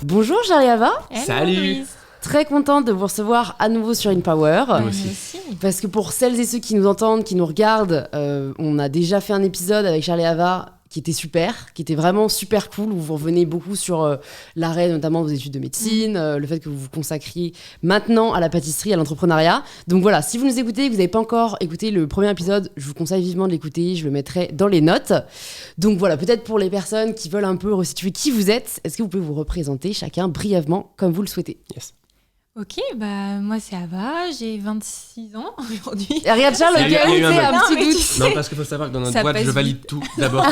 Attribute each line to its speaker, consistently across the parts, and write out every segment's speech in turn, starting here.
Speaker 1: Bonjour Charlie Ava.
Speaker 2: Hello,
Speaker 3: Salut
Speaker 2: Louise.
Speaker 1: Très contente de vous recevoir à nouveau sur InPower.
Speaker 3: Nous aussi.
Speaker 1: Parce que pour celles et ceux qui nous entendent, qui nous regardent, on a déjà fait un épisode avec Charlie Ava qui était super, qui était vraiment super cool, où vous revenez beaucoup sur l'arrêt notamment de vos études de médecine, le fait que vous vous consacriez maintenant à la pâtisserie, à l'entrepreneuriat. Donc voilà, si vous nous écoutez et que vous n'avez pas encore écouté le premier épisode, je vous conseille vivement de l'écouter, je le mettrai dans les notes. Donc voilà, peut-être pour les personnes qui veulent un peu resituer qui vous êtes, est-ce que vous pouvez vous représenter chacun brièvement comme vous le souhaitez?
Speaker 3: Yes.
Speaker 2: Ok, bah moi c'est Ava, j'ai 26 ans aujourd'hui.
Speaker 1: Et regarde Charles,
Speaker 3: Il y a eu un
Speaker 1: un
Speaker 2: Non,
Speaker 1: petit
Speaker 2: mais
Speaker 1: doute.
Speaker 2: tu sais,
Speaker 3: Non, parce qu'il faut savoir que dans notre
Speaker 2: Ça
Speaker 3: boîte,
Speaker 2: passe
Speaker 3: je valide tout d'abord.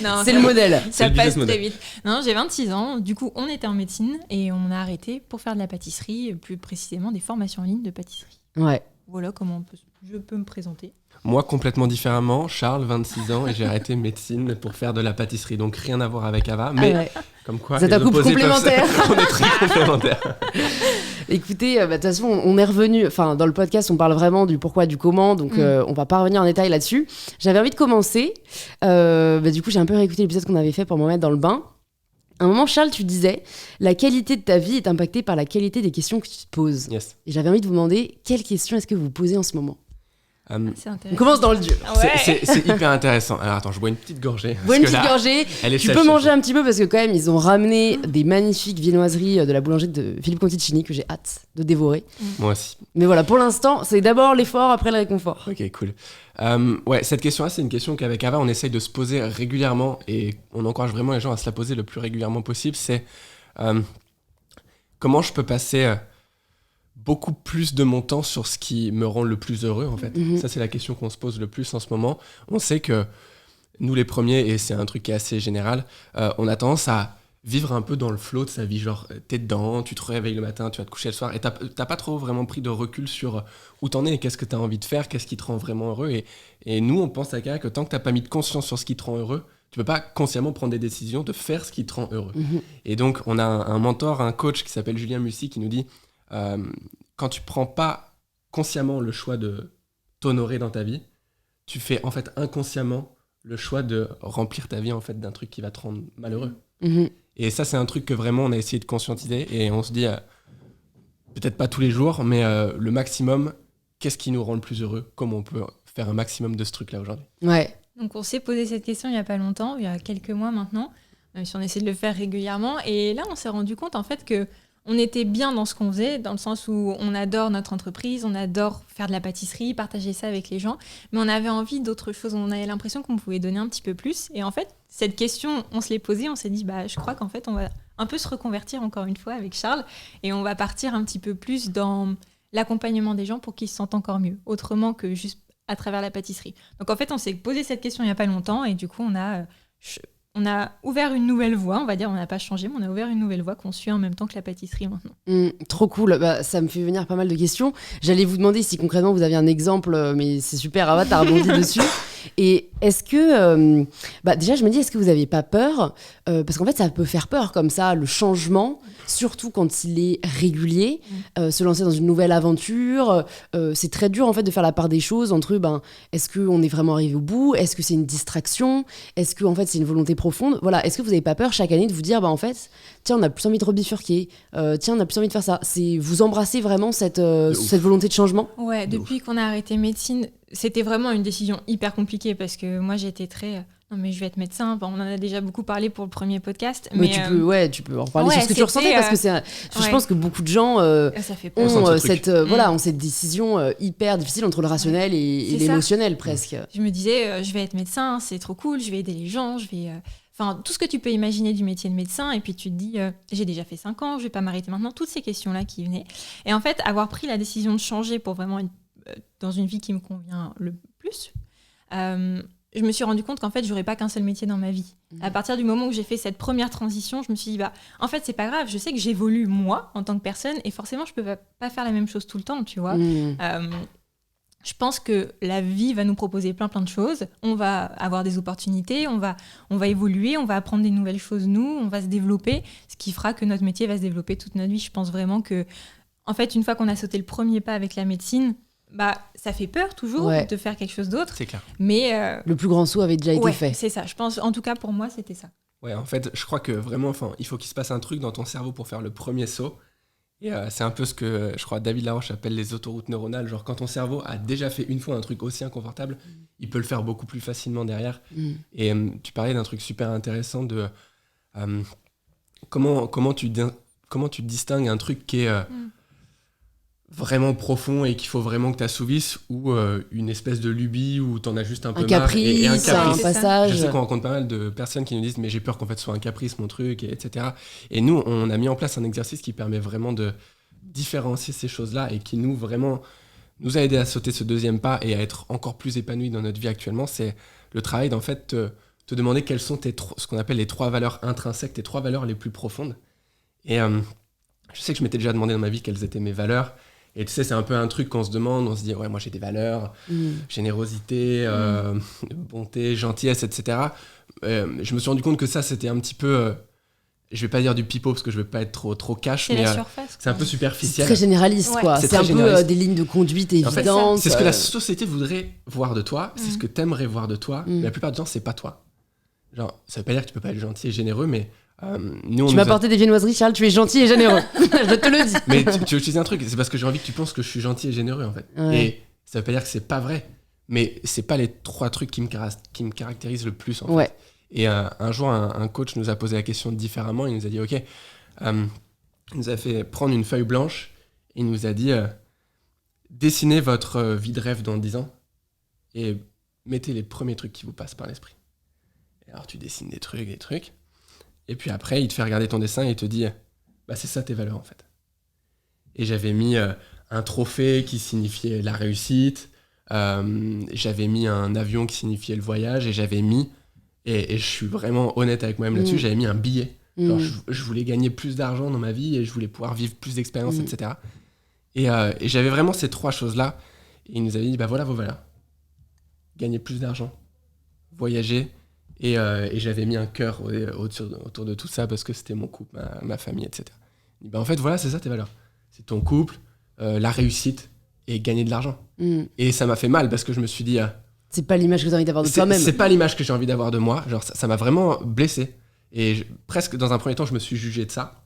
Speaker 2: non,
Speaker 1: C'est le modèle.
Speaker 3: C'est
Speaker 2: Ça
Speaker 3: le
Speaker 2: passe
Speaker 3: business
Speaker 2: très
Speaker 3: model.
Speaker 2: vite. Non, j'ai 26 ans. Du coup, on était en médecine et on a arrêté pour faire de la pâtisserie, plus précisément des formations en ligne de pâtisserie.
Speaker 1: Ouais.
Speaker 2: Voilà comment je peux me présenter.
Speaker 3: Moi, complètement différemment, Charles, 26 ans, et j'ai arrêté médecine pour faire de la pâtisserie. Donc rien à voir avec Ava, mais
Speaker 1: Ah ouais.
Speaker 3: comme quoi,
Speaker 1: Vous êtes
Speaker 3: les
Speaker 1: un couple
Speaker 3: opposés peuvent
Speaker 1: complémentaire.
Speaker 3: on est très complémentaires.
Speaker 1: Écoutez, de toute façon, on est revenu, enfin, dans le podcast, on parle vraiment du pourquoi, du comment, donc on va pas revenir en détail là-dessus. J'avais envie de commencer. Du coup, j'ai un peu réécouté l'épisode qu'on avait fait pour me mettre dans le bain. À un moment, Charles, tu disais, la qualité de ta vie est impactée par la qualité des questions que tu te poses.
Speaker 3: Yes.
Speaker 1: Et j'avais envie de vous demander, quelles questions est-ce que vous vous posez en ce moment?
Speaker 2: C'est
Speaker 1: On
Speaker 2: intéressant.
Speaker 1: commence dans le dur.
Speaker 3: C'est hyper intéressant. Alors attends, je bois une petite gorgée.
Speaker 1: Bois une
Speaker 3: parce que
Speaker 1: petite
Speaker 3: là,
Speaker 1: gorgée.
Speaker 3: elle est
Speaker 1: Tu
Speaker 3: sèche,
Speaker 1: peux manger
Speaker 3: celle-ci.
Speaker 1: un petit peu parce que quand même, ils ont ramené des magnifiques viennoiseries de la boulangerie de Philippe Conticini que j'ai hâte de dévorer.
Speaker 3: Moi aussi.
Speaker 1: Mais voilà, pour l'instant, c'est d'abord l'effort, après le réconfort.
Speaker 3: Ok, cool. Ouais, cette question-là, c'est une question qu'avec Ava, on essaye de se poser régulièrement et on encourage vraiment les gens à se la poser le plus régulièrement possible. C'est comment je peux passer beaucoup plus de mon temps sur ce qui me rend le plus heureux, en fait.
Speaker 1: Mhm.
Speaker 3: Ça, c'est la question qu'on se pose le plus en ce moment. On sait que nous, les premiers, et c'est un truc qui est assez général, on a tendance à vivre un peu dans le flow de sa vie. Genre, t'es dedans, tu te réveilles le matin, tu vas te coucher le soir, et t'as pas trop vraiment pris de recul sur où t'en es et qu'est-ce que t'as envie de faire, qu'est-ce qui te rend vraiment heureux. Et nous, on pense à que tant que t'as pas mis de conscience sur ce qui te rend heureux, tu peux pas consciemment prendre des décisions de faire ce qui te rend heureux.
Speaker 1: Mhm.
Speaker 3: Et donc, on a un mentor, un coach qui s'appelle Julien Mussy qui nous dit quand tu prends pas consciemment le choix de t'honorer dans ta vie, tu fais en fait inconsciemment le choix de remplir ta vie en fait d'un truc qui va te rendre malheureux.
Speaker 1: Mhm.
Speaker 3: Et ça, c'est un truc que vraiment on a essayé de conscientiser et on se dit, peut-être pas tous les jours, mais le maximum, qu'est-ce qui nous rend le plus heureux? Comment on peut faire un maximum de ce truc-là aujourd'hui?
Speaker 1: Ouais.
Speaker 2: Donc on s'est posé cette question il y a pas longtemps, il y a quelques mois maintenant, même si on essaie de le faire régulièrement. Et là, on s'est rendu compte en fait que on était bien dans ce qu'on faisait, dans le sens où on adore notre entreprise, on adore faire de la pâtisserie, partager ça avec les gens, mais on avait envie d'autre chose, on avait l'impression qu'on pouvait donner un petit peu plus. Et en fait, cette question, on se l'est posée, on s'est dit, je crois qu'en fait, on va un peu se reconvertir encore une fois avec Charles, et on va partir un petit peu plus dans l'accompagnement des gens pour qu'ils se sentent encore mieux, autrement que juste à travers la pâtisserie. Donc en fait, on s'est posé cette question il n'y a pas longtemps, et du coup, on a ouvert une nouvelle voie, on va dire, on n'a pas changé, mais on a ouvert une nouvelle voie qu'on suit en même temps que la pâtisserie maintenant.
Speaker 1: Trop cool. Ça me fait venir pas mal de questions. J'allais vous demander si concrètement vous aviez un exemple, mais c'est super, Ava, t'as rebondi dessus. Et est-ce que, déjà, je me dis, est-ce que vous n'aviez pas peur parce qu'en fait, ça peut faire peur comme ça, le changement, surtout quand il est régulier. Se lancer dans une nouvelle aventure, c'est très dur en fait de faire la part des choses entre, est-ce qu'on est vraiment arrivé au bout? Est-ce que c'est une distraction? Est-ce que en fait, c'est une volonté profonde? Voilà. Est-ce que vous n'avez pas peur chaque année de vous dire, en fait, tiens, on a plus envie de rebifurquer, tiens, on a plus envie de faire ça? C'est vous embrassez vraiment cette volonté de changement?
Speaker 2: Ouais, depuis qu'on a arrêté médecine, c'était vraiment une décision hyper compliquée parce que moi j'étais très non mais je vais être médecin. On en a déjà beaucoup parlé pour le premier podcast.
Speaker 1: Mais tu peux en parler sur ce que tu ressentais parce que je pense que beaucoup de gens
Speaker 2: ça fait peur.
Speaker 1: ont cette décision hyper difficile entre le rationnel et l'émotionnel presque.
Speaker 2: Je me disais je vais être médecin, c'est trop cool, je vais aider les gens, je vais tout ce que tu peux imaginer du métier de médecin, et puis tu te dis j'ai déjà fait 5 ans, je vais pas m'arrêter maintenant, toutes ces questions-là qui venaient. Et en fait, avoir pris la décision de changer pour vraiment dans une vie qui me convient le plus, je me suis rendu compte qu'en fait, j'aurais pas qu'un seul métier dans ma vie. À partir du moment où j'ai fait cette première transition, je me suis dit, en fait, c'est pas grave, je sais que j'évolue moi en tant que personne, et forcément, je peux pas faire la même chose tout le temps, tu vois. Je pense que la vie va nous proposer plein de choses. On va avoir des opportunités, on va évoluer, on va apprendre des nouvelles choses, on va se développer, ce qui fera que notre métier va se développer toute notre vie. Je pense vraiment que, en fait, une fois qu'on a sauté le premier pas avec la médecine, ça fait peur toujours de faire quelque chose d'autre.
Speaker 3: C'est clair.
Speaker 2: Mais
Speaker 1: le plus grand saut avait déjà été fait.
Speaker 2: C'est ça. Je pense, en tout cas, pour moi, c'était ça.
Speaker 3: Ouais, en fait, je crois que vraiment, il faut qu'il se passe un truc dans ton cerveau pour faire le premier saut. Et c'est un peu ce que, je crois, David Laroche appelle les autoroutes neuronales. Genre, quand ton cerveau a déjà fait une fois un truc aussi inconfortable, il peut le faire beaucoup plus facilement derrière. Et tu parlais d'un truc super intéressant de comment tu distingues un truc qui est vraiment profond et qu'il faut vraiment que tu assouvisses ou une espèce de lubie où t'en as juste un peu marre. Et un
Speaker 1: caprice, un passage.
Speaker 3: Je sais qu'on rencontre pas mal de personnes qui nous disent mais j'ai peur qu'en fait ce soit un caprice mon truc, etc. Et nous, on a mis en place un exercice qui permet vraiment de différencier ces choses-là et qui nous a aidé à sauter ce deuxième pas et à être encore plus épanouis dans notre vie actuellement. C'est le travail d'en fait te demander quelles sont ce qu'on appelle les 3 valeurs intrinsèques, tes 3 valeurs les plus profondes. Et je sais que je m'étais déjà demandé dans ma vie quelles étaient mes valeurs. Et tu sais, c'est un peu un truc qu'on se demande, on se dit, ouais, moi j'ai des valeurs, générosité, bonté, gentillesse, etc. Je me suis rendu compte que ça, c'était un petit peu, je vais pas dire du pipeau parce que je vais pas être trop cash,
Speaker 2: c'est
Speaker 3: mais
Speaker 2: la surface,
Speaker 3: c'est un peu superficiel.
Speaker 1: C'est très généraliste, quoi.
Speaker 3: C'est
Speaker 1: C'est un
Speaker 3: très
Speaker 1: peu
Speaker 3: généraliste.
Speaker 1: des lignes de conduite évidentes.
Speaker 3: En fait, c'est ce que la société voudrait voir de toi, c'est ce que t'aimerais voir de toi, mais la plupart du temps, c'est pas toi. Genre, ça veut pas dire que tu peux pas être gentil et généreux, mais nous,
Speaker 1: Tu m'as apporté des viennoiseries, Charles, tu es gentil et généreux. Je te le dis.
Speaker 3: Mais tu veux utiliser un truc, c'est parce que j'ai envie que tu penses que je suis gentil et généreux, en fait.
Speaker 1: Ouais.
Speaker 3: Et ça veut pas dire que c'est pas vrai, mais c'est pas les 3 trucs qui me caractérisent le plus, en fait.
Speaker 1: Ouais.
Speaker 3: Et un jour, un coach nous a posé la question différemment. Il nous a dit, OK, il nous a fait prendre une feuille blanche et il nous a dit, dessinez votre vie de rêve dans 10 ans et mettez les premiers trucs qui vous passent par l'esprit. Et alors, tu dessines des trucs. Et puis après, il te fait regarder ton dessin et il te dit, bah, c'est ça tes valeurs, en fait. Et j'avais mis un trophée qui signifiait la réussite. J'avais mis un avion qui signifiait le voyage. Et j'avais mis... Et je suis vraiment honnête avec moi-même là-dessus, j'avais mis un billet. Genre, je voulais gagner plus d'argent dans ma vie et je voulais pouvoir vivre plus d'expériences, etc. Et j'avais vraiment ces 3 choses-là. Et il nous avait dit, bah voilà vos valeurs. Gagner plus d'argent, voyager. Et j'avais mis un cœur autour de tout ça parce que c'était mon couple, ma famille, etc. Il dit, bah en fait, voilà, c'est ça tes valeurs. C'est ton couple, la réussite et gagner de l'argent. Et ça m'a fait mal parce que je me suis dit...
Speaker 1: c'est pas l'image que tu as envie d'avoir de toi-même.
Speaker 3: C'est pas l'image que j'ai envie d'avoir de moi. Genre, ça m'a vraiment blessé. Et presque dans un premier temps, je me suis jugé de ça.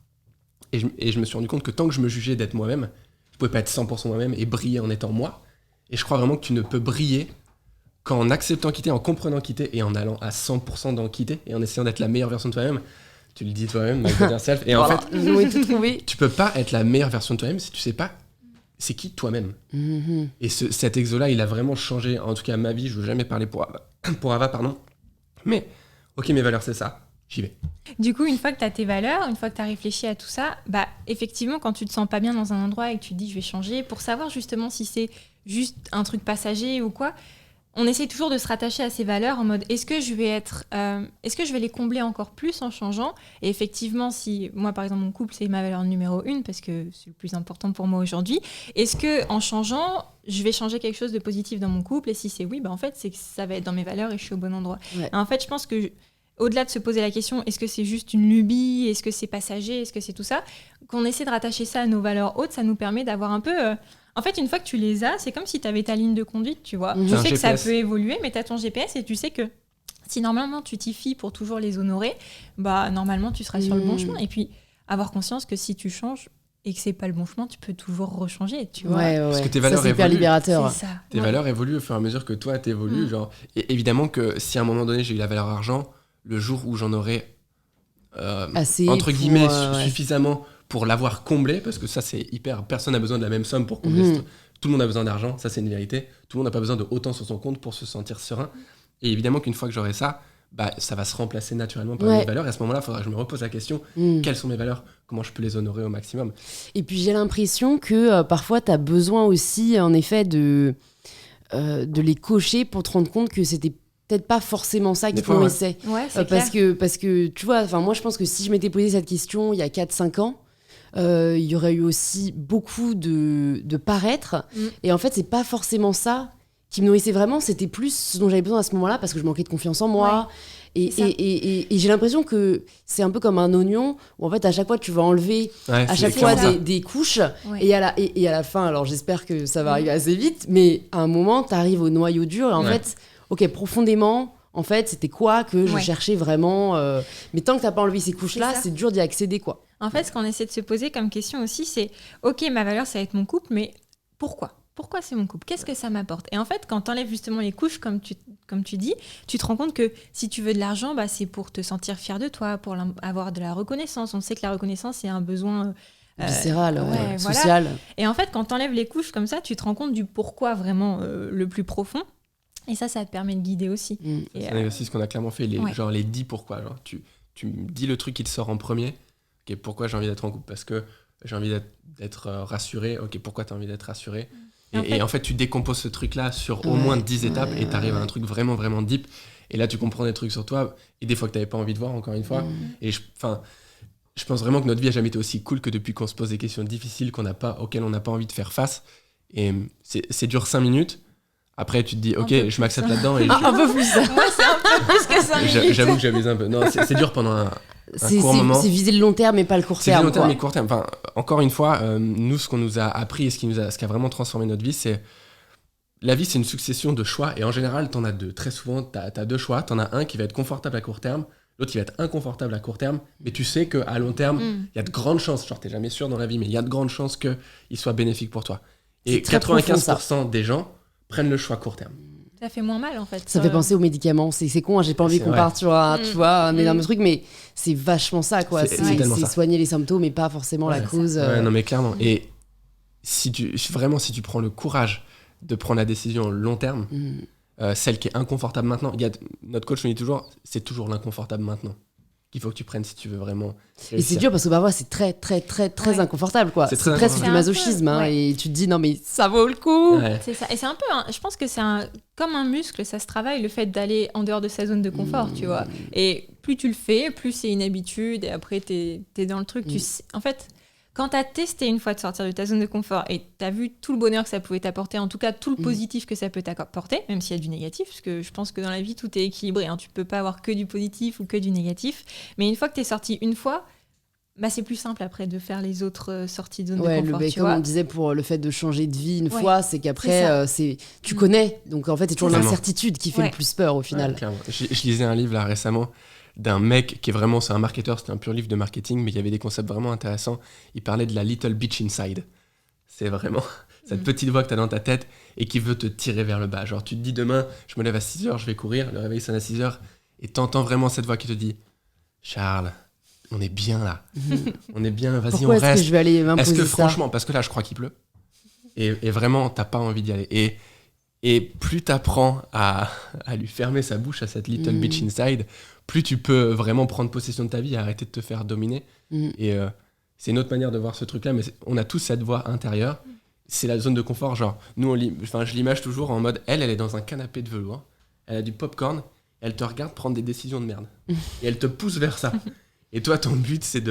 Speaker 3: Et je me suis rendu compte que tant que je me jugeais d'être moi-même, je pouvais pas être 100% moi-même et briller en étant moi. Et je crois vraiment que tu ne peux briller qu'en acceptant quitter, en comprenant quitter et en allant à 100% dans quitter et en essayant d'être la meilleure version de toi-même. Tu le dis toi-même, my better self. Et en fait, tu peux pas être la meilleure version de toi-même si tu sais pas c'est qui toi-même. Et cet exo-là, il a vraiment changé, en tout cas ma vie. Je veux jamais parler pour Ava, pardon. Mais, ok, mes valeurs, c'est ça. J'y vais.
Speaker 2: Du coup, une fois que tu as tes valeurs, une fois que tu as réfléchi à tout ça, bah, effectivement, quand tu te sens pas bien dans un endroit et que tu te dis je vais changer, pour savoir justement si c'est juste un truc passager ou quoi, on essaie toujours de se rattacher à ces valeurs en mode est-ce que je vais les combler encore plus en changeant ? Et effectivement, si moi par exemple mon couple c'est ma valeur numéro 1 parce que c'est le plus important pour moi aujourd'hui, est-ce que en changeant je vais changer quelque chose de positif dans mon couple ? Et si c'est oui, bah en fait c'est que ça va être dans mes valeurs et je suis au bon endroit.
Speaker 1: Ouais.
Speaker 2: En fait, je pense que au-delà de se poser la question est-ce que c'est juste une lubie, est-ce que c'est passager, est-ce que c'est tout ça, qu'on essaie de rattacher ça à nos valeurs hautes, ça nous permet d'avoir un peu en fait, une fois que tu les as, c'est comme si tu avais ta ligne de conduite, tu vois. Tu sais que ça peut évoluer, mais tu as ton GPS et tu sais que si normalement tu t'y fies pour toujours les honorer, bah normalement tu seras sur le bon chemin. Et puis avoir conscience que si tu changes et que c'est pas le bon chemin, tu peux toujours rechanger, tu vois.
Speaker 1: Ouais.
Speaker 3: Parce que tes valeurs
Speaker 1: ça, c'est hyper
Speaker 3: évoluent.
Speaker 1: libérateur.
Speaker 2: C'est ça.
Speaker 3: Tes valeurs évoluent au fur et à mesure que toi t'évolues. Genre. Et évidemment que si à un moment donné j'ai eu la valeur argent, le jour où j'en aurai
Speaker 1: assez
Speaker 3: entre guillemets
Speaker 1: ouais.
Speaker 3: suffisamment pour l'avoir comblé, parce que ça c'est hyper, personne n'a besoin de la même somme pour combler. Tout le monde a besoin d'argent, ça c'est une vérité. Tout le monde n'a pas besoin de autant sur son compte pour se sentir serein. Et évidemment qu'une fois que j'aurai ça, bah, ça va se remplacer naturellement par mes valeurs. Et à ce moment-là, il faudra que je me repose la question, quelles sont mes valeurs ? Comment je peux les honorer au maximum ?
Speaker 1: Et puis j'ai l'impression que parfois tu as besoin aussi en effet de les cocher pour te rendre compte que c'était peut-être pas forcément ça qui te nourrissait.
Speaker 2: Ouais, c'est
Speaker 1: parce que tu vois, moi je pense que si je m'étais posé cette question il y a 4-5 ans, il y aurait eu aussi beaucoup de paraître. Et en fait, c'est pas forcément ça qui me nourrissait vraiment. C'était plus ce dont j'avais besoin à ce moment-là parce que je manquais de confiance en moi. Ouais, et j'ai l'impression que c'est un peu comme un oignon où en fait, à chaque fois, tu vas enlever à chaque fois des couches. Ouais. Et à la fin, alors j'espère que ça va arriver assez vite, mais à un moment, tu arrives au noyau dur et en fait, ok, profondément, en fait, c'était quoi que je cherchais vraiment. Mais tant que t'as pas enlevé ces couches-là, c'est dur d'y accéder, quoi.
Speaker 2: En fait, ce qu'on essaie de se poser comme question aussi, c'est ok, ma valeur, ça va être mon couple, mais pourquoi ? Pourquoi c'est mon couple ? Qu'est-ce que ça m'apporte ? Et en fait, quand tu enlèves justement les couches, comme tu dis, tu te rends compte que si tu veux de l'argent, c'est pour te sentir fier de toi, pour avoir de la reconnaissance. On sait que la reconnaissance, c'est un besoin
Speaker 1: viscéral, social.
Speaker 2: Voilà. Et en fait, quand tu enlèves les couches comme ça, tu te rends compte du pourquoi vraiment le plus profond. Et ça te permet de guider aussi.
Speaker 3: C'est aussi ce qu'on a clairement fait, les 10 pourquoi. Genre, tu me dis le truc qui te sort en premier. Okay, pourquoi j'ai envie d'être en couple ? Parce que j'ai envie d'être rassuré. Ok, pourquoi tu as envie d'être rassuré ? Et en fait, tu décomposes ce truc-là sur au moins 10 étapes et tu arrives à un truc vraiment, vraiment deep. Et là, tu comprends des trucs sur toi et des fois que tu n'avais pas envie de voir, encore une fois. Et je pense vraiment que notre vie n'a jamais été aussi cool que depuis qu'on se pose des questions difficiles auxquelles on n'a pas envie de faire face. Et c'est dur 5 minutes. Après, tu te dis, ok, je m'accepte là-dedans. Et
Speaker 1: un peu plus.
Speaker 2: Moi, c'est un peu plus que 5 minutes.
Speaker 3: J'avoue que j'abuse un peu. Non, c'est dur pendant un court moment.
Speaker 1: C'est viser le long terme et pas le court terme.
Speaker 3: C'est viser le long terme et le court terme. Enfin, encore une fois, nous, ce qu'on nous a appris et ce qui a vraiment transformé notre vie, c'est la vie, c'est une succession de choix. Et en général, t'en as deux. Très souvent, t'as 2 choix. T'en as un qui va être confortable à court terme, l'autre qui va être inconfortable à court terme. Mais tu sais qu'à long terme, il y a de grandes chances, genre t'es jamais sûr dans la vie, mais il y a de grandes chances qu'il soit bénéfique pour toi. Et 95% des gens prennent le choix court terme.
Speaker 2: Ça fait moins mal en fait.
Speaker 1: Ça fait penser aux médicaments. C'est con, j'ai pas envie qu'on parte sur un énorme truc, mais c'est vachement ça, quoi. C'est soigner les symptômes et pas forcément la cause.
Speaker 3: Non, mais clairement. Et si tu prends le courage de prendre la décision long terme, celle qui est inconfortable maintenant, notre coach nous dit toujours, c'est toujours l'inconfortable maintenant qu'il faut que tu prennes si tu veux vraiment réussir.
Speaker 1: Et c'est dur parce que parfois c'est très très très très inconfortable, quoi. C'est presque du masochisme, et tu te dis non mais ça vaut le coup.
Speaker 2: C'est ça. Et c'est un peu, je pense que c'est comme un muscle, ça se travaille, le fait d'aller en dehors de sa zone de confort, tu vois. Et plus tu le fais, plus c'est une habitude et après t'es dans le truc. En fait, quand t'as testé une fois de sortir de ta zone de confort et t'as vu tout le bonheur que ça pouvait t'apporter, en tout cas tout le positif que ça peut t'apporter, même s'il y a du négatif, parce que je pense que dans la vie tout est équilibré, tu peux pas avoir que du positif ou que du négatif, mais une fois que t'es sorti une fois, c'est plus simple après de faire les autres sorties de zone de confort.
Speaker 1: Comme on disait pour le fait de changer de vie une fois, c'est qu'après tu connais, donc en fait c'est toujours l'incertitude qui fait le plus peur au final.
Speaker 3: Je lisais un livre là récemment d'un mec qui est vraiment, c'est un marketeur, c'était un pur livre de marketing, mais il y avait des concepts vraiment intéressants. Il parlait de la little bitch inside. C'est vraiment cette petite voix que tu as dans ta tête et qui veut te tirer vers le bas. Genre tu te dis demain, je me lève à 6h, je vais courir, le réveil sonne à 6h, et t'entends vraiment cette voix qui te dit Charles, on est bien là. On est bien, vas-y,
Speaker 1: pourquoi
Speaker 3: on reste.
Speaker 1: Est-ce que je vais aller m'imposer
Speaker 3: Est-ce que
Speaker 1: ça
Speaker 3: franchement, parce que là je crois qu'il pleut, et vraiment t'as pas envie d'y aller. Et plus t'apprends à lui fermer sa bouche à cette little bitch inside, plus tu peux vraiment prendre possession de ta vie et arrêter de te faire dominer. Et c'est une autre manière de voir ce truc-là, mais on a tous cette voix intérieure. C'est la zone de confort. Genre, nous, je l'image toujours en mode, elle est dans un canapé de velours, elle a du popcorn, elle te regarde prendre des décisions de merde. Et elle te pousse vers ça. Et toi, ton but, c'est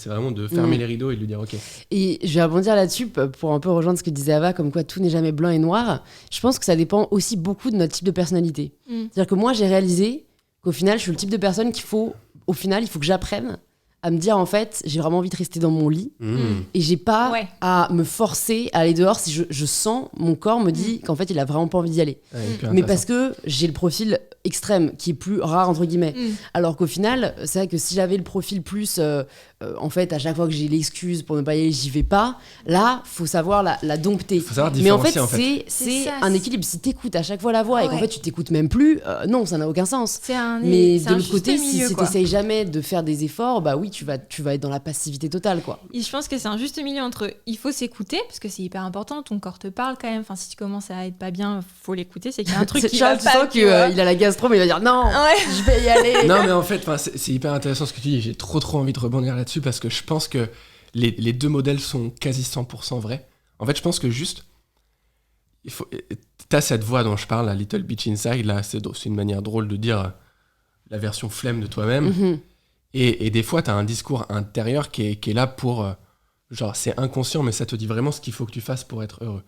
Speaker 3: vraiment de fermer les rideaux et de lui dire OK.
Speaker 1: Et je vais rebondir là-dessus pour un peu rejoindre ce que disait Ava, comme quoi tout n'est jamais blanc et noir. Je pense que ça dépend aussi beaucoup de notre type de personnalité. C'est-à-dire que moi, j'ai réalisé qu'au final, je suis le type de personne il faut que j'apprenne à me dire, en fait, j'ai vraiment envie de rester dans mon lit et j'ai pas à me forcer à aller dehors si je sens, mon corps me dit qu'en fait, il a vraiment pas envie d'y aller. Mais parce que j'ai le profil extrême qui est plus rare, entre guillemets. Alors qu'au final, c'est vrai que si j'avais le profil plus, en fait, à chaque fois que j'ai l'excuse pour ne pas y aller, j'y vais pas. Là, faut savoir la dompter.
Speaker 3: Faut savoir
Speaker 1: mais en fait,
Speaker 3: différencier,
Speaker 1: c'est un équilibre. Si t'écoutes à chaque fois la voix et qu'en fait, tu t'écoutes même plus, non, ça n'a aucun sens. Mais de l'autre côté, si t'essayes jamais de faire des efforts, bah oui, tu vas être dans la passivité totale, quoi.
Speaker 2: Et je pense que c'est un juste milieu entre il faut s'écouter, parce que c'est hyper important, ton corps te parle quand même. Enfin, si tu commences à être pas bien, faut l'écouter, c'est qu'il y a un truc qui va pas.
Speaker 1: Tu sens qu'il a la gastro, mais il va dire non, je vais y aller.
Speaker 3: Non, mais en fait, c'est hyper intéressant ce que tu dis. J'ai trop envie de rebondir là-dessus parce que je pense que les deux modèles sont quasi 100% vrais. En fait, je pense que juste, t'as cette voix dont je parle, la little bitch inside, là, c'est une manière drôle de dire la version flemme de toi-même. Et des fois, t'as un discours intérieur qui est là pour... genre, c'est inconscient, mais ça te dit vraiment ce qu'il faut que tu fasses pour être heureux.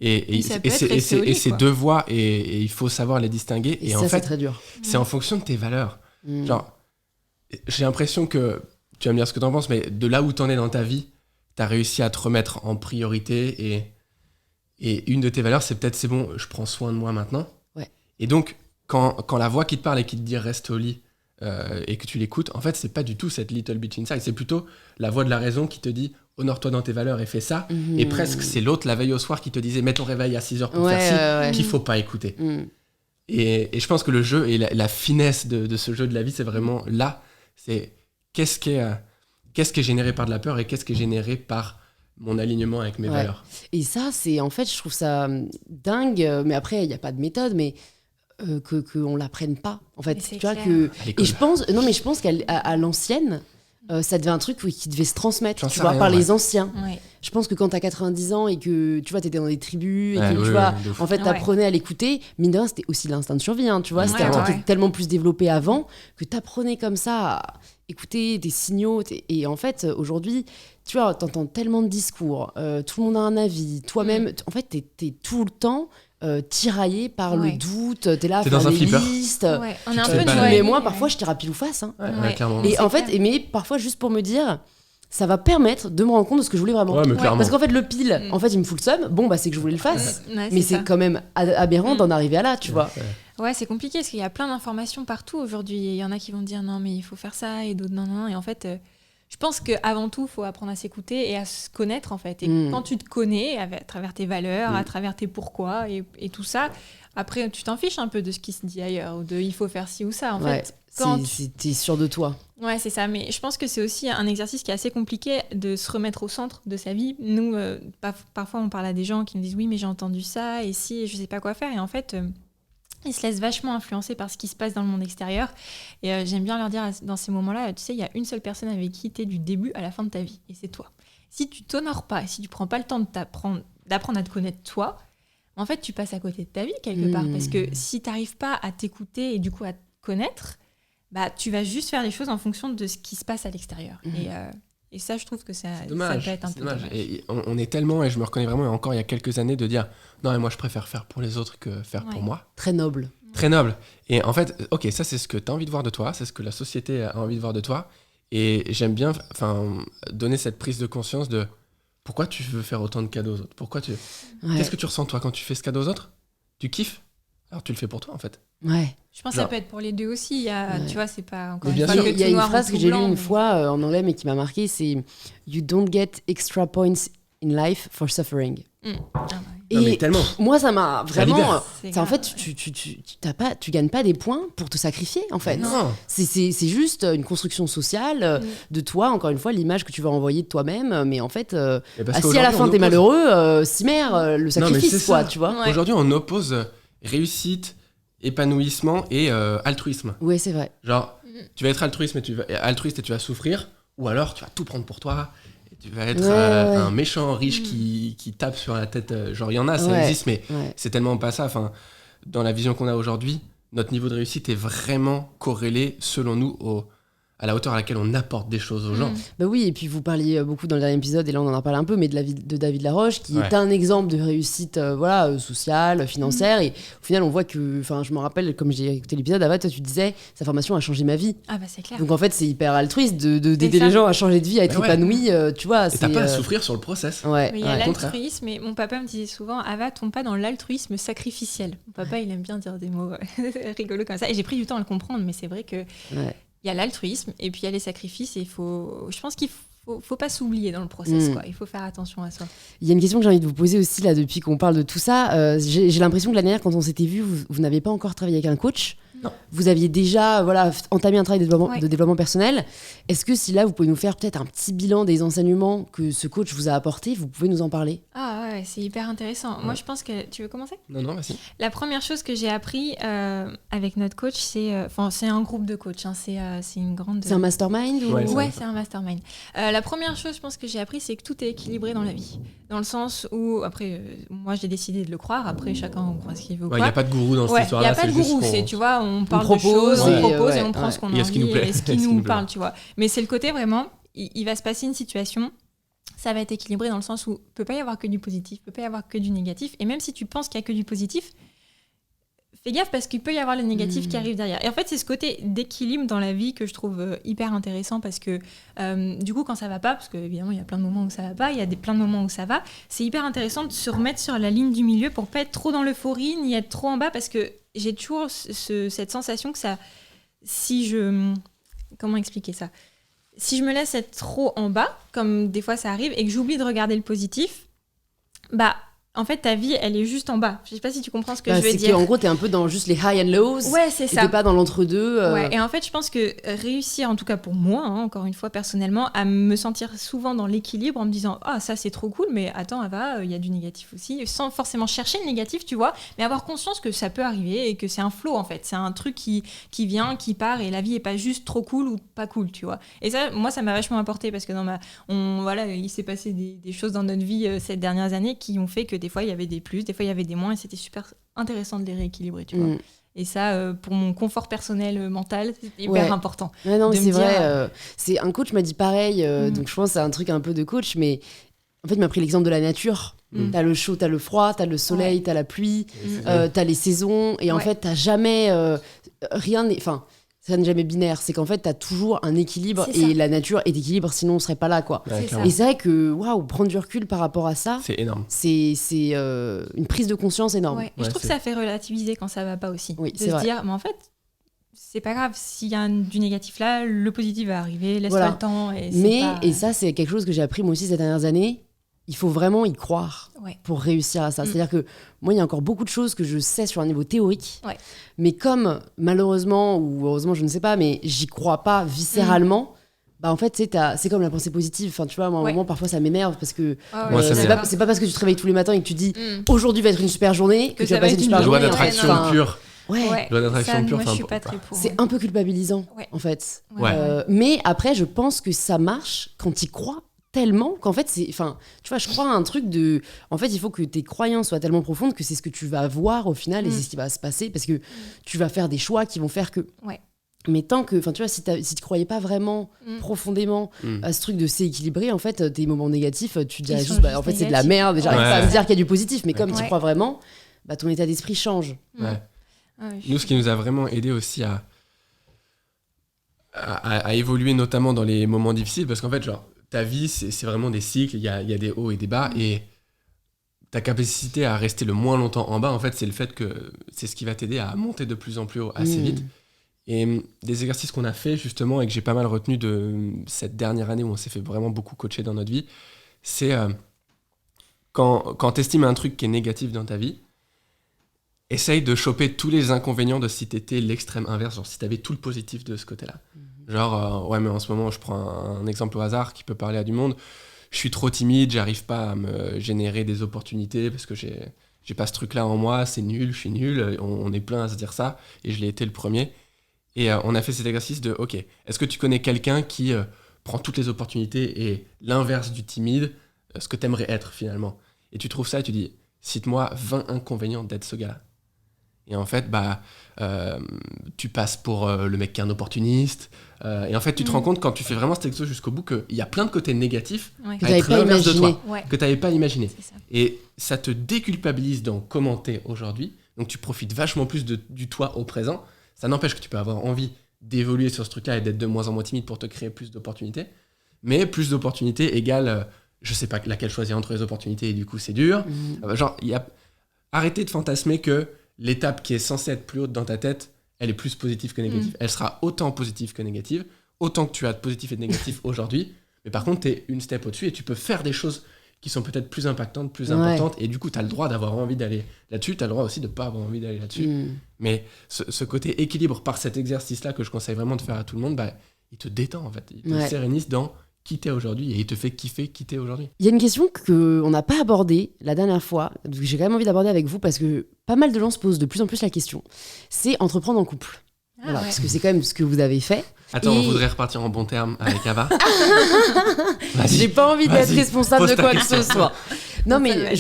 Speaker 3: Et c'est deux voix, et il faut savoir les distinguer.
Speaker 1: Et
Speaker 3: en
Speaker 1: ça,
Speaker 3: fait,
Speaker 1: c'est très dur.
Speaker 3: C'est en fonction de tes valeurs. Genre, j'ai l'impression que... Tu vas me dire ce que t'en penses, mais de là où t'en es dans ta vie, t'as réussi à te remettre en priorité. Et une de tes valeurs, c'est peut-être, c'est bon, je prends soin de moi maintenant.
Speaker 1: Ouais.
Speaker 3: Et donc, quand la voix qui te parle et qui te dit reste au lit et que tu l'écoutes, en fait, c'est pas du tout cette little bitch inside, c'est plutôt la voix de la raison qui te dit honore-toi dans tes valeurs et fais ça. Et presque, c'est l'autre la veille au soir qui te disait mets ton réveil à 6h pour faire ci, qu'il faut pas écouter. Et je pense que le jeu et la finesse de ce jeu de la vie, c'est vraiment là. C'est qu'est-ce qui est généré par de la peur et qu'est-ce qui est généré par mon alignement avec mes valeurs.
Speaker 1: Et ça, c'est en fait, je trouve ça dingue. Mais après, il n'y a pas de méthode, mais qu'on l'apprenne pas. En fait, tu vois que. Et je pense qu'à l'ancienne. Ça devait un truc qui devait se transmettre, tu vois, par les anciens. Ouais. Je pense que quand t'as 90 ans et que tu vois, t'étais dans des tribus et que tu vois, en fait, t'apprenais à l'écouter, mine de rien, c'était aussi l'instinct de survie, hein, tu vois. C'était un truc qui était tellement plus développé avant que t'apprenais comme ça à écouter des signaux. Et en fait, aujourd'hui, tu vois, t'entends tellement de discours, tout le monde a un avis, toi-même, en fait, t'es tout le temps. Tiraillé par le doute, t'es là à faire des listes.
Speaker 2: Ouais. On est un peu
Speaker 1: mais moi, parfois, je tire à pile ou face. Hein. Et en fait, mais parfois, juste pour me dire, ça va permettre de me rendre compte de ce que je voulais vraiment. Parce qu'en fait, le pile, en fait, il me fout le seum. Bon, bah, c'est que je voulais le fasse. Mais c'est quand même aberrant d'en arriver à là, tu vois.
Speaker 2: Ouais, c'est compliqué parce qu'il y a plein d'informations partout aujourd'hui. Il y en a qui vont dire non, mais il faut faire ça, et d'autres non. Et en fait. Je pense qu'avant tout, il faut apprendre à s'écouter et à se connaître, en fait. Et quand tu te connais, à travers tes valeurs, à travers tes pourquoi et tout ça, après, tu t'en fiches un peu de ce qui se dit ailleurs ou de « il faut faire ci ou ça ». En fait,
Speaker 1: t'es sûr de toi.
Speaker 2: Ouais, c'est ça. Mais je pense que c'est aussi un exercice qui est assez compliqué de se remettre au centre de sa vie. Nous, parfois, on parle à des gens qui nous disent « oui, mais j'ai entendu ça et si, et je sais pas quoi faire ». Et en fait... ils se laissent vachement influencer par ce qui se passe dans le monde extérieur. Et j'aime bien leur dire, dans ces moments-là, tu sais, il y a une seule personne avec qui tu es du début à la fin de ta vie. Et c'est toi. Si tu t'honores pas, si tu prends pas le temps d'apprendre à te connaître toi, en fait, tu passes à côté de ta vie quelque part. Parce que si tu n'arrives pas à t'écouter et du coup à te connaître, bah, tu vas juste faire les choses en fonction de ce qui se passe à l'extérieur. Et ça, je trouve que ça peut être un peu dommage.
Speaker 3: Et on est tellement, et je me reconnais vraiment, encore il y a quelques années, de dire non, mais moi je préfère faire pour les autres que faire pour moi.
Speaker 1: Très noble.
Speaker 3: Très noble. Et en fait, ok, ça c'est ce que tu as envie de voir de toi, c'est ce que la société a envie de voir de toi. Et j'aime bien donner cette prise de conscience de pourquoi tu veux faire autant de cadeaux aux autres. Qu'est-ce que tu ressens toi quand tu fais ce cadeau aux autres? Tu kiffes? Alors tu le fais pour toi en fait.
Speaker 1: Ouais.
Speaker 2: Je pense que ça peut être pour les deux aussi. Tu vois, c'est pas encore
Speaker 3: une
Speaker 2: fois
Speaker 3: sûr.
Speaker 2: que
Speaker 1: il y a une phrase que j'ai lue une fois en anglais mais qui m'a marqué, c'est You don't get extra points in life for suffering.
Speaker 3: Non, mais tellement.
Speaker 1: Moi, ça m'a vraiment. En fait, tu gagnes pas des points pour te sacrifier, en fait.
Speaker 3: Non.
Speaker 1: C'est juste une construction sociale de toi, encore une fois, l'image que tu vas envoyer de toi-même. Mais en fait, si à la fin t'es malheureux, cimer le sacrifice, quoi, tu vois.
Speaker 3: Ouais. Aujourd'hui, on oppose réussite, épanouissement et altruisme.
Speaker 1: Oui, c'est vrai.
Speaker 3: Genre, tu vas être altruiste et tu vas souffrir, ou alors tu vas tout prendre pour toi. Tu vas être un méchant riche qui tape sur la tête. Genre, il y en a, ça existe, mais c'est tellement pas ça. Enfin, dans la vision qu'on a aujourd'hui, notre niveau de réussite est vraiment corrélé, selon nous, à la hauteur à laquelle on apporte des choses aux gens.
Speaker 1: Bah oui, et puis vous parliez beaucoup dans le dernier épisode, et là on en a parlé un peu, mais de la vie de David Laroche, qui est un exemple de réussite sociale, financière, et au final on voit que, je me rappelle, comme j'ai écouté l'épisode, Ava, toi tu disais, sa formation a changé ma vie.
Speaker 2: Ah bah c'est clair.
Speaker 1: Donc en fait c'est hyper altruiste d'aider les gens à changer de vie, à être épanoui, tu vois.
Speaker 3: Et t'as pas à souffrir sur le process.
Speaker 2: Mais il y a l'altruisme, et mon papa me disait souvent, Ava, tombe pas dans l'altruisme sacrificiel. Mon papa il aime bien dire des mots rigolos comme ça, et j'ai pris du temps à le comprendre, mais c'est vrai que... Il y a l'altruisme et puis il y a les sacrifices et je pense qu'il faut pas s'oublier dans le process, quoi. Il faut faire attention à soi.
Speaker 1: Il y a une question que j'ai envie de vous poser aussi là depuis qu'on parle de tout ça. J'ai l'impression que l'année dernière, quand on s'était vu, vous n'avez pas encore travaillé avec un coach.
Speaker 3: Non.
Speaker 1: Vous aviez déjà entamé un travail de développement personnel. Est-ce que si là, vous pouvez nous faire peut-être un petit bilan des enseignements que ce coach vous a apportés, vous pouvez nous en parler?
Speaker 2: Ah ouais, c'est hyper intéressant. Moi, je pense que... Tu veux commencer?
Speaker 3: Non, vas-y.
Speaker 2: La première chose que j'ai appris avec notre coach, c'est un groupe de coachs. C'est une grande...
Speaker 1: C'est un mastermind ou...
Speaker 2: Ouais, c'est un mastermind. La première chose, je pense, que j'ai appris, c'est que tout est équilibré dans la vie. Dans le sens où, après, moi, j'ai décidé de le croire. Après, chacun croit ce qu'il veut.
Speaker 3: Il n'y a pas de gourou dans cette histoire-là.
Speaker 2: Il n'y a pas de gourou. Tu vois, on parle de choses, on propose et on prend ce qu'on a envie et ce qui nous parle, tu vois. Mais c'est le côté vraiment, il va se passer une situation, ça va être équilibré dans le sens où il ne peut pas y avoir que du positif, il ne peut pas y avoir que du négatif. Et même si tu penses qu'il n'y a que du positif, fais gaffe parce qu'il peut y avoir le négatif qui arrive derrière. Et en fait, c'est ce côté d'équilibre dans la vie que je trouve hyper intéressant parce que du coup, quand ça va pas, parce qu'évidemment, il y a plein de moments où ça va pas, il y a plein de moments où ça va, c'est hyper intéressant de se remettre sur la ligne du milieu pour pas être trop dans l'euphorie ni être trop en bas parce que j'ai toujours cette sensation que ça, comment expliquer ça ? Si je me laisse être trop en bas, comme des fois ça arrive, et que j'oublie de regarder le positif, bah, en fait, ta vie, elle est juste en bas. Je sais pas si tu comprends ce que je veux dire.
Speaker 1: C'est qu'en gros, t'es un peu dans juste les high and lows.
Speaker 2: Ouais, c'est ça.
Speaker 1: Et t'es pas dans l'entre-deux.
Speaker 2: Ouais, et en fait, je pense que réussir, en tout cas pour moi, encore une fois, personnellement, à me sentir souvent dans l'équilibre en me disant « Ah, ça, c'est trop cool, mais attends, Ava, il y a du négatif aussi. » Sans forcément chercher le négatif, tu vois, mais avoir conscience que ça peut arriver et que c'est un flow, en fait. C'est un truc qui vient, qui part, et la vie est pas juste trop cool ou pas cool, tu vois. Et ça, moi, ça m'a vachement apporté parce que il s'est passé des choses dans notre vie ces dernières années qui ont fait que des fois, il y avait des plus, des fois, il y avait des moins, et c'était super intéressant de les rééquilibrer, tu vois. Et ça, pour mon confort personnel mental, c'est hyper important.
Speaker 1: Ouais, non, mais c'est vrai. C'est un coach m'a dit pareil, donc je pense que c'est un truc un peu de coach, mais en fait, il m'a pris l'exemple de la nature. T'as le chaud, t'as le froid, t'as le soleil, t'as la pluie, t'as les saisons, et en fait, t'as jamais rien. Enfin, ça n'est jamais binaire. C'est qu'en fait, t'as toujours un équilibre, et la nature est équilibre, sinon on serait pas là, quoi.
Speaker 3: Ouais,
Speaker 1: et c'est vrai que, prendre du recul par rapport à ça,
Speaker 3: c'est énorme.
Speaker 1: C'est une prise de conscience énorme.
Speaker 2: Ouais. Et je trouve que ça fait relativiser quand ça va pas aussi.
Speaker 1: Oui,
Speaker 2: de se dire, mais en fait, c'est pas grave, s'il y a du négatif là, le positif va arriver, laisse-toi le temps. Et
Speaker 1: ça, c'est quelque chose que j'ai appris moi aussi ces dernières années. Il faut vraiment y croire pour réussir à ça. C'est-à-dire que moi, il y a encore beaucoup de choses que je sais sur un niveau théorique, mais comme malheureusement, ou heureusement, je ne sais pas, mais j'y crois pas viscéralement, bah en fait, c'est comme la pensée positive. Enfin, tu vois, moi, à un moment, parfois, ça m'énerve parce que c'est pas parce que tu te réveilles tous les matins et que tu dis aujourd'hui va être une super journée que tu vas passer une super journée.
Speaker 3: Loi d'attraction pure.
Speaker 2: Loi d'attraction pure. Moi, je suis pas très pour.
Speaker 1: C'est un peu culpabilisant, en fait. Mais après, je pense que ça marche quand tu y crois tellement qu'en fait, tu vois, je crois à un truc de... En fait, il faut que tes croyances soient tellement profondes que c'est ce que tu vas voir au final et c'est ce qui va se passer parce que tu vas faire des choix qui vont faire que... Mais tant que... Enfin, tu vois, si tu croyais pas vraiment profondément à ce truc de c'est équilibré, en fait, tes moments négatifs, tu dirais juste, en fait, c'est de la merde, j'arrive pas à me dire qu'il y a du positif. Mais comme tu crois vraiment, bah, ton état d'esprit change.
Speaker 3: Nous, ce qui nous a vraiment aidé aussi à évoluer, notamment dans les moments difficiles, parce qu'en fait, genre, ta vie, c'est vraiment des cycles, il y a des hauts et des bas, et ta capacité à rester le moins longtemps en bas, en fait, c'est le fait que c'est ce qui va t'aider à monter de plus en plus haut assez vite. Et des exercices qu'on a fait, justement, et que j'ai pas mal retenu de cette dernière année où on s'est fait vraiment beaucoup coacher dans notre vie, c'est quand t'estimes un truc qui est négatif dans ta vie, essaye de choper tous les inconvénients de si t'étais l'extrême inverse, genre si t'avais tout le positif de ce côté-là. Genre, mais en ce moment, je prends un exemple au hasard qui peut parler à du monde. Je suis trop timide, j'arrive pas à me générer des opportunités parce que j'ai pas ce truc-là en moi, c'est nul, je suis nul, on est plein à se dire ça, et je l'ai été le premier. Et on a fait cet exercice de, ok, est-ce que tu connais quelqu'un qui prend toutes les opportunités et l'inverse du timide, ce que t'aimerais être finalement. Et tu trouves ça et tu dis, cite-moi 20 inconvénients d'être ce gars-là. Et en fait, tu passes pour le mec qui est un opportuniste. Et en fait, tu te rends compte quand tu fais vraiment cet exo jusqu'au bout qu'il y a plein de côtés négatifs
Speaker 1: que tu n'avais pas imaginé.
Speaker 3: Que tu n'avais pas imaginé. Et ça te déculpabilise dans comment t'es aujourd'hui. Donc tu profites vachement plus du toi au présent. Ça n'empêche que tu peux avoir envie d'évoluer sur ce truc-là et d'être de moins en moins timide pour te créer plus d'opportunités. Mais plus d'opportunités égale, je sais pas laquelle choisir entre les opportunités et du coup c'est dur. Arrêtez de fantasmer que l'étape qui est censée être plus haute dans ta tête, elle est plus positive que négative. Elle sera autant positive que négative, autant que tu as de positif et de négatif aujourd'hui. Mais par contre, tu es une step au-dessus et tu peux faire des choses qui sont peut-être plus impactantes, plus importantes. Et du coup, tu as le droit d'avoir envie d'aller là-dessus. Tu as le droit aussi de ne pas avoir envie d'aller là-dessus. Mais ce côté équilibre par cet exercice-là que je conseille vraiment de faire à tout le monde, il te détend en fait. Il te sérénise dans qui t'es aujourd'hui et il te fait kiffer qui t'es aujourd'hui.
Speaker 1: Il y a une question qu'on n'a pas abordée la dernière fois, que j'ai quand même envie d'aborder avec vous parce que pas mal de gens se posent de plus en plus la question. C'est entreprendre en couple. Parce que c'est quand même ce que vous avez fait.
Speaker 3: Attends, on voudrait repartir en bon terme avec Ava.
Speaker 1: J'ai pas envie d'être responsable de quoi que ce soit. Non, mais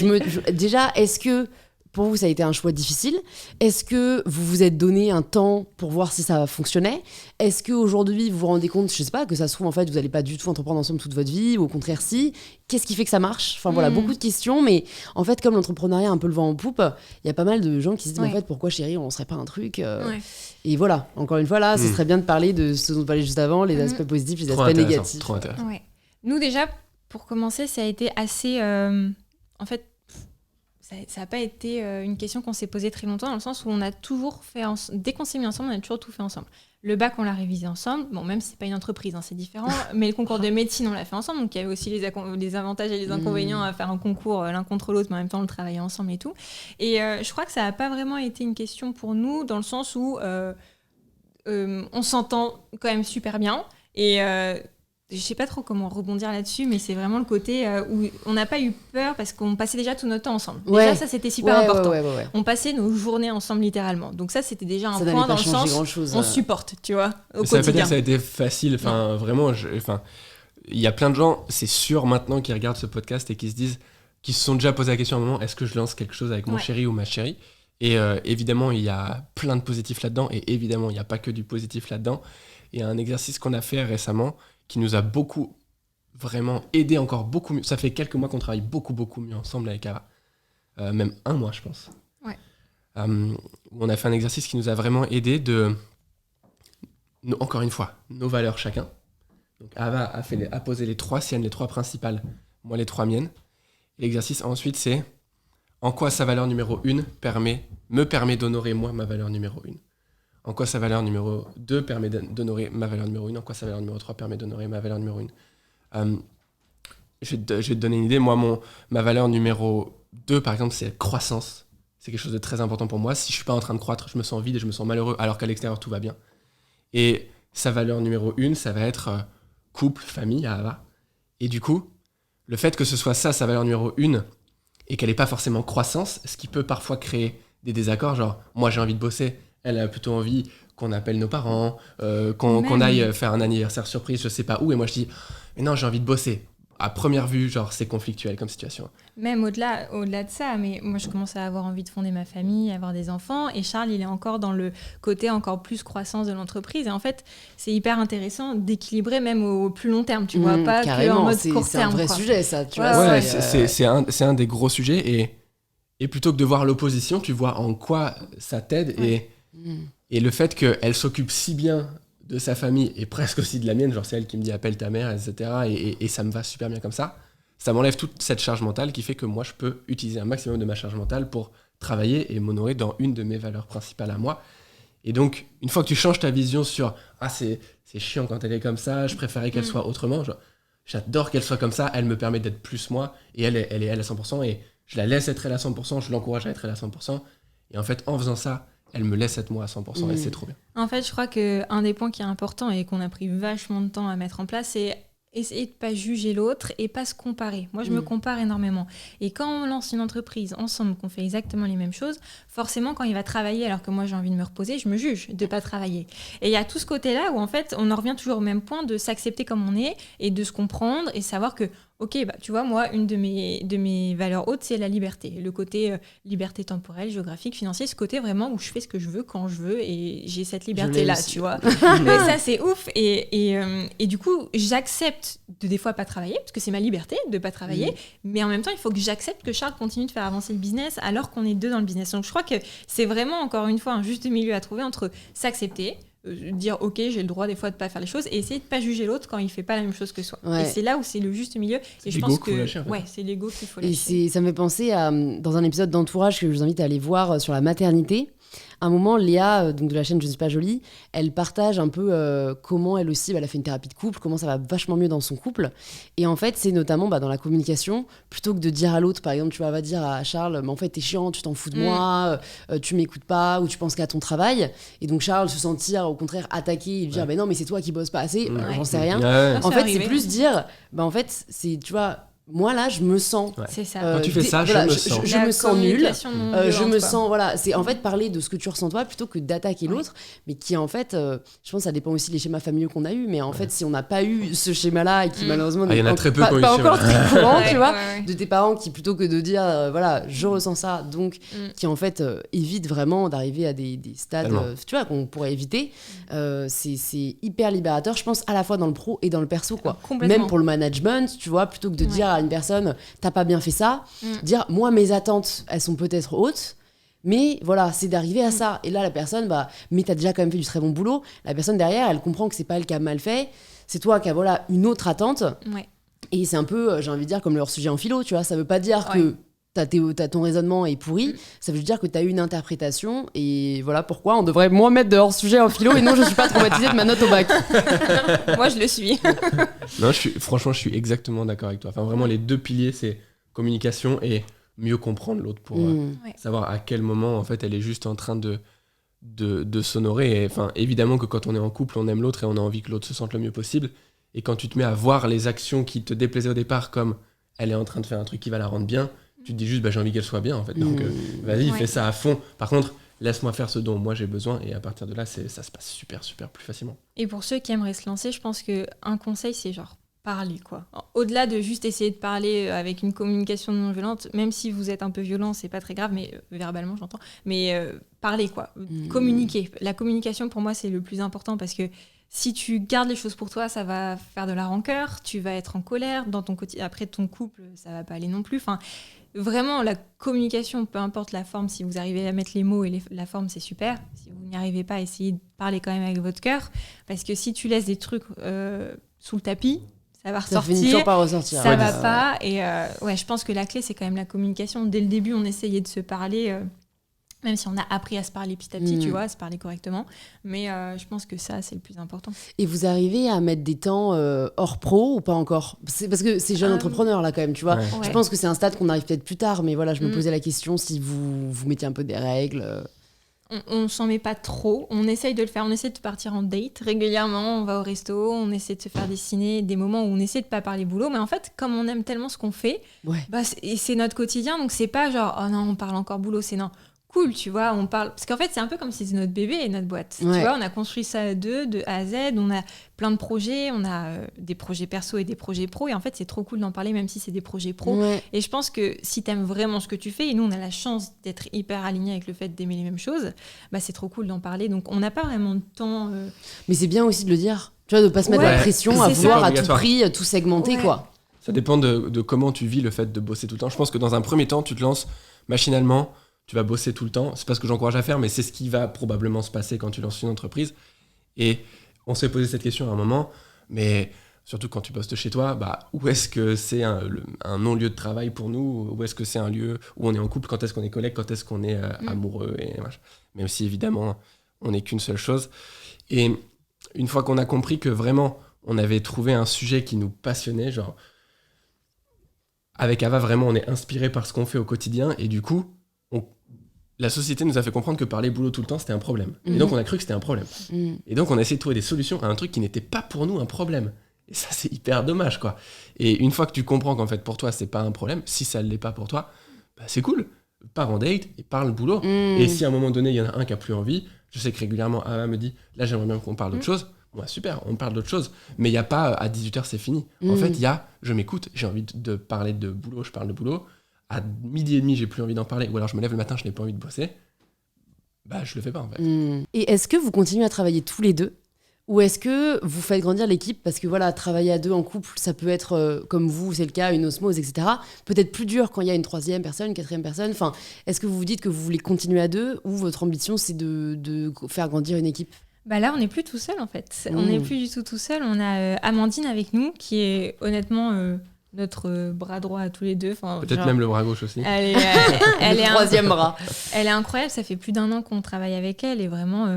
Speaker 1: déjà, est-ce que pour vous, ça a été un choix difficile? Est-ce que vous vous êtes donné un temps pour voir si ça fonctionnait? Est-ce qu'aujourd'hui, vous vous rendez compte, je sais pas, que ça se trouve, en fait, vous n'allez pas du tout entreprendre ensemble toute votre vie, ou au contraire, si? Qu'est-ce qui fait que ça marche? Enfin, voilà, beaucoup de questions, mais en fait, comme l'entrepreneuriat a un peu le vent en poupe, il y a pas mal de gens qui se disent, en fait, pourquoi, chérie, on serait pas un truc Et voilà, encore une fois, là, ce serait bien de parler de ce dont on parlait juste avant, les aspects positifs, les aspects négatifs.
Speaker 3: Trop intéressant.
Speaker 2: Nous, déjà, pour commencer, ça a été assez... en fait, ça n'a pas été une question qu'on s'est posée très longtemps, dans le sens où on a toujours fait, dès qu'on s'est mis ensemble, on a toujours tout fait ensemble. Le bac, on l'a révisé ensemble. Bon, même si c'est pas une entreprise, hein, c'est différent. Mais le concours de médecine, on l'a fait ensemble. Donc, il y avait aussi les avantages et les inconvénients à faire un concours l'un contre l'autre, mais en même temps, on le travaillait ensemble et tout. Et je crois que ça n'a pas vraiment été une question pour nous, dans le sens où on s'entend quand même super bien. Et je sais pas trop comment rebondir là-dessus, mais c'est vraiment le côté où on n'a pas eu peur parce qu'on passait déjà tout notre temps ensemble. Déjà, ça, c'était super important.
Speaker 1: Ouais.
Speaker 2: On passait nos journées ensemble, littéralement. Donc ça, c'était déjà un
Speaker 1: ça
Speaker 2: point dans le sens
Speaker 1: on
Speaker 2: supporte, tu vois, au
Speaker 3: ça
Speaker 2: quotidien.
Speaker 3: veut pas dire que ça a été facile. Enfin, vraiment, il y a plein de gens, c'est sûr maintenant, qui regardent ce podcast et qui se sont déjà posé la question à un moment, est-ce que je lance quelque chose avec mon chéri ou ma chérie ? Et évidemment, il y a plein de positifs là-dedans. Et évidemment, il n'y a pas que du positif là-dedans. Il y a un exercice qu'on a fait récemment qui nous a beaucoup, vraiment aidé encore beaucoup mieux. Ça fait quelques mois qu'on travaille beaucoup mieux ensemble avec Ava. Même 1 mois, je pense.
Speaker 2: Ouais.
Speaker 3: On a fait un exercice qui nous a vraiment aidé encore une fois, nos valeurs chacun. Donc Ava a posé les 3 siennes, les 3 principales, moi les 3 miennes. Et l'exercice ensuite, c'est en quoi sa valeur numéro 1 me permet d'honorer moi ma valeur numéro 1. En quoi sa valeur numéro 2 permet d'honorer ma valeur numéro 1. En quoi sa valeur numéro 3 permet d'honorer ma valeur numéro 1. Je vais te donner une idée. Moi, ma valeur numéro 2, par exemple, c'est croissance. C'est quelque chose de très important pour moi. Si je ne suis pas en train de croître, je me sens vide et je me sens malheureux, alors qu'à l'extérieur, tout va bien. Et sa valeur numéro 1, ça va être couple, famille, Ava. Et du coup, le fait que ce soit ça, sa valeur numéro 1, et qu'elle n'ait pas forcément croissance, ce qui peut parfois créer des désaccords, genre, moi, j'ai envie de bosser, elle a plutôt envie qu'on appelle nos parents, qu'on aille faire un anniversaire surprise, je sais pas où, et moi je dis, mais non, j'ai envie de bosser. À première vue, genre, c'est conflictuel comme situation.
Speaker 2: Même au-delà de ça, mais moi je commence à avoir envie de fonder ma famille, avoir des enfants, et Charles, il est encore dans le côté encore plus croissance de l'entreprise. Et en fait, c'est hyper intéressant d'équilibrer même au plus long terme, tu vois, pas qu'en mode court terme.
Speaker 1: C'est un vrai sujet, ça, tu vois.
Speaker 3: Ouais, c'est un des gros sujets, et plutôt que de voir l'opposition, tu vois en quoi ça t'aide, et le fait qu'elle s'occupe si bien de sa famille et presque aussi de la mienne, genre c'est elle qui me dit appelle ta mère, etc. Et ça me va super bien comme ça m'enlève toute cette charge mentale qui fait que moi je peux utiliser un maximum de ma charge mentale pour travailler et m'honorer dans une de mes valeurs principales à moi. Et donc une fois que tu changes ta vision sur c'est chiant quand elle est comme ça, je préférais qu'elle soit autrement, j'adore qu'elle soit comme ça, elle me permet d'être plus moi, et elle est elle à 100%, et je la laisse être elle à 100%, je l'encourage à être elle à 100%, et en fait en faisant ça, elle me laisse être moi à 100%, et c'est trop bien.
Speaker 2: En fait, je crois qu'un des points qui est important et qu'on a pris vachement de temps à mettre en place, c'est essayer de pas juger l'autre et pas se comparer. Moi, je me compare énormément. Et quand on lance une entreprise ensemble, qu'on fait exactement les mêmes choses, forcément, quand il va travailler alors que moi, j'ai envie de me reposer, je me juge de pas travailler. Et il y a tout ce côté-là où, en fait, on en revient toujours au même point de s'accepter comme on est et de se comprendre et savoir que ok, tu vois, moi, une de mes valeurs hautes, c'est la liberté. Le côté liberté temporelle, géographique, financière, ce côté vraiment où je fais ce que je veux, quand je veux, et j'ai cette liberté-là, tu vois. Mais ça, c'est ouf. Et du coup, j'accepte de des fois pas travailler, parce que c'est ma liberté de pas travailler, mais en même temps, il faut que j'accepte que Charles continue de faire avancer le business alors qu'on est 2 dans le business. Donc, je crois que c'est vraiment, encore une fois, un juste milieu à trouver entre s'accepter, dire ok, j'ai le droit des fois de pas faire les choses, et essayer de pas juger l'autre quand il fait pas la même chose que soi. Et c'est là où c'est le juste milieu, et je pense que c'est l'ego qu'il faut lâcher.
Speaker 1: Et ça me fait penser à dans un épisode d'Entourage que je vous invite à aller voir sur la maternité. À un moment, Léa, donc de la chaîne Je ne suis pas jolie, elle partage un peu comment elle aussi, elle a fait une thérapie de couple, comment ça va vachement mieux dans son couple. Et en fait, c'est notamment dans la communication, plutôt que de dire à l'autre, par exemple, tu vas dire à Charles, mais en fait, t'es chiant, tu t'en fous de moi, tu m'écoutes pas, ou tu penses qu'à ton travail. Et donc Charles se sentir au contraire attaqué et dire, non, mais c'est toi qui bosses pas assez, j'en sais rien. En fait, c'est plus dire, en fait, c'est, tu vois, moi là je me sens
Speaker 2: c'est ça.
Speaker 3: Quand tu fais ça, je
Speaker 1: me sens nulle, je me sens c'est en fait parler de ce que tu ressens toi plutôt que d'attaquer l'autre, mais qui en fait je pense que ça dépend aussi des schémas familiaux qu'on a eu, mais en fait si on n'a pas eu ce schéma là et qui malheureusement
Speaker 3: il y en a très peu
Speaker 1: pas encore très courant, tu vois, de tes parents qui plutôt que de dire je ressens ça, donc qui en fait évitent vraiment d'arriver à des stades tu vois qu'on pourrait éviter, c'est hyper libérateur, je pense, à la fois dans le pro et dans le perso, quoi. Même pour le management, tu vois, plutôt que de dire à une personne t'as pas bien fait ça, dire moi mes attentes elles sont peut-être hautes, mais voilà, c'est d'arriver à ça, et là la personne mais t'as déjà quand même fait du très bon boulot, la personne derrière elle comprend que c'est pas elle qui a mal fait, c'est toi qui as une autre attente, et c'est un peu j'ai envie de dire comme leur sujet en philo, tu vois, ça veut pas dire que ton raisonnement est pourri, ça veut dire que tu as eu une interprétation et voilà pourquoi on devrait moins mettre de hors-sujet en philo et non, je suis pas traumatisée de ma note au bac.
Speaker 2: Moi, je le suis.
Speaker 3: Non, franchement, je suis exactement d'accord avec toi. Enfin, vraiment, les deux piliers, c'est communication et mieux comprendre l'autre pour savoir à quel moment, en fait, elle est juste en train de s'honorer. Et, enfin, évidemment que quand on est en couple, on aime l'autre et on a envie que l'autre se sente le mieux possible. Et quand tu te mets à voir les actions qui te déplaisaient au départ comme elle est en train de faire un truc qui va la rendre bien, tu te dis juste j'ai envie qu'elle soit bien en fait. Donc vas-y, fais ça à fond. Par contre, laisse-moi faire ce dont moi j'ai besoin et à partir de là, ça se passe super plus facilement.
Speaker 2: Et pour ceux qui aimeraient se lancer, je pense qu'un conseil, c'est genre parler quoi. Au-delà de juste essayer de parler avec une communication non violente, même si vous êtes un peu violent, c'est pas très grave, mais verbalement j'entends, mais parler quoi, communiquer. La communication pour moi c'est le plus important parce que si tu gardes les choses pour toi, ça va faire de la rancœur, tu vas être en colère, dans ton après ton couple, ça va pas aller non plus. Enfin, vraiment, la communication, peu importe la forme, si vous arrivez à mettre les mots et la forme, c'est super. Si vous n'y arrivez pas, essayez de parler quand même avec votre cœur, parce que si tu laisses des trucs sous le tapis, ça va ressortir.
Speaker 1: Ça finit toujours par ressortir.
Speaker 2: Ça va pas. Et je pense que la clé, c'est quand même la communication. Dès le début, on essayait de se parler. Même si on a appris à se parler petit à petit, tu vois, à se parler correctement. Mais je pense que ça, c'est le plus important.
Speaker 1: Et vous arrivez à mettre des temps hors pro ou pas encore ? Parce que c'est jeune entrepreneur, là, quand même, tu vois.
Speaker 3: Ouais.
Speaker 1: Je pense que c'est un stade qu'on arrive peut-être plus tard, mais voilà, je me posais la question si vous mettiez un peu des règles.
Speaker 2: On s'en met pas trop. On essaye de le faire. On essaie de partir en date régulièrement. On va au resto. On essaie de se faire dessiner des moments où on essaie de pas parler boulot. Mais en fait, comme on aime tellement ce qu'on fait, c'est notre quotidien. Donc, c'est pas genre, oh non, on parle encore boulot. C'est non. Cool, tu vois, on parle... Parce qu'en fait, c'est un peu comme si c'était notre bébé et notre boîte. Tu vois, on a construit ça à deux, de A à Z, on a plein de projets, on a des projets perso et des projets pro, et en fait, c'est trop cool d'en parler, même si c'est des projets pro. Ouais. Et je pense que si t'aimes vraiment ce que tu fais, et nous, on a la chance d'être hyper alignés avec le fait d'aimer les mêmes choses, bah, c'est trop cool d'en parler. Donc, on n'a pas vraiment de temps...
Speaker 1: Mais c'est bien aussi de le dire, tu vois, de ne pas se mettre la pression à vouloir à tout prix tout segmenter, quoi.
Speaker 3: Ça dépend de comment tu vis le fait de bosser tout le temps. Je pense que dans un premier temps, tu te lances machinalement, tu vas bosser tout le temps. C'est pas ce que j'encourage à faire, mais c'est ce qui va probablement se passer quand tu lances une entreprise. Et on s'est posé cette question à un moment, mais surtout quand tu bosses de chez toi, bah, où est-ce que c'est un non-lieu de travail pour nous ? Où est-ce que c'est un lieu où on est en couple ? Quand est-ce qu'on est collègues ? Quand est-ce qu'on est amoureux ? Et même si évidemment, on n'est qu'une seule chose. Et une fois qu'on a compris que vraiment, on avait trouvé un sujet qui nous passionnait, genre, avec Ava, vraiment, on est inspiré par ce qu'on fait au quotidien, et du coup, la société nous a fait comprendre que parler boulot tout le temps, c'était un problème. Et donc, on a cru que c'était un problème. Et donc, on a essayé de trouver des solutions à un truc qui n'était pas pour nous un problème. Et ça, c'est hyper dommage, quoi. Et une fois que tu comprends qu'en fait, pour toi, c'est pas un problème, si ça ne l'est pas pour toi, bah, c'est cool. Pars en date et parle boulot. Et si à un moment donné, il y en a un qui a plus envie, je sais que régulièrement, Ava me dit, là, j'aimerais bien qu'on parle d'autre chose. Ouais, super, on parle d'autre chose. Mais il n'y a pas à 18h, c'est fini. En fait, il y a, je m'écoute, j'ai envie de parler de boulot, je parle de boulot. À 12h30, j'ai plus envie d'en parler, ou alors je me lève le matin, je n'ai pas envie de bosser, bah je le fais pas en fait.
Speaker 1: Et est-ce que vous continuez à travailler tous les deux ? Ou est-ce que vous faites grandir l'équipe ? Parce que voilà, travailler à deux en couple, ça peut être, comme vous, c'est le cas, une osmose, etc. Peut-être plus dur quand il y a une troisième personne, une quatrième personne. Enfin, est-ce que vous vous dites que vous voulez continuer à deux, ou votre ambition, c'est de faire grandir une équipe ?
Speaker 2: Bah là, on n'est plus tout seul en fait. On n'est plus du tout seul. On a Amandine avec nous, qui est honnêtement... notre bras droit à tous les deux. Enfin,
Speaker 3: peut-être même le bras gauche aussi.
Speaker 2: Elle est
Speaker 1: troisième bras.
Speaker 2: Elle est incroyable. Ça fait plus d'1 an qu'on travaille avec elle et vraiment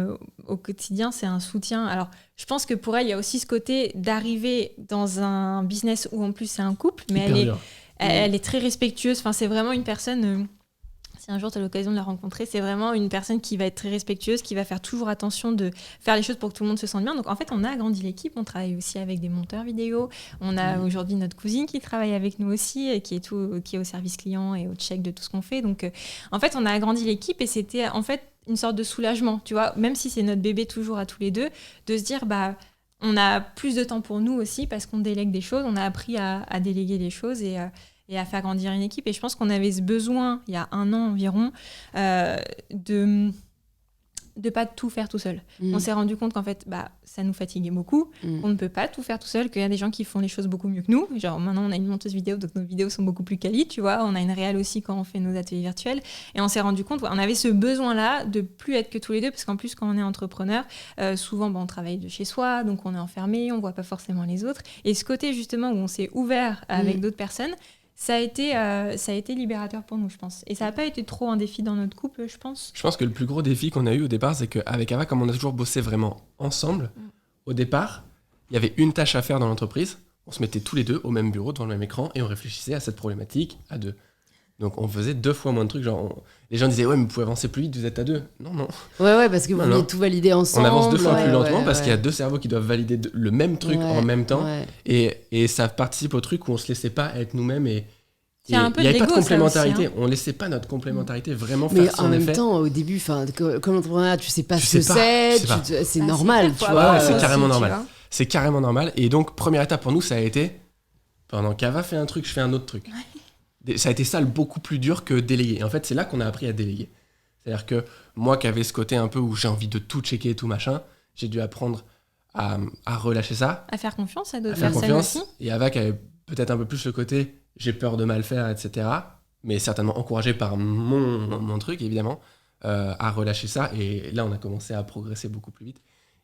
Speaker 2: au quotidien, c'est un soutien. Alors, je pense que pour elle, il y a aussi ce côté d'arriver dans un business où en plus c'est un couple, mais elle est très respectueuse. Enfin, c'est vraiment une personne. Si un jour tu as l'occasion de la rencontrer, c'est vraiment une personne qui va être très respectueuse, qui va faire toujours attention de faire les choses pour que tout le monde se sente bien. Donc en fait, on a agrandi l'équipe, on travaille aussi avec des monteurs vidéo. On a aujourd'hui notre cousine qui travaille avec nous aussi, qui est au service client et au check de tout ce qu'on fait. Donc en fait, on a agrandi l'équipe et c'était en fait une sorte de soulagement, tu vois, même si c'est notre bébé toujours à tous les deux, de se dire bah on a plus de temps pour nous aussi parce qu'on délègue des choses, on a appris à déléguer des choses et à faire grandir une équipe. Et je pense qu'on avait ce besoin, il y a 1 an environ, de pas tout faire tout seul. On s'est rendu compte qu'en fait, bah, ça nous fatiguait beaucoup, qu'on ne peut pas tout faire tout seul, qu'il y a des gens qui font les choses beaucoup mieux que nous. Genre maintenant, on a une monteuse vidéo, donc nos vidéos sont beaucoup plus quali, tu vois. On a une réal aussi quand on fait nos ateliers virtuels. Et on s'est rendu compte, on avait ce besoin-là de plus être que tous les deux, parce qu'en plus, quand on est entrepreneur, souvent, on travaille de chez soi, donc on est enfermé, on voit pas forcément les autres. Et ce côté, justement, où on s'est ouvert avec d'autres personnes, Ça a été libérateur pour nous, je pense. Et ça n'a pas été trop un défi dans notre couple, je pense.
Speaker 3: Je pense que le plus gros défi qu'on a eu au départ, c'est qu'avec Ava, comme on a toujours bossé vraiment ensemble, au départ, il y avait une tâche à faire dans l'entreprise. On se mettait tous les deux au même bureau, devant le même écran, et on réfléchissait à cette problématique à deux. Donc on faisait 2 fois moins de trucs. Les gens disaient, ouais, mais vous pouvez avancer plus vite, vous êtes à 2. Non.
Speaker 1: Ouais, parce que vous vouliez tout valider ensemble.
Speaker 3: On avance 2 fois plus lentement parce qu'il y a 2 cerveaux qui doivent valider le même truc en même temps.
Speaker 1: Ouais.
Speaker 3: Et ça participe au truc où on se laissait pas être nous-mêmes et
Speaker 2: C'est un peu
Speaker 3: il n'y avait pas de complémentarité.
Speaker 2: aussi,
Speaker 3: On laissait pas notre complémentarité vraiment
Speaker 1: Mais
Speaker 3: faire son
Speaker 1: en même
Speaker 3: effet.
Speaker 1: temps, au début, comme entrepreneur, tu sais pas
Speaker 3: Tu
Speaker 1: ce que
Speaker 3: sais pas,
Speaker 1: c'est,
Speaker 3: tu sais pas.
Speaker 1: c'est normal, tu
Speaker 2: clair,
Speaker 1: vois.
Speaker 3: Ouais, c'est
Speaker 2: aussi,
Speaker 3: carrément
Speaker 2: tu
Speaker 3: normal.
Speaker 2: vois.
Speaker 3: C'est carrément normal. Et donc, première étape pour nous, ça a été, pendant qu'Ava fait un truc, je fais un autre truc. Ça a été ça beaucoup plus dur que déléguer. Et en fait, c'est là qu'on a appris à déléguer. C'est-à-dire que moi qui avais ce côté un peu où j'ai envie de tout checker et tout machin, j'ai dû apprendre à relâcher ça,
Speaker 2: À faire confiance à
Speaker 3: à
Speaker 2: d'autres
Speaker 3: faire
Speaker 2: personnes
Speaker 3: confiance.
Speaker 2: aussi.
Speaker 3: Et Ava qui avait peut-être un peu plus le côté j'ai peur de mal faire, etc. Mais certainement encouragé par mon truc, évidemment, à relâcher ça. Et là, on a commencé à progresser beaucoup plus vite.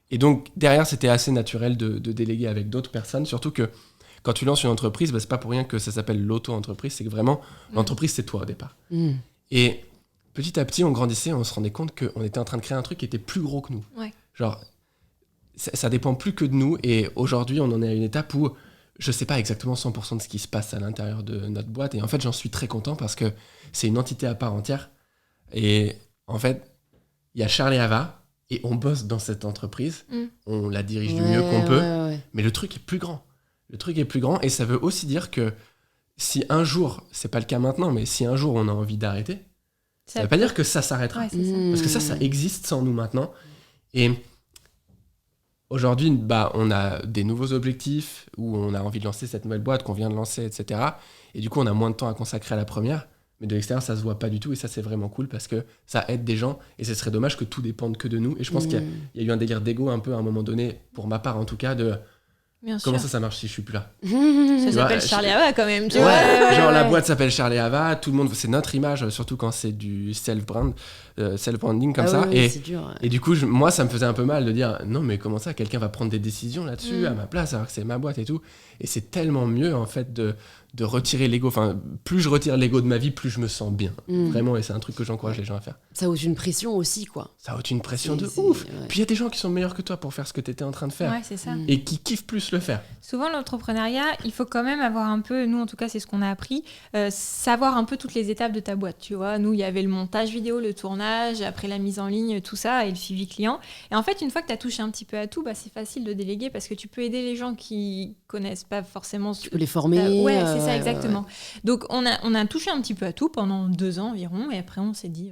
Speaker 3: Et donc, derrière, c'était assez naturel de déléguer avec d'autres personnes. Surtout que quand tu lances une entreprise, c'est pas pour rien que ça s'appelle l'auto-entreprise. C'est que vraiment, l'entreprise, c'est toi au départ. Et petit à petit, on grandissait, on se rendait compte qu'on était en train de créer un truc qui était plus gros que nous.
Speaker 2: Ouais.
Speaker 3: Genre, ça dépend plus que de nous. Et aujourd'hui, on en est à une étape où je sais pas exactement 100% de ce qui se passe à l'intérieur de notre boîte. Et en fait, j'en suis très content parce que c'est une entité à part entière. Et en fait, il y a Charles et Ava, et on bosse dans cette entreprise. On la dirige du mieux qu'on peut.
Speaker 1: Ouais.
Speaker 3: Mais le truc est plus grand. Le truc est plus grand, et ça veut aussi dire que si un jour, c'est pas le cas maintenant, mais si un jour on a envie d'arrêter, ça veut pas dire que ça s'arrêtera.
Speaker 2: Ouais, c'est ça.
Speaker 3: Parce que ça existe sans nous maintenant. Et aujourd'hui, on a des nouveaux objectifs, où on a envie de lancer cette nouvelle boîte qu'on vient de lancer, etc. Et du coup, on a moins de temps à consacrer à la première. Mais de l'extérieur, ça se voit pas du tout. Et ça, c'est vraiment cool parce que ça aide des gens. Et ce serait dommage que tout dépende que de nous. Et je pense qu'il y a eu un délire d'ego un peu à un moment donné, pour ma part en tout cas, de
Speaker 2: Bien
Speaker 3: comment
Speaker 2: sûr.
Speaker 3: ça marche si je suis plus là.
Speaker 2: Ça
Speaker 3: Tu
Speaker 2: s'appelle
Speaker 3: vois,
Speaker 2: Charlie Ava quand même, tu
Speaker 3: Ouais,
Speaker 2: vois.
Speaker 3: genre la boîte s'appelle Charlie Ava, tout le monde, c'est notre image, surtout quand c'est du self-branding comme ça.
Speaker 1: Ouais, c'est dur.
Speaker 3: Et du coup, moi, ça me faisait un peu mal de dire non, mais comment ça, quelqu'un va prendre des décisions là-dessus à ma place alors que c'est ma boîte et tout. Et c'est tellement mieux en fait de retirer l'ego. Enfin, plus je retire l'ego de ma vie, plus je me sens bien. Vraiment, et c'est un truc que j'encourage les gens à faire.
Speaker 1: Ça ôte une pression aussi, quoi.
Speaker 3: Ça ôte une pression de
Speaker 1: C'est-
Speaker 3: ouf.
Speaker 1: ouais.
Speaker 3: Puis il y a des gens qui sont meilleurs que toi pour faire ce que tu étais en train de faire
Speaker 2: Ouais, c'est ça.
Speaker 3: et qui kiffent plus le faire.
Speaker 2: Souvent, l'entrepreneuriat, il faut quand même avoir un peu, nous en tout cas, c'est ce qu'on a appris, savoir un peu toutes les étapes de ta boîte. Tu vois, nous, il y avait le montage vidéo, le tournage, après la mise en ligne, tout ça, et le suivi client. Et en fait, une fois que tu as touché un petit peu à tout, c'est facile de déléguer parce que tu peux aider les gens qui connaissent pas forcément.
Speaker 1: Tu peux les former.
Speaker 2: Ouais, c'est ça,
Speaker 1: ouais,
Speaker 2: exactement.
Speaker 1: ouais.
Speaker 2: Donc, on a touché un petit peu à tout pendant 2 ans environ, et après, on s'est dit,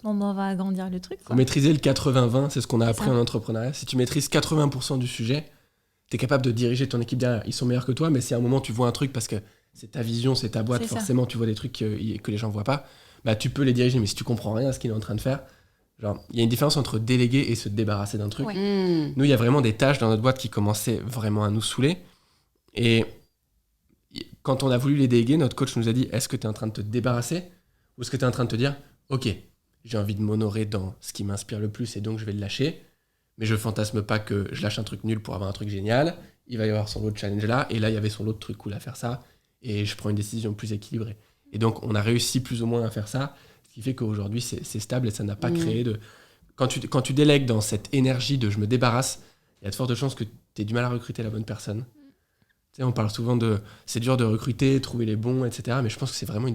Speaker 2: bon, on va agrandir le truc.
Speaker 3: Faut
Speaker 2: Quoi.
Speaker 3: maîtriser le 80-20, c'est ce qu'on a appris
Speaker 2: ça.
Speaker 3: en entrepreneuriat. Si tu maîtrises 80% du sujet, tu es capable de diriger ton équipe derrière. Ils sont meilleurs que toi, mais si à un moment tu vois un truc parce que c'est ta vision, c'est ta boîte,
Speaker 2: C'est ça.
Speaker 3: forcément tu vois des trucs que les gens voient pas, tu peux les diriger. Mais si tu comprends rien à ce qu'il est en train de faire, genre, il y a une différence entre déléguer et se débarrasser d'un truc.
Speaker 2: Ouais.
Speaker 3: Nous, il y a vraiment des tâches dans notre boîte qui commençaient vraiment à nous saouler. Et quand on a voulu les déléguer, notre coach nous a dit, est-ce que tu es en train de te débarrasser ou est-ce que tu es en train de te dire, ok, j'ai envie de m'honorer dans ce qui m'inspire le plus et donc je vais le lâcher, mais je fantasme pas que je lâche un truc nul pour avoir un truc génial, il va y avoir son lot de challenge là, et là il y avait son lot de trucs cool à faire ça, et je prends une décision plus équilibrée. Et donc on a réussi plus ou moins à faire ça, ce qui fait qu'aujourd'hui c'est stable et ça n'a pas créé de... Quand tu délègues dans cette énergie de je me débarrasse, il y a de fortes chances que tu aies du mal à recruter la bonne personne. Tu sais, on parle souvent de... C'est dur de recruter, trouver les bons, etc. Mais je pense que c'est vraiment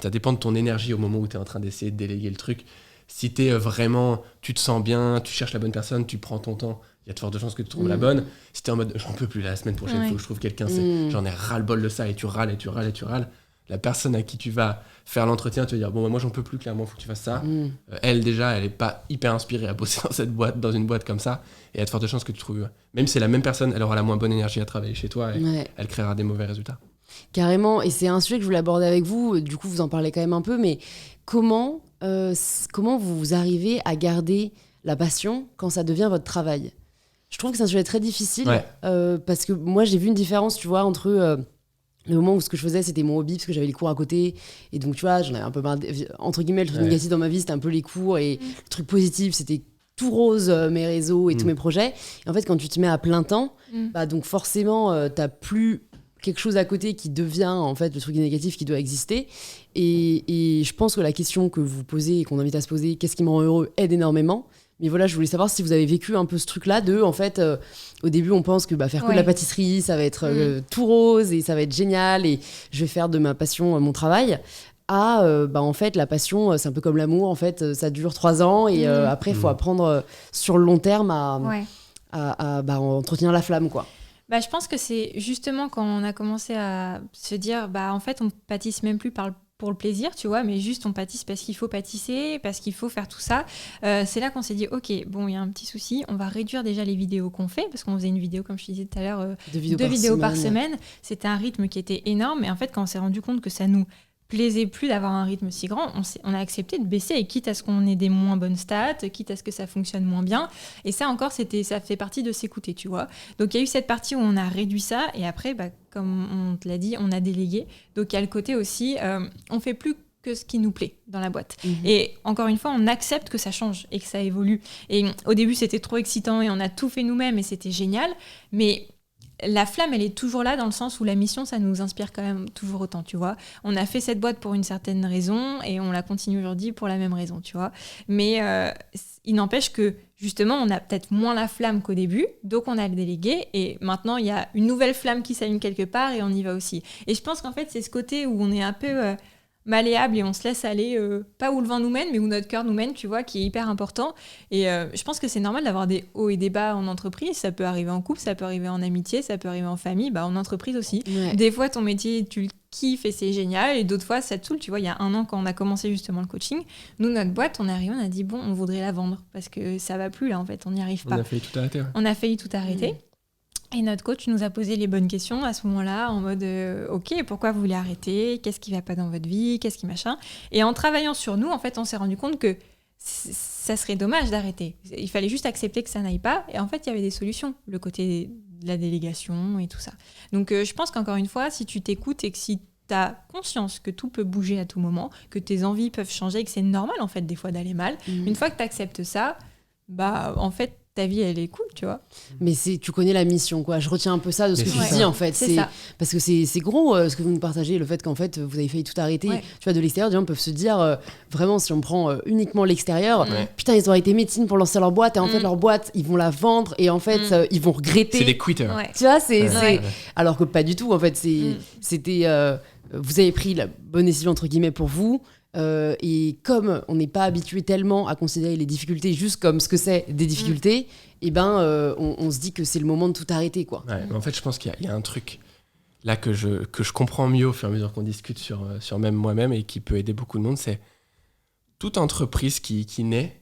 Speaker 3: ça dépend de ton énergie au moment où tu es en train d'essayer de déléguer le truc. Si tu es vraiment... Tu te sens bien, tu cherches la bonne personne, tu prends ton temps, il y a de fortes chances que tu trouves la bonne. Si tu es en mode j'en peux plus la semaine prochaine, il faut que je trouve quelqu'un, j'en ai ras-le-bol de ça, et tu râles, et tu râles, et tu râles. La personne à qui tu vas faire l'entretien, tu vas dire bon, moi j'en peux plus, clairement, il faut que tu fasses ça. Elle, déjà, elle est pas hyper inspirée à bosser dans une boîte comme ça, et il y a de fortes chances que tu trouves. Même si c'est la même personne, elle aura la moins bonne énergie à travailler chez toi, et elle créera des mauvais résultats.
Speaker 1: Carrément, et c'est un sujet que je voulais aborder avec vous, du coup vous en parlez quand même un peu, mais comment vous arrivez à garder la passion quand ça devient votre travail ? Je trouve que c'est un sujet très difficile, parce que moi j'ai vu une différence, tu vois, entre le moment où ce que je faisais c'était mon hobby, parce que j'avais les cours à côté, et donc tu vois, j'en avais un peu marre, entre guillemets, le truc négatif dans ma vie c'était un peu les cours, et le truc positif c'était tout rose, mes réseaux et tous mes projets. Et en fait, quand tu te mets à plein temps, donc forcément, t'as plus quelque chose à côté qui devient en fait le truc négatif qui doit exister. Et je pense que la question que vous posez et qu'on invite à se poser, qu'est-ce qui me rend heureux, aide énormément. Mais voilà, je voulais savoir si vous avez vécu un peu ce truc-là de, en fait, au début, on pense que faire que de la pâtisserie, ça va être tout rose et ça va être génial et je vais faire de ma passion mon travail. En fait, la passion, c'est un peu comme l'amour, en fait, ça dure 3 ans et après, il faut apprendre sur le long terme à entretenir la flamme, quoi.
Speaker 2: Bah, je pense que c'est justement quand on a commencé à se dire, en fait, on pâtisse même plus pour le plaisir, tu vois, mais juste on pâtisse parce qu'il faut pâtisser, parce qu'il faut faire tout ça. C'est là qu'on s'est dit, ok, bon, il y a un petit souci, on va réduire déjà les vidéos qu'on fait, parce qu'on faisait une vidéo, comme je te disais tout à l'heure, 2 vidéos par semaine. C'était un rythme qui était énorme, et en fait, quand on s'est rendu compte que ça nous plaisait plus d'avoir un rythme si grand, on a accepté de baisser, et quitte à ce qu'on ait des moins bonnes stats, quitte à ce que ça fonctionne moins bien. Et ça encore, ça fait partie de s'écouter, tu vois. Donc il y a eu cette partie où on a réduit ça, et après, comme on te l'a dit, on a délégué. Donc il y a le côté aussi, on fait plus que ce qui nous plaît dans la boîte. Et encore une fois, on accepte que ça change et que ça évolue. Et au début, c'était trop excitant et on a tout fait nous-mêmes et c'était génial, mais la flamme, elle est toujours là dans le sens où la mission, ça nous inspire quand même toujours autant, tu vois. On a fait cette boîte pour une certaine raison et on la continue aujourd'hui pour la même raison, tu vois. Mais il n'empêche que, justement, on a peut-être moins la flamme qu'au début, donc on a le délégué et maintenant, il y a une nouvelle flamme qui s'allume quelque part et on y va aussi. Et je pense qu'en fait, c'est ce côté où on est un peu malléable et on se laisse aller, pas où le vent nous mène, mais où notre cœur nous mène, tu vois, qui est hyper important. Et je pense que c'est normal d'avoir des hauts et des bas en entreprise. Ça peut arriver en couple, ça peut arriver en amitié, ça peut arriver en famille, en entreprise aussi. Ouais. Des fois, ton métier, tu le kiffes et c'est génial. Et d'autres fois, ça te saoule. Tu vois, il y a 1 an, quand on a commencé justement le coaching, nous, notre boîte, on est arrivé, on a dit, bon, on voudrait la vendre parce que ça va plus, là, en fait, on n'y arrive pas.
Speaker 3: On a failli tout arrêter.
Speaker 2: On a failli tout arrêter. Et notre coach nous a posé les bonnes questions à ce moment-là, en mode ok, pourquoi vous voulez arrêter ? Qu'est-ce qui va pas dans votre vie ? Qu'est-ce qui machin ? Et en travaillant sur nous, en fait, on s'est rendu compte que ça serait dommage d'arrêter. Il fallait juste accepter que ça n'aille pas. Et en fait, il y avait des solutions, le côté de la délégation et tout ça. Donc, je pense qu'encore une fois, si tu t'écoutes et que si tu as conscience que tout peut bouger à tout moment, que tes envies peuvent changer, que c'est normal, en fait, des fois d'aller mal, une fois que tu acceptes ça, en fait, ta vie, elle est cool, tu vois.
Speaker 1: Mais tu connais la mission, quoi. Je retiens un peu ça de ce que tu dis, en fait.
Speaker 2: C'est ça.
Speaker 1: Parce que c'est gros, ce que vous nous partagez, le fait qu'en fait, vous avez failli tout arrêter. Ouais. Tu vois, de l'extérieur, des gens peuvent se dire, vraiment, si on prend uniquement l'extérieur, putain, ils ont arrêté médecine pour lancer leur boîte, et en fait, leur boîte, ils vont la vendre, et en fait, ils vont regretter.
Speaker 3: C'est des quitters.
Speaker 1: Ouais. Tu vois, alors que pas du tout, en fait. C'était... vous avez pris la bonne décision, entre guillemets, pour vous. Et comme on n'est pas habitué tellement à considérer les difficultés juste comme ce que c'est des difficultés, on se dit que c'est le moment de tout arrêter, quoi.
Speaker 3: Ouais, mais en fait, je pense qu'il y a un truc là que je comprends mieux au fur et à mesure qu'on discute sur même moi-même et qui peut aider beaucoup de monde, c'est toute entreprise qui naît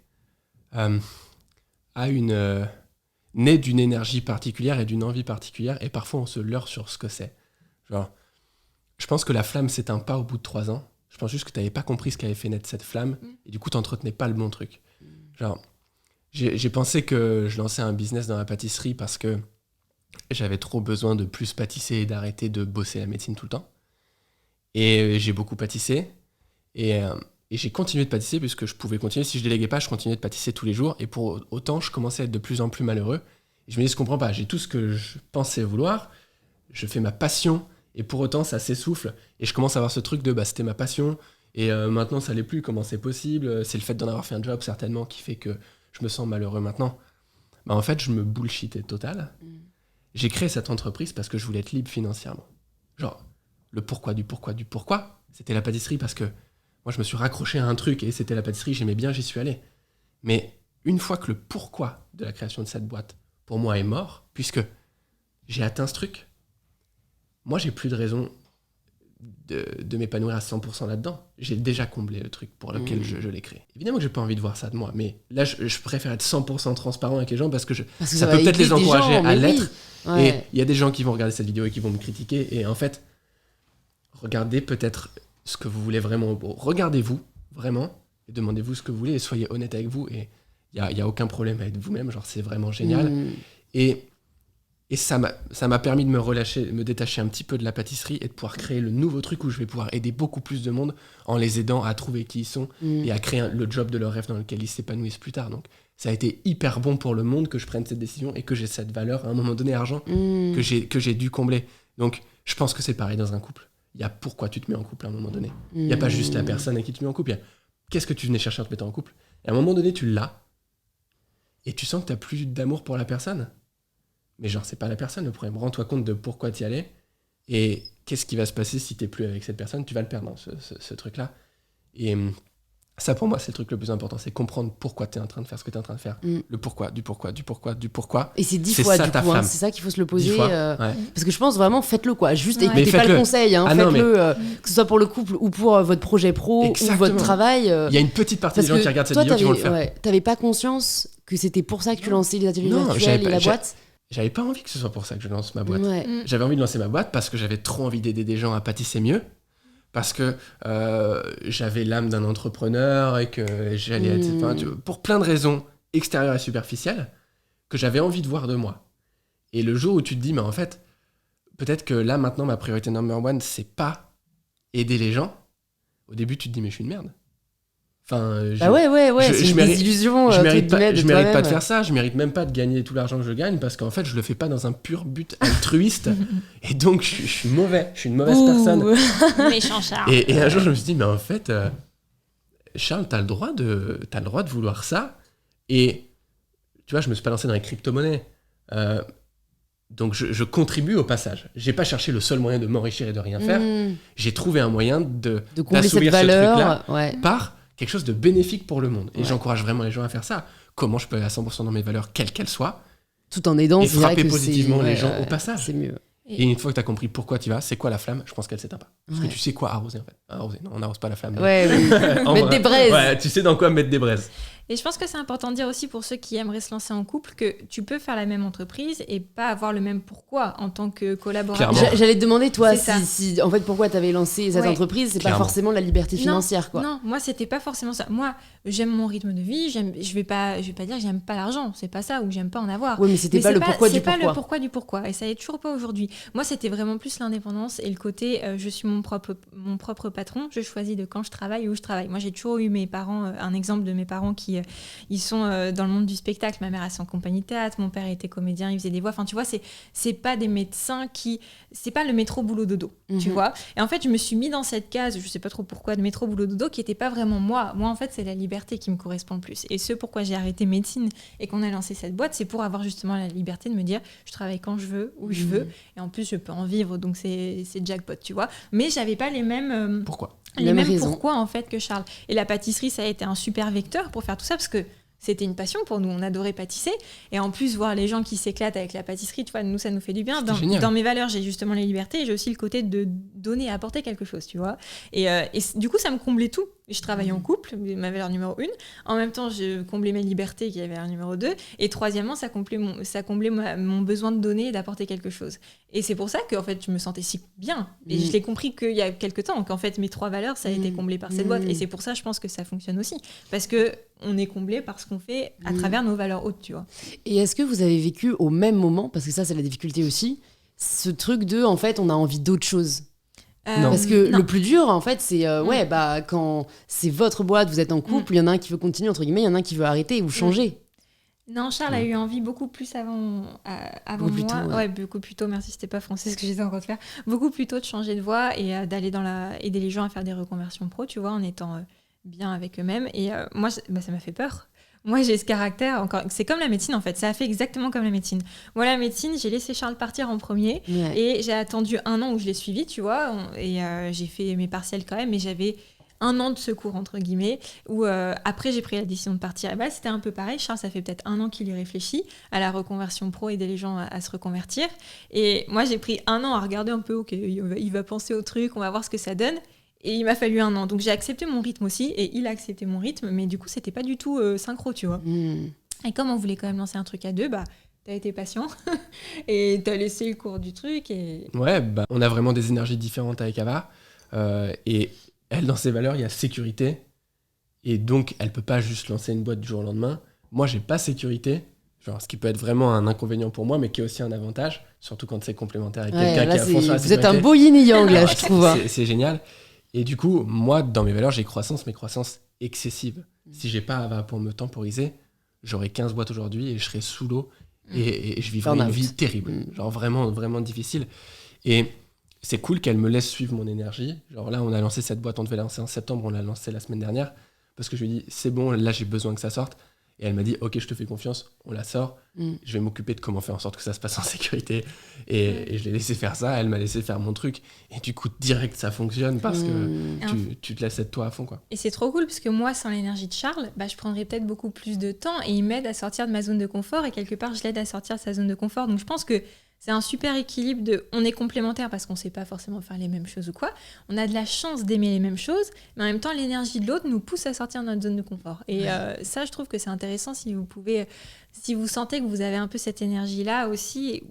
Speaker 3: naît d'une énergie particulière et d'une envie particulière, et parfois on se leurre sur ce que c'est. Genre, je pense que la flamme s'éteint pas au bout de 3 ans. Je pense juste que tu n'avais pas compris ce qui avait fait naître cette flamme et du coup, tu n'entretenais pas le bon truc. Genre, j'ai pensé que je lançais un business dans la pâtisserie parce que j'avais trop besoin de plus pâtisser et d'arrêter de bosser la médecine tout le temps. Et j'ai beaucoup pâtissé et j'ai continué de pâtisser puisque je pouvais continuer. Si je déléguais pas, je continuais de pâtisser tous les jours et pour autant, je commençais à être de plus en plus malheureux. Et je me dis, je comprends pas, j'ai tout ce que je pensais vouloir, je fais ma passion. Et pour autant, ça s'essouffle. Et je commence à avoir ce truc de c'était ma passion. Et maintenant, ça l'est plus. Comment c'est possible ? C'est le fait d'en avoir fait un job, certainement, qui fait que je me sens malheureux maintenant. En fait, je me bullshitais total. J'ai créé cette entreprise parce que je voulais être libre financièrement. Genre, le pourquoi du pourquoi, c'était la pâtisserie parce que moi, je me suis raccroché à un truc et c'était la pâtisserie, j'aimais bien, j'y suis allé. Mais une fois que le pourquoi de la création de cette boîte, pour moi, est mort, puisque j'ai atteint ce truc, moi, j'ai plus de raison de m'épanouir à 100% là-dedans. J'ai déjà comblé le truc pour lequel je l'ai créé. Évidemment que j'ai pas envie de voir ça de moi, mais là, je préfère être 100% transparent avec les gens parce que ça peut peut-être les encourager à l'être. Ouais. Et il y a des gens qui vont regarder cette vidéo et qui vont me critiquer. Et en fait, regardez peut-être ce que vous voulez vraiment. Regardez-vous, vraiment, et demandez-vous ce que vous voulez et soyez honnête avec vous. Et il y a aucun problème à être vous-même. Genre, c'est vraiment génial. Et ça m'a permis de me détacher un petit peu de la pâtisserie et de pouvoir créer le nouveau truc où je vais pouvoir aider beaucoup plus de monde en les aidant à trouver qui ils sont et à créer le job de leur rêve dans lequel ils s'épanouissent plus tard. Donc ça a été hyper bon pour le monde que je prenne cette décision et que j'ai cette valeur, à un moment donné, argent, que j'ai dû combler. Donc Je pense que c'est pareil dans un couple. Il y a pourquoi tu te mets en couple à un moment donné. Il n'y a pas juste la personne à qui tu te mets en couple. Il y a qu'est-ce que tu venais chercher en te mettant en couple. Et à un moment donné, tu l'as. Et tu sens que tu n'as plus d'amour pour la personne. Mais genre, c'est pas la personne le problème. Rends-toi compte de pourquoi tu y allais. Et qu'est-ce qui va se passer si tu n'es plus avec cette personne. Tu vas le perdre, ce truc-là. Et ça, pour moi, c'est le truc le plus important. C'est comprendre pourquoi tu es en train de faire ce que tu es en train de faire. Le pourquoi, du pourquoi.
Speaker 1: Et c'est 10 fois,
Speaker 3: ça,
Speaker 1: du coup. C'est ça qu'il faut se le poser.
Speaker 3: Ouais.
Speaker 1: Parce que je pense vraiment, faites-le, quoi. Juste
Speaker 2: Ouais.
Speaker 1: écoutez pas le conseil.
Speaker 3: Ah
Speaker 1: faites-le,
Speaker 3: non,
Speaker 1: que ce soit pour le couple ou pour votre projet pro
Speaker 3: Exactement.
Speaker 1: ou votre travail.
Speaker 3: Il y a une petite partie des gens qui regardent cette
Speaker 1: toi,
Speaker 3: vidéo qui vont le faire.
Speaker 1: Ouais, t'avais pas conscience que c'était pour ça que tu lançais les ateliers
Speaker 3: Non,
Speaker 1: virtuels et la boîte.
Speaker 3: J'avais pas envie que ce soit pour ça que je lance ma boîte.
Speaker 1: Ouais.
Speaker 3: J'avais envie de lancer ma boîte parce que j'avais trop envie d'aider des gens à pâtisser mieux. Parce que j'avais l'âme d'un entrepreneur et que j'allais être... pour plein de raisons extérieures et superficielles que j'avais envie de voir de moi. Et le jour où tu te dis, mais en fait, peut-être que là, maintenant, ma priorité number one, c'est pas aider les gens. Au début, tu te dis, mais je suis une merde. Enfin,
Speaker 1: c'est une désillusion.
Speaker 3: Je mérite pas de faire ça. Je mérite même pas de gagner tout l'argent que je gagne parce qu'en fait, je le fais pas dans un pur but altruiste. Et donc, je suis mauvais. Je suis une mauvaise personne.
Speaker 2: Méchant Charles.
Speaker 3: Et un jour, je me suis dit, mais en fait, Charles, t'as le droit de vouloir ça. Et tu vois, je me suis pas lancé dans les crypto-monnaies. Donc, je contribue au passage. J'ai pas cherché le seul moyen de m'enrichir et de rien faire. J'ai trouvé un moyen
Speaker 1: de combler cette valeur
Speaker 3: par quelque chose de bénéfique pour le monde. Et j'encourage vraiment les gens à faire ça. Comment je peux aller à 100% dans mes valeurs, quelles qu'elles soient,
Speaker 1: tout en aidant,
Speaker 3: et frapper positivement les gens au passage.
Speaker 1: C'est mieux.
Speaker 3: Et une fois que tu as compris pourquoi tu vas, c'est quoi la flamme, je pense qu'elle s'éteint pas. Parce que tu sais quoi arroser en fait. Arroser, non, on n'arrose pas la flamme.
Speaker 1: Mettre des braises.
Speaker 3: Ouais, tu sais dans quoi mettre des braises.
Speaker 2: Et je pense que c'est important de dire aussi pour ceux qui aimeraient se lancer en couple que tu peux faire la même entreprise et pas avoir le même pourquoi en tant que collaborateur.
Speaker 1: J'allais te demander, toi, si en fait, pourquoi tu avais lancé cette entreprise, c'est pas forcément la liberté financière, quoi.
Speaker 2: Non, moi, c'était pas forcément ça. Moi, j'aime mon rythme de vie, je vais pas dire que j'aime pas l'argent, c'est pas ça, ou que j'aime pas en avoir.
Speaker 1: Oui, mais c'était pas le pourquoi du pourquoi.
Speaker 2: C'est pas le pourquoi du pourquoi, et ça est toujours pas aujourd'hui. Moi, c'était vraiment plus l'indépendance et le côté je suis mon propre patron, je choisis de quand je travaille et où je travaille. Moi, j'ai toujours eu mes parents, un exemple de mes parents qui ils sont dans le monde du spectacle. Ma mère a son compagnie de théâtre, mon père était comédien, il faisait des voix. Enfin, tu vois, c'est pas des médecins c'est pas le métro boulot dodo, tu vois. Et en fait, je me suis mis dans cette case, je sais pas trop pourquoi, de métro boulot dodo qui était pas vraiment moi. Moi, en fait, c'est la liberté qui me correspond le plus. Et ce pourquoi j'ai arrêté médecine et qu'on a lancé cette boîte, c'est pour avoir justement la liberté de me dire, je travaille quand je veux, où je veux, et en plus, je peux en vivre. Donc c'est jackpot, tu vois. Mais j'avais pas les mêmes
Speaker 3: pourquoi
Speaker 2: pourquoi en fait que Charles. Et la pâtisserie, ça a été un super vecteur pour faire tout ça parce que c'était une passion pour nous, on adorait pâtisser. Et en plus, voir les gens qui s'éclatent avec la pâtisserie, tu vois, nous, ça nous fait du bien. Dans mes valeurs, j'ai justement les libertés et j'ai aussi le côté de donner, apporter quelque chose, tu vois. Et du coup, ça me comblait tout. Je travaillais en couple, ma valeur numéro 1. En même temps, je comblais mes libertés, qui est la valeur numéro 2. Et troisièmement, ça comblait mon besoin de donner et d'apporter quelque chose. Et c'est pour ça que en fait, je me sentais si bien. Et je l'ai compris qu'il y a quelques temps, qu'en fait, mes 3 valeurs, ça a été comblé par cette boîte. Et c'est pour ça, je pense que ça fonctionne aussi. Parce qu'on est comblé par ce qu'on fait à travers nos valeurs hautes, tu vois.
Speaker 1: Et est-ce que vous avez vécu au même moment, parce que ça, c'est la difficulté aussi, ce truc de, en fait, on a envie d'autre chose? Parce que le plus dur, en fait, c'est quand c'est votre boîte, vous êtes en couple, il y en a un qui veut continuer, entre guillemets, il y en a un qui veut arrêter ou changer.
Speaker 2: Non, Charles a eu envie beaucoup plus avant moi. Beaucoup plus tôt, merci, c'était pas français ce que j'étais en train de faire. Beaucoup plus tôt de changer de voie et d'aller aider les gens à faire des reconversions pro, tu vois, en étant bien avec eux-mêmes. Et moi, ça m'a fait peur. Moi, j'ai ce caractère, c'est comme la médecine en fait, ça a fait exactement comme la médecine. Moi, la médecine, j'ai laissé Charles partir en premier et j'ai attendu 1 an où je l'ai suivi, tu vois, et j'ai fait mes partiels quand même, mais j'avais 1 an de secours, entre guillemets, où après j'ai pris la décision de partir. Et c'était un peu pareil, Charles, ça fait peut-être 1 an qu'il y réfléchit à la reconversion pro, aider les gens à se reconvertir. Et moi, j'ai pris 1 an à regarder un peu, ok, il va penser au truc, on va voir ce que ça donne. Et il m'a fallu 1 an. Donc j'ai accepté mon rythme aussi, et il a accepté mon rythme, mais du coup, c'était pas du tout synchro, tu vois. Et comme on voulait quand même lancer un truc à 2, t'as été patient et t'as laissé le cours du truc.
Speaker 3: Ouais, on a vraiment des énergies différentes avec Ava. Et elle, dans ses valeurs, il y a sécurité. Et donc, elle peut pas juste lancer une boîte du jour au lendemain. Moi, j'ai pas sécurité. Genre, ce qui peut être vraiment un inconvénient pour moi, mais qui est aussi un avantage, surtout quand c'est complémentaire avec quelqu'un qui a fond sur la sécurité.
Speaker 1: Vous êtes un beau yin et yang, là, je trouve.
Speaker 3: C'est génial. Et du coup, moi, dans mes valeurs, j'ai croissance, mais croissance excessive. Si j'ai pas Ava pour me temporiser, j'aurais 15 boîtes aujourd'hui et je serais sous l'eau et je vivrais une vie terrible. Genre vraiment, vraiment difficile. Et c'est cool qu'elle me laisse suivre mon énergie. Genre là, on a lancé cette boîte, on devait la lancer en septembre, on l'a lancée la semaine dernière, parce que je lui ai dit, c'est bon, là j'ai besoin que ça sorte. Et elle m'a dit, ok, je te fais confiance, on la sort, je vais m'occuper de comment faire en sorte que ça se passe en sécurité. Et je l'ai laissé faire ça, elle m'a laissé faire mon truc. Et du coup, direct, ça fonctionne parce que tu te laisses être toi à fond, quoi.
Speaker 2: Et c'est trop cool, parce que moi, sans l'énergie de Charles, je prendrais peut-être beaucoup plus de temps, et il m'aide à sortir de ma zone de confort, et quelque part, je l'aide à sortir de sa zone de confort. Donc je pense que c'est un super équilibre on est complémentaires parce qu'on ne sait pas forcément faire les mêmes choses ou quoi. On a de la chance d'aimer les mêmes choses, mais en même temps, l'énergie de l'autre nous pousse à sortir de notre zone de confort. Et ça, je trouve que c'est intéressant si vous sentez que vous avez un peu cette énergie-là aussi.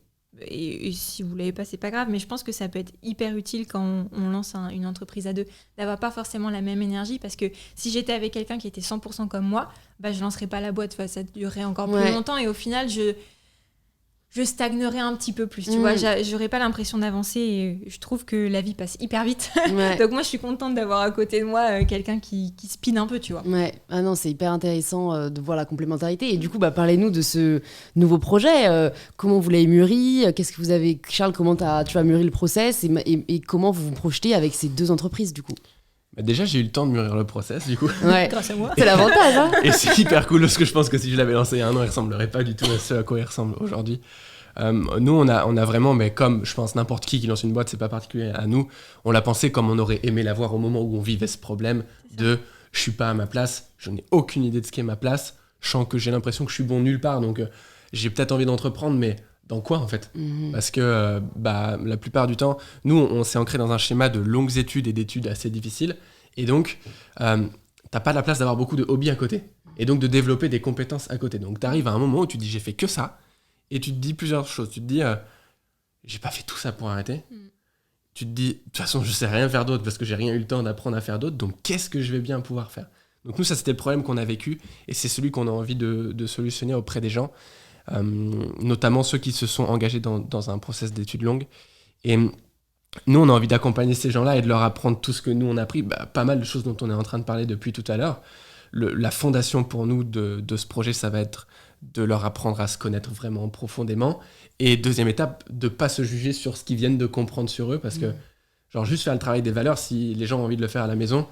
Speaker 2: Et si vous ne l'avez pas, c'est pas grave, mais je pense que ça peut être hyper utile quand on lance une entreprise à deux, d'avoir pas forcément la même énergie, parce que si j'étais avec quelqu'un qui était 100% comme moi, je ne lancerais pas la boîte, ça durerait encore plus longtemps, et au final, je stagnerais un petit peu plus, tu vois, j'aurais pas l'impression d'avancer, et je trouve que la vie passe hyper vite. Donc moi, je suis contente d'avoir à côté de moi quelqu'un qui speed un peu, tu vois.
Speaker 1: Ouais, ah non, c'est hyper intéressant de voir la complémentarité. Et du coup, parlez-nous de ce nouveau projet. Comment vous l'avez mûri ? Qu'est-ce que vous avez, Charles, comment tu as mûri le process et comment vous vous projetez avec ces deux entreprises, du coup ?
Speaker 3: Déjà, j'ai eu le temps de mûrir le process, du coup.
Speaker 1: Ouais.
Speaker 2: Grâce à moi.
Speaker 1: C'est l'avantage, hein.
Speaker 3: Et c'est hyper cool, parce que je pense que si je l'avais lancé il y a un an, il ressemblerait pas du tout à ce à quoi il ressemble aujourd'hui. Nous, on a vraiment, mais comme je pense n'importe qui lance une boîte, c'est pas particulier à nous, on l'a pensé comme on aurait aimé l'avoir au moment où on vivait ce problème de je suis pas à ma place, je n'ai aucune idée de ce qu'est ma place, je sens que j'ai l'impression que je suis bon nulle part, donc j'ai peut-être envie d'entreprendre, mais dans quoi en fait ? Parce que la plupart du temps, nous, on s'est ancré dans un schéma de longues études et d'études assez difficiles, et donc t'as pas la place d'avoir beaucoup de hobbies à côté, et donc de développer des compétences à côté. Donc t'arrives à un moment où tu te dis j'ai fait que ça, et tu te dis plusieurs choses. Tu te dis, j'ai pas fait tout ça pour arrêter. Tu te dis, de toute façon, je sais rien faire d'autre parce que j'ai rien eu le temps d'apprendre à faire d'autre. Donc, qu'est-ce que je vais bien pouvoir faire ? Donc, nous, ça, c'était le problème qu'on a vécu. Et c'est celui qu'on a envie de solutionner auprès des gens, notamment ceux qui se sont engagés dans un process d'études longues. Et nous, on a envie d'accompagner ces gens-là et de leur apprendre tout ce que nous, on a appris. Pas mal de choses dont on est en train de parler depuis tout à l'heure. La fondation pour nous de ce projet, ça va être de leur apprendre à se connaître vraiment profondément. Et deuxième étape, de ne pas se juger sur ce qu'ils viennent de comprendre sur eux, parce que genre juste faire le travail des valeurs, si les gens ont envie de le faire à la maison,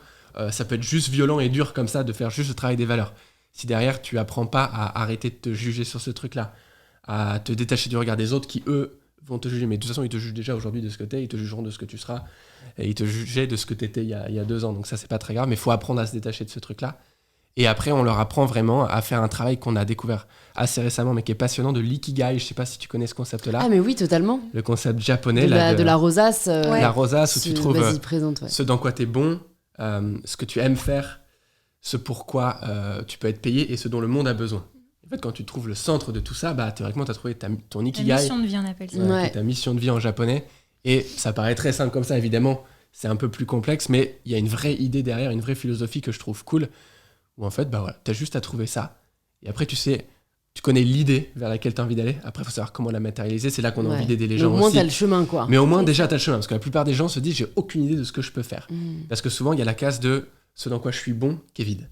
Speaker 3: ça peut être juste violent et dur comme ça de faire juste le travail des valeurs. Si derrière, tu apprends pas à arrêter de te juger sur ce truc-là, à te détacher du regard des autres qui, eux, vont te juger. Mais de toute façon, ils te jugent déjà aujourd'hui de ce que t'es, ils te jugeront de ce que tu seras, et ils te jugeaient de ce que t'étais il y a 2 ans. Donc ça, c'est pas très grave, mais il faut apprendre à se détacher de ce truc-là. Et après, on leur apprend vraiment à faire un travail qu'on a découvert assez récemment, mais qui est passionnant, de l'ikigai. Je sais pas si tu connais ce concept-là.
Speaker 1: Ah, mais oui, totalement.
Speaker 3: Le concept japonais.
Speaker 1: De la rosace.
Speaker 3: La rosace, où tu trouves
Speaker 1: présente,
Speaker 3: ce dans quoi tu es bon, ce que tu aimes faire, ce pourquoi tu peux être payé et ce dont le monde a besoin. En fait, quand tu trouves le centre de tout ça, théoriquement, tu as trouvé ton ikigai.
Speaker 2: La mission de vie, on appelle ça.
Speaker 3: Ta mission de vie en japonais. Et ça paraît très simple comme ça, évidemment. C'est un peu plus complexe, mais il y a une vraie idée derrière, une vraie philosophie que je trouve cool. Où en fait, tu as juste à trouver ça. Et après, tu connais l'idée vers laquelle tu as envie d'aller. Après, il faut savoir comment la matérialiser. C'est là qu'on a envie d'aider les gens aussi.
Speaker 1: Au moins, tu as le chemin, quoi.
Speaker 3: Mais au moins, déjà, tu as le chemin. Parce que la plupart des gens se disent, j'ai aucune idée de ce que je peux faire. Parce que souvent, il y a la case de ce dans quoi je suis bon qui est vide.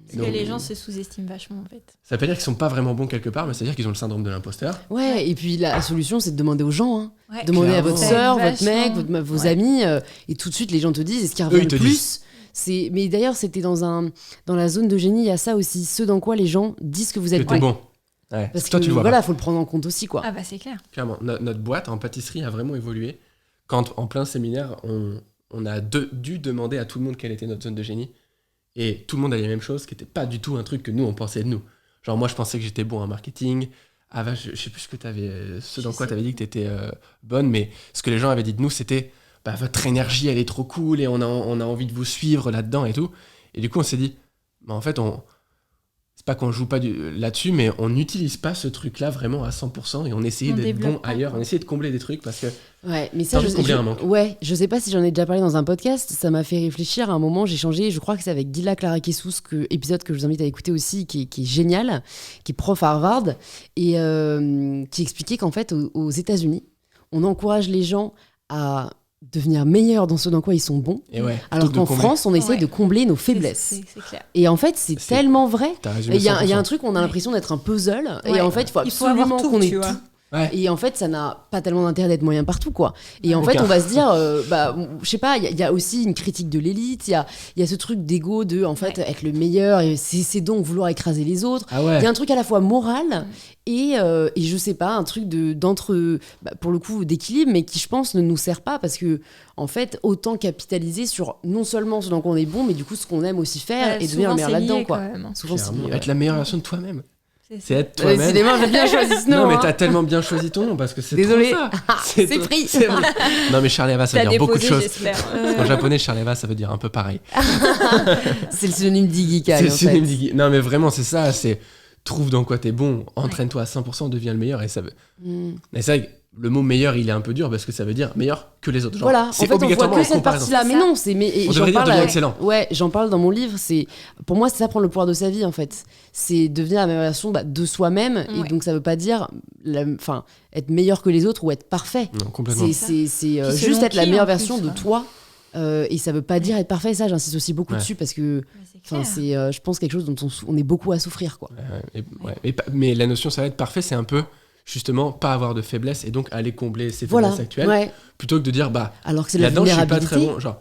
Speaker 2: Parce que les gens se sous-estiment vachement, en fait.
Speaker 3: Ça veut dire qu'ils sont pas vraiment bons quelque part, mais ça veut dire qu'ils ont le syndrome de l'imposteur.
Speaker 1: Ouais, et puis la solution, c'est de demander aux gens. Hein.
Speaker 2: Ouais,
Speaker 1: Demandez à votre sœur,
Speaker 2: vachement.
Speaker 1: votre mec, vos amis. Et tout de suite, les gens te disent, est-ce qu'ils reviennent le plus ? Mais d'ailleurs, c'était dans la zone de génie, il y a ça aussi, ce dans quoi les gens disent que vous êtes
Speaker 3: bon. Ouais.
Speaker 1: Parce
Speaker 3: toi,
Speaker 1: que
Speaker 3: tu le vois
Speaker 1: voilà, faut le prendre en compte aussi, quoi.
Speaker 2: Ah bah c'est clair.
Speaker 3: Clairement, notre boîte en pâtisserie a vraiment évolué. Quand, en plein séminaire, on a dû demander à tout le monde quelle était notre zone de génie. Et tout le monde a les mêmes choses, qui n'était pas du tout un truc que nous, on pensait de nous. Genre, moi, je pensais que j'étais bon en marketing. Je sais plus ce que dans quoi tu avais dit que tu étais bonne, mais ce que les gens avaient dit de nous, c'était votre énergie, elle est trop cool et on a envie de vous suivre là-dedans et tout. Et du coup, on s'est dit, en fait, c'est pas qu'on joue pas là-dessus, mais on n'utilise pas ce truc-là vraiment à 100% et on essayait d'être bon ailleurs. On essayait de combler des trucs parce que
Speaker 1: ouais, mais ça, je sais pas si j'en ai déjà parlé dans un podcast, ça m'a fait réfléchir. À un moment, j'ai changé, je crois que c'est avec Gila Clara Kessous, épisode que je vous invite à écouter aussi, qui est génial, qui est prof à Harvard, et qui expliquait qu'en fait, aux États-Unis, on encourage les gens à devenir meilleurs dans ce dans quoi ils sont bons, alors qu'en France on essaye de combler nos faiblesses.
Speaker 2: C'est clair.
Speaker 1: Et en fait c'est tellement vrai.
Speaker 3: Il
Speaker 1: y a un truc, on a l'impression d'être un puzzle, et en fait il faut absolument qu'on ait tout.
Speaker 3: Ouais.
Speaker 1: Et en fait, ça n'a pas tellement d'intérêt d'être moyen partout, quoi. Et en fait,
Speaker 3: Aucun.
Speaker 1: on va se dire, je sais pas, il y a aussi une critique de l'élite, il y a ce truc d'ego de, en fait, être le meilleur, et c'est donc vouloir écraser les autres.
Speaker 3: Ah ouais.
Speaker 1: Il y a un truc à la fois moral et je sais pas, un truc pour le coup, d'équilibre, mais qui, je pense, ne nous sert pas parce que, en fait, autant capitaliser sur non seulement ce dans quoi on est bon, mais du coup, ce qu'on aime aussi faire et devenir le meilleur là-dedans, quoi. Souvent, c'est
Speaker 3: Clairement,
Speaker 1: lié,
Speaker 3: être la meilleure version de toi-même.
Speaker 2: C'est
Speaker 3: C'est être
Speaker 1: ouais.
Speaker 3: toi-même.
Speaker 1: Décidément, j'ai bien choisi ce nom.
Speaker 3: Non, mais
Speaker 1: hein.
Speaker 3: t'as tellement bien choisi ton nom parce que c'est
Speaker 1: Désolée.
Speaker 3: trop ça.
Speaker 1: C'est
Speaker 3: trop-
Speaker 1: pris.
Speaker 3: c'est vrai. Non, mais Charleva, ça veut dire beaucoup de choses.
Speaker 2: J'espère.
Speaker 3: En japonais, Charleva, ça veut dire un peu pareil.
Speaker 1: C'est le synonyme d'Igikai,
Speaker 3: C'est
Speaker 1: en
Speaker 3: le synonyme
Speaker 1: fait.
Speaker 3: d'Iggy. Non, mais vraiment, c'est ça. C'est trouve dans quoi t'es bon, entraîne-toi à 100%, deviens le meilleur. Et ça veut. Mais c'est vrai que le mot meilleur, il est un peu dur parce que ça veut dire meilleur que les autres. Genre,
Speaker 1: Voilà, en
Speaker 3: c'est
Speaker 1: fait, on voit
Speaker 3: obligatoirement
Speaker 1: que
Speaker 3: en
Speaker 1: cette
Speaker 3: comparaison.
Speaker 1: partie-là. Mais
Speaker 2: C'est ça.
Speaker 1: non, et
Speaker 3: On
Speaker 1: j'en
Speaker 3: devrait dire
Speaker 1: parle.
Speaker 3: devenir excellent.
Speaker 1: Ouais, j'en parle dans mon livre. Pour moi, c'est ça prendre le pouvoir de sa vie, en fait. C'est devenir la meilleure version de soi-même. Et
Speaker 2: Ouais.
Speaker 1: donc, ça veut pas dire être meilleur que les autres ou être parfait.
Speaker 3: Non, complètement.
Speaker 1: C'est
Speaker 2: Puis
Speaker 1: juste
Speaker 2: selon
Speaker 1: être la
Speaker 2: qui,
Speaker 1: meilleure
Speaker 2: en plus,
Speaker 1: version de
Speaker 2: ouais.
Speaker 1: toi. Et ça veut pas dire être parfait. Ça, j'insiste aussi beaucoup
Speaker 3: Ouais.
Speaker 1: dessus parce que
Speaker 2: C'est clair.
Speaker 1: c'est, je pense, quelque chose dont on est beaucoup à souffrir, quoi.
Speaker 3: Mais la notion, ça va être parfait, c'est un peu justement pas avoir de faiblesse et donc aller combler ses
Speaker 1: Voilà.
Speaker 3: faiblesses actuelles
Speaker 1: Ouais.
Speaker 3: plutôt que de dire bah
Speaker 1: Alors que c'est la
Speaker 3: là-dedans je suis pas
Speaker 1: vulnérabilité.
Speaker 3: très bon. Genre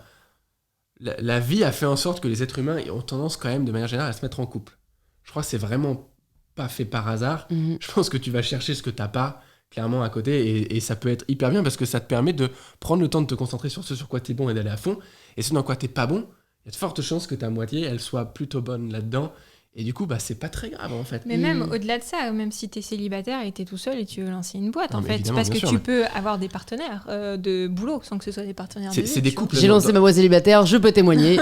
Speaker 3: la vie a fait en sorte que les êtres humains ont tendance quand même de manière générale à se mettre en couple. Je crois que c'est vraiment pas fait par hasard.
Speaker 1: Mhm.
Speaker 3: Je pense que tu vas chercher ce que t'as pas clairement à côté et ça peut être hyper bien parce que ça te permet de prendre le temps de te concentrer sur ce sur quoi t'es bon et d'aller à fond et ce dans quoi t'es pas bon. Il y a de fortes chances que ta moitié elle soit plutôt bonne là-dedans. Et du coup, bah, c'est pas très grave en fait.
Speaker 2: Mais même au-delà de ça, même si tu es célibataire et tu es tout seul et tu veux lancer une boîte,
Speaker 3: Non,
Speaker 2: en
Speaker 3: mais
Speaker 2: fait,
Speaker 3: évidemment,
Speaker 2: parce
Speaker 3: bien
Speaker 2: que
Speaker 3: sûr,
Speaker 2: tu
Speaker 3: mais-
Speaker 2: peux avoir des partenaires de boulot sans que ce soit des partenaires de vie.
Speaker 3: C'est des
Speaker 2: tu vois.
Speaker 3: couples.
Speaker 1: J'ai lancé ma voie célibataire, je peux témoigner.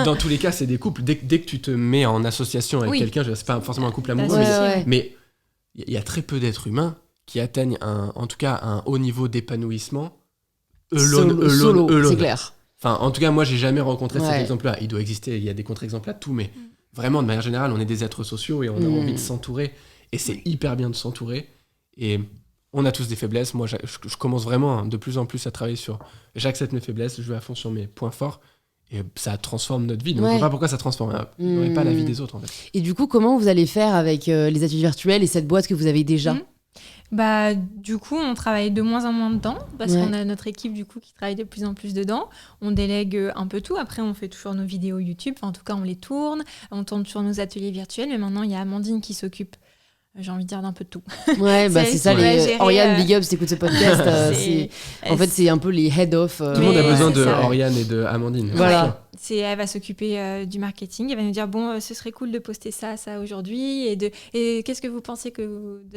Speaker 3: Dans tous les cas, c'est des couples. Dès que tu te mets en association avec
Speaker 2: Oui.
Speaker 3: quelqu'un, c'est pas forcément un couple
Speaker 2: Bah,
Speaker 3: amoureux,
Speaker 1: Ouais,
Speaker 2: c'est
Speaker 1: ouais.
Speaker 3: mais il y a très peu d'êtres humains qui atteignent en tout cas un haut niveau d'épanouissement
Speaker 1: Solo,
Speaker 3: alone.
Speaker 1: c'est clair.
Speaker 3: Enfin, en tout cas, moi, j'ai jamais rencontré cet
Speaker 1: Ouais.
Speaker 3: exemple-là. Il doit exister, il y a des contre-exemples à tout, mais vraiment, de manière générale, on est des êtres sociaux et on a envie de s'entourer. Et c'est hyper bien de s'entourer. Et on a tous des faiblesses. Moi, je commence vraiment de plus en plus à travailler sur... J'accepte mes faiblesses, je vais à fond sur mes points forts. Et ça transforme notre vie. Donc, je
Speaker 1: Ouais.
Speaker 3: vois pas pourquoi ça transformerait pas la vie des autres, en fait.
Speaker 1: Et du coup, comment vous allez faire avec les ateliers virtuels et cette boîte que vous avez déjà
Speaker 2: Mhm. Bah, du coup, on travaille de moins en moins dedans parce
Speaker 1: Ouais.
Speaker 2: qu'on a notre équipe du coup qui travaille de plus en plus dedans. On délègue un peu tout. Après, on fait toujours nos vidéos YouTube. Enfin, en tout cas, on les tourne. On tourne toujours nos ateliers virtuels. Mais maintenant, il y a Amandine qui s'occupe, j'ai envie de dire, d'un peu de tout.
Speaker 1: Ouais, bah
Speaker 2: C'est
Speaker 1: c'est ça.
Speaker 2: elle qui va
Speaker 1: Les...
Speaker 2: gérer,
Speaker 1: Oriane, big up, si t'écoutes ce podcast. En fait, c'est un peu les head-off.
Speaker 3: Tout le monde a
Speaker 2: Mais
Speaker 3: besoin
Speaker 2: c'est
Speaker 3: de
Speaker 2: ça.
Speaker 3: Oriane et de Amandine.
Speaker 1: Voilà.
Speaker 2: Elle va s'occuper du marketing. Elle va nous dire bon, ce serait cool de poster ça aujourd'hui et qu'est-ce que vous pensez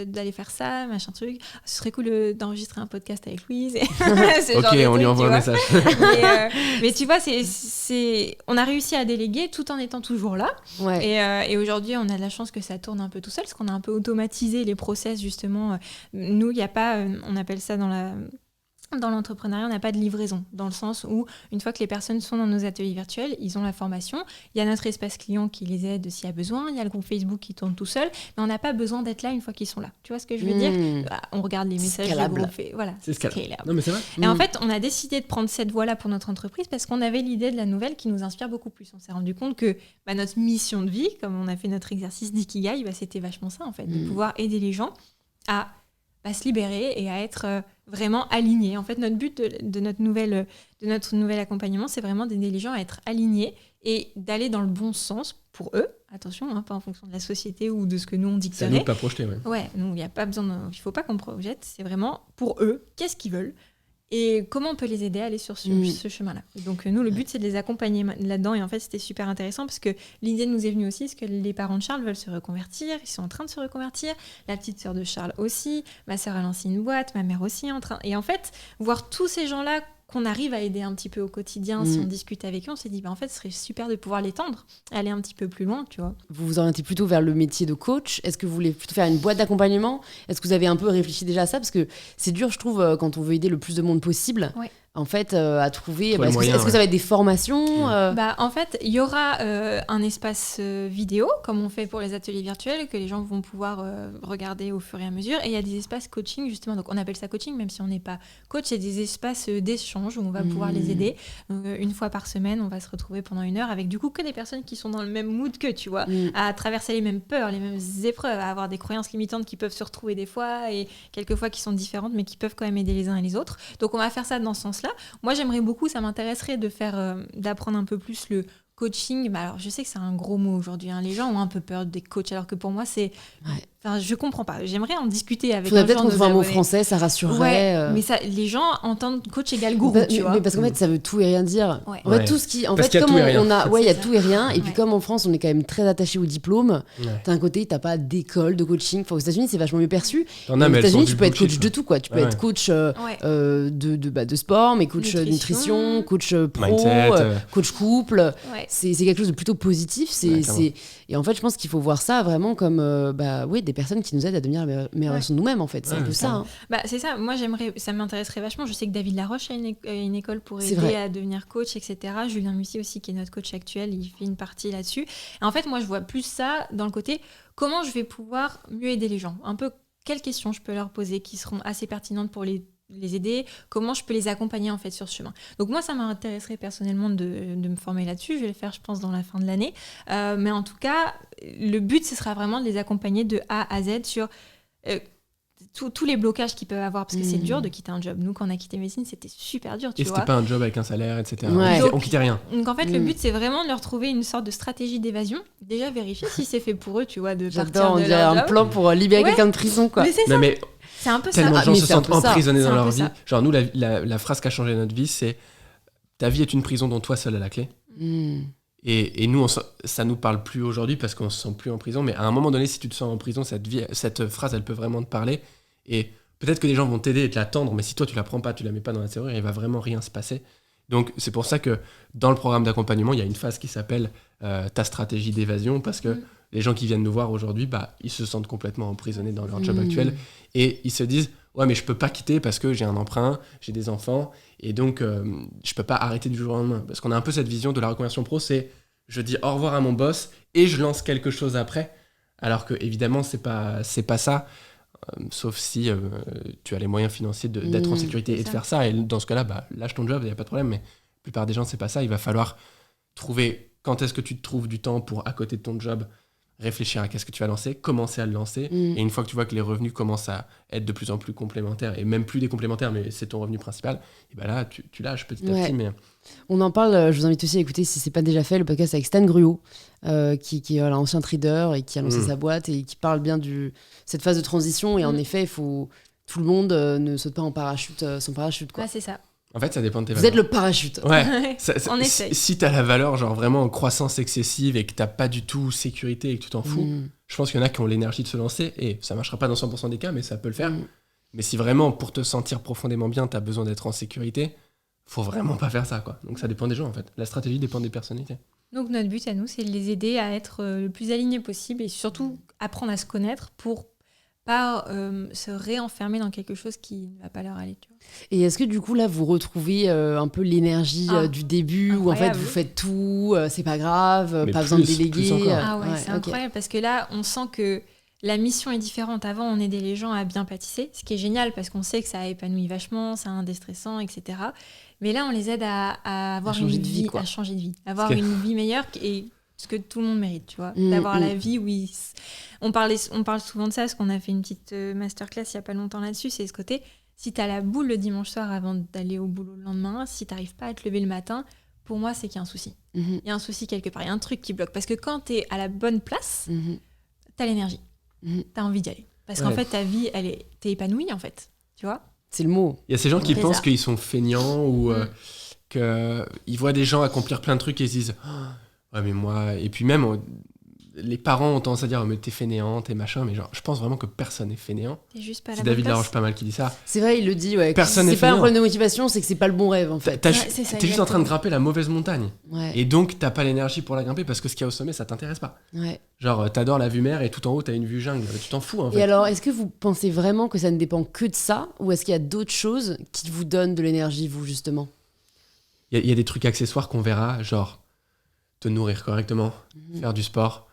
Speaker 2: d'aller faire ça, machin truc. Ce serait cool d'enregistrer un podcast avec Louise. Ce
Speaker 3: Ok,
Speaker 2: genre de
Speaker 3: on lui
Speaker 2: trucs,
Speaker 3: envoie un
Speaker 2: tu vois.
Speaker 3: message.
Speaker 2: Mais tu vois, on a réussi à déléguer tout en étant toujours là.
Speaker 1: Ouais.
Speaker 2: Et aujourd'hui, on a de la chance que ça tourne un peu tout seul, parce qu'on a un peu automatisé les process, justement. Nous, il n'y a pas, on appelle ça dans l'entrepreneuriat, on n'a pas de livraison, dans le sens où, une fois que les personnes sont dans nos ateliers virtuels, ils ont la formation, il y a notre espace client qui les aide s'il y a besoin, il y a le groupe Facebook qui tourne tout seul, mais on n'a pas besoin d'être là une fois qu'ils sont là. Tu vois ce que je veux dire? On regarde les messages du
Speaker 1: Scalable.
Speaker 2: groupe. Voilà,
Speaker 3: C'est scalable.
Speaker 2: scalable.
Speaker 3: Non, mais c'est vrai.
Speaker 2: Et en fait, on a décidé de prendre cette voie-là pour notre entreprise parce qu'on avait l'idée de la nouvelle qui nous inspire beaucoup plus. On s'est rendu compte que notre mission de vie, comme on a fait notre exercice d'ikigai, c'était vachement ça, en fait, de pouvoir aider les gens à se libérer et à être vraiment alignés. En fait, notre but de notre nouvel accompagnement, c'est vraiment d'aider les gens à être alignés et d'aller dans le bon sens pour eux. Attention, hein, pas en fonction de la société ou de ce que nous on
Speaker 3: C'est à nous
Speaker 2: dicterait.
Speaker 3: de pas projeter, ouais.
Speaker 2: Ouais, il n'y a pas besoin il faut pas qu'on projette, c'est vraiment pour eux, qu'est-ce qu'ils veulent et comment on peut les aider à aller sur ce chemin-là. Et donc nous, le but, c'est de les accompagner là-dedans. Et en fait, c'était super intéressant parce que l'idée nous est venue aussi, parce que les parents de Charles veulent se reconvertir, ils sont en train de se reconvertir, la petite sœur de Charles aussi, ma sœur a lancé une boîte, ma mère aussi en train. Et en fait, voir tous ces gens-là qu'on arrive à aider un petit peu au quotidien, si on discute avec eux, on s'est dit, en fait, ce serait super de pouvoir l'étendre, aller un petit peu plus loin, tu vois.
Speaker 1: Vous vous orientez plutôt vers le métier de coach. Est-ce que vous voulez plutôt faire une boîte d'accompagnement? Est-ce que vous avez un peu réfléchi déjà à ça? Parce que c'est dur, je trouve, quand on veut aider le plus de monde possible.
Speaker 2: Ouais.
Speaker 1: en fait, à trouver.
Speaker 3: Trouver le moyen,
Speaker 1: Est-ce que ça va être des formations
Speaker 2: En fait, il y aura un espace vidéo, comme on fait pour les ateliers virtuels, que les gens vont pouvoir regarder au fur et à mesure. Et il y a des espaces coaching, justement. Donc, on appelle ça coaching, même si on n'est pas coach. C'est des espaces d'échange où on va pouvoir les aider. Donc, une fois par semaine, on va se retrouver pendant 1 heure avec, du coup, que des personnes qui sont dans le même mood que, tu vois, à traverser les mêmes peurs, les mêmes épreuves, à avoir des croyances limitantes qui peuvent se retrouver des fois et quelquefois qui sont différentes, mais qui peuvent quand même aider les uns et les autres. Donc, on va faire ça dans ce sens-là. Moi, j'aimerais beaucoup, ça m'intéresserait d'apprendre un peu plus le coaching. Alors, je sais que c'est un gros mot aujourd'hui. Les gens ont un peu peur des coachs, alors que pour moi, c'est... Enfin, je comprends pas. J'aimerais en discuter avec
Speaker 1: faudrait peut-être qu'on trouve un mot français, ça rassurerait.
Speaker 2: Mais les gens entendent coach égale gourou, tu vois.
Speaker 1: Mais parce qu'en fait, ça veut tout et rien dire. En fait, tout ce qui...
Speaker 3: Parce qu'il y a tout et rien.
Speaker 1: Il y a tout et rien. Et puis, comme en France, on est quand même très attaché au diplôme, d'un côté, t'as pas d'école de coaching. Enfin, aux États-Unis, c'est vachement mieux perçu. Aux États-Unis, tu peux être coach de tout, quoi. Tu peux être coach de sport, mais coach nutrition, coach pro,
Speaker 3: mindset,
Speaker 1: coach couple. C'est quelque chose de plutôt positif. Et en fait, je pense qu'il faut voir ça vraiment comme des personnes qui nous aident à devenir la meilleure version de nous-mêmes, en fait. C'est un peu ça.
Speaker 2: C'est ça. Moi, ça m'intéresserait vachement. Je sais que David Laroche a une école pour aider à devenir coach, etc. Julien Mussy aussi, qui est notre coach actuel, il fait une partie là-dessus. Et en fait, moi, je vois plus ça dans le côté comment je vais pouvoir mieux aider les gens. Un peu quelles questions je peux leur poser qui seront assez pertinentes pour les aider, comment je peux les accompagner en fait sur ce chemin. Donc moi, ça m'intéresserait personnellement de me former là-dessus. Je vais le faire, je pense, dans la fin de l'année. Mais en tout cas, le but, ce sera vraiment de les accompagner de A à Z sur tous les blocages qu'ils peuvent avoir, parce que c'est dur de quitter un job. Nous, quand on a quitté médecine, c'était super dur, tu vois.
Speaker 3: Et c'était pas un job avec un salaire, etc. On quittait rien.
Speaker 2: Donc en fait, le but, c'est vraiment de leur trouver une sorte de stratégie d'évasion. Déjà, vérifier si c'est fait pour eux, tu vois, de partir de leur job.
Speaker 1: Un plan pour libérer quelqu'un de prison, quoi.
Speaker 2: Mais c'est ça. C'est un peu ça.
Speaker 3: Tellement de gens se sentent emprisonnés dans leur vie.
Speaker 2: Ça.
Speaker 3: Genre, nous, la phrase qui a changé notre vie, c'est « Ta vie est une prison dont toi seul as la clé ». Et nous, ça nous parle plus aujourd'hui parce qu'on se sent plus en prison. Mais à un moment donné, si tu te sens en prison, cette phrase, elle peut vraiment te parler. Et peut-être que les gens vont t'aider et te l'attendre, mais si toi, tu la prends pas, tu la mets pas dans la serrure, il va vraiment rien se passer. Donc, c'est pour ça que dans le programme d'accompagnement, il y a une phase qui s'appelle ta stratégie d'évasion, parce que les gens qui viennent nous voir aujourd'hui, ils se sentent complètement emprisonnés dans leur job actuel et ils se disent « Ouais, mais je peux pas quitter parce que j'ai un emprunt, j'ai des enfants et donc je peux pas arrêter du jour au lendemain. » Parce qu'on a un peu cette vision de la reconversion pro, c'est je dis au revoir à mon boss et je lance quelque chose après, alors que évidemment, c'est pas ça. Sauf si tu as les moyens financiers d'être en sécurité et de faire ça. Et dans ce cas-là, lâche ton job, il n'y a pas de problème. Mais la plupart des gens, c'est pas ça. Il va falloir trouver quand est-ce que tu te trouves du temps pour, à côté de ton job, réfléchir à qu'est-ce que tu vas lancer, commencer à le lancer. Et une fois que tu vois que les revenus commencent à être de plus en plus complémentaires, et même plus des complémentaires, mais c'est ton revenu principal, et là, tu lâches petit à petit. Mais...
Speaker 1: On en parle, je vous invite aussi à écouter, si c'est pas déjà fait, le podcast avec Stan Gruot, qui est un ancien trader et qui a lancé sa boîte et qui parle bien de cette phase de transition. Et en effet, tout le monde ne saute pas en parachute, sans parachute, quoi.
Speaker 2: C'est ça.
Speaker 3: En fait, ça dépend de tes valeurs.
Speaker 1: Vous êtes le parachute.
Speaker 3: Ouais.
Speaker 2: On essaye.
Speaker 3: Si t'as la valeur, genre vraiment en croissance excessive et que t'as pas du tout sécurité et que tu t'en fous, je pense qu'il y en a qui ont l'énergie de se lancer et ça marchera pas dans 100% des cas, mais ça peut le faire. Mais si vraiment, pour te sentir profondément bien, t'as besoin d'être en sécurité, faut vraiment pas faire ça, quoi. Donc ça dépend des gens, en fait. La stratégie dépend des personnalités.
Speaker 2: Donc notre but à nous, c'est de les aider à être le plus alignés possible et surtout apprendre à se connaître pour pas se réenfermer dans quelque chose qui ne va pas leur aller, tu vois.
Speaker 1: Et est-ce que du coup là vous retrouvez un peu l'énergie du début où en fait vous faites tout, c'est pas grave, pas besoin de déléguer.
Speaker 2: C'est incroyable parce que là on sent que la mission est différente. Avant on aidait les gens à bien pâtisser, ce qui est génial parce qu'on sait que ça épanouit vachement, c'est un déstressant, etc. Mais là on les aide à avoir une vie, à changer de vie, avoir une vie meilleure et ce que tout le monde mérite, tu vois, d'avoir la vie où on parle souvent de ça, parce qu'on a fait une petite masterclass il y a pas longtemps là-dessus, c'est ce côté, si t'as la boule le dimanche soir avant d'aller au boulot le lendemain, si t'arrives pas à te lever le matin, pour moi c'est qu'il y a un souci. Il y a un souci quelque part, il y a un truc qui bloque, parce que quand t'es à la bonne place, t'as l'énergie, t'as envie d'y aller, parce qu'en fait ta vie, t'es épanouie en fait, tu vois.
Speaker 1: C'est le mot.
Speaker 3: Il y a ces gens qui pensent qu'ils sont feignants ou qu'ils voient des gens accomplir plein de trucs et ils se disent ouais mais moi, et puis même les parents ont tendance à dire mais t'es fainéant, t'es machin, mais genre je pense vraiment que personne n'est fainéant.
Speaker 2: T'es juste pas à
Speaker 3: C'est
Speaker 2: la bonne
Speaker 3: David
Speaker 2: place.
Speaker 3: Laroche pas mal qui dit ça.
Speaker 1: C'est vrai, il le dit, ouais.
Speaker 3: Personne n'est
Speaker 1: c'est pas un
Speaker 3: fainéant.
Speaker 1: problème de motivation, c'est que c'est pas le bon rêve en fait.
Speaker 3: T'es
Speaker 2: c'est ça,
Speaker 3: juste en train de
Speaker 2: exactement.
Speaker 3: grimper la mauvaise montagne.
Speaker 1: Ouais.
Speaker 3: Et donc t'as pas l'énergie pour la grimper parce que ce qu'il y a au sommet ça t'intéresse pas.
Speaker 1: Ouais.
Speaker 3: Genre t'adores la vue mer et tout en haut t'as une vue jungle. Tu t'en fous en
Speaker 1: Et
Speaker 3: fait.
Speaker 1: alors, est-ce que vous pensez vraiment que ça ne dépend que de ça, ou est-ce qu'il y a d'autres choses qui vous donnent de l'énergie, vous justement?
Speaker 3: Il y a des trucs accessoires qu'on verra, genre te nourrir correctement, faire du sport.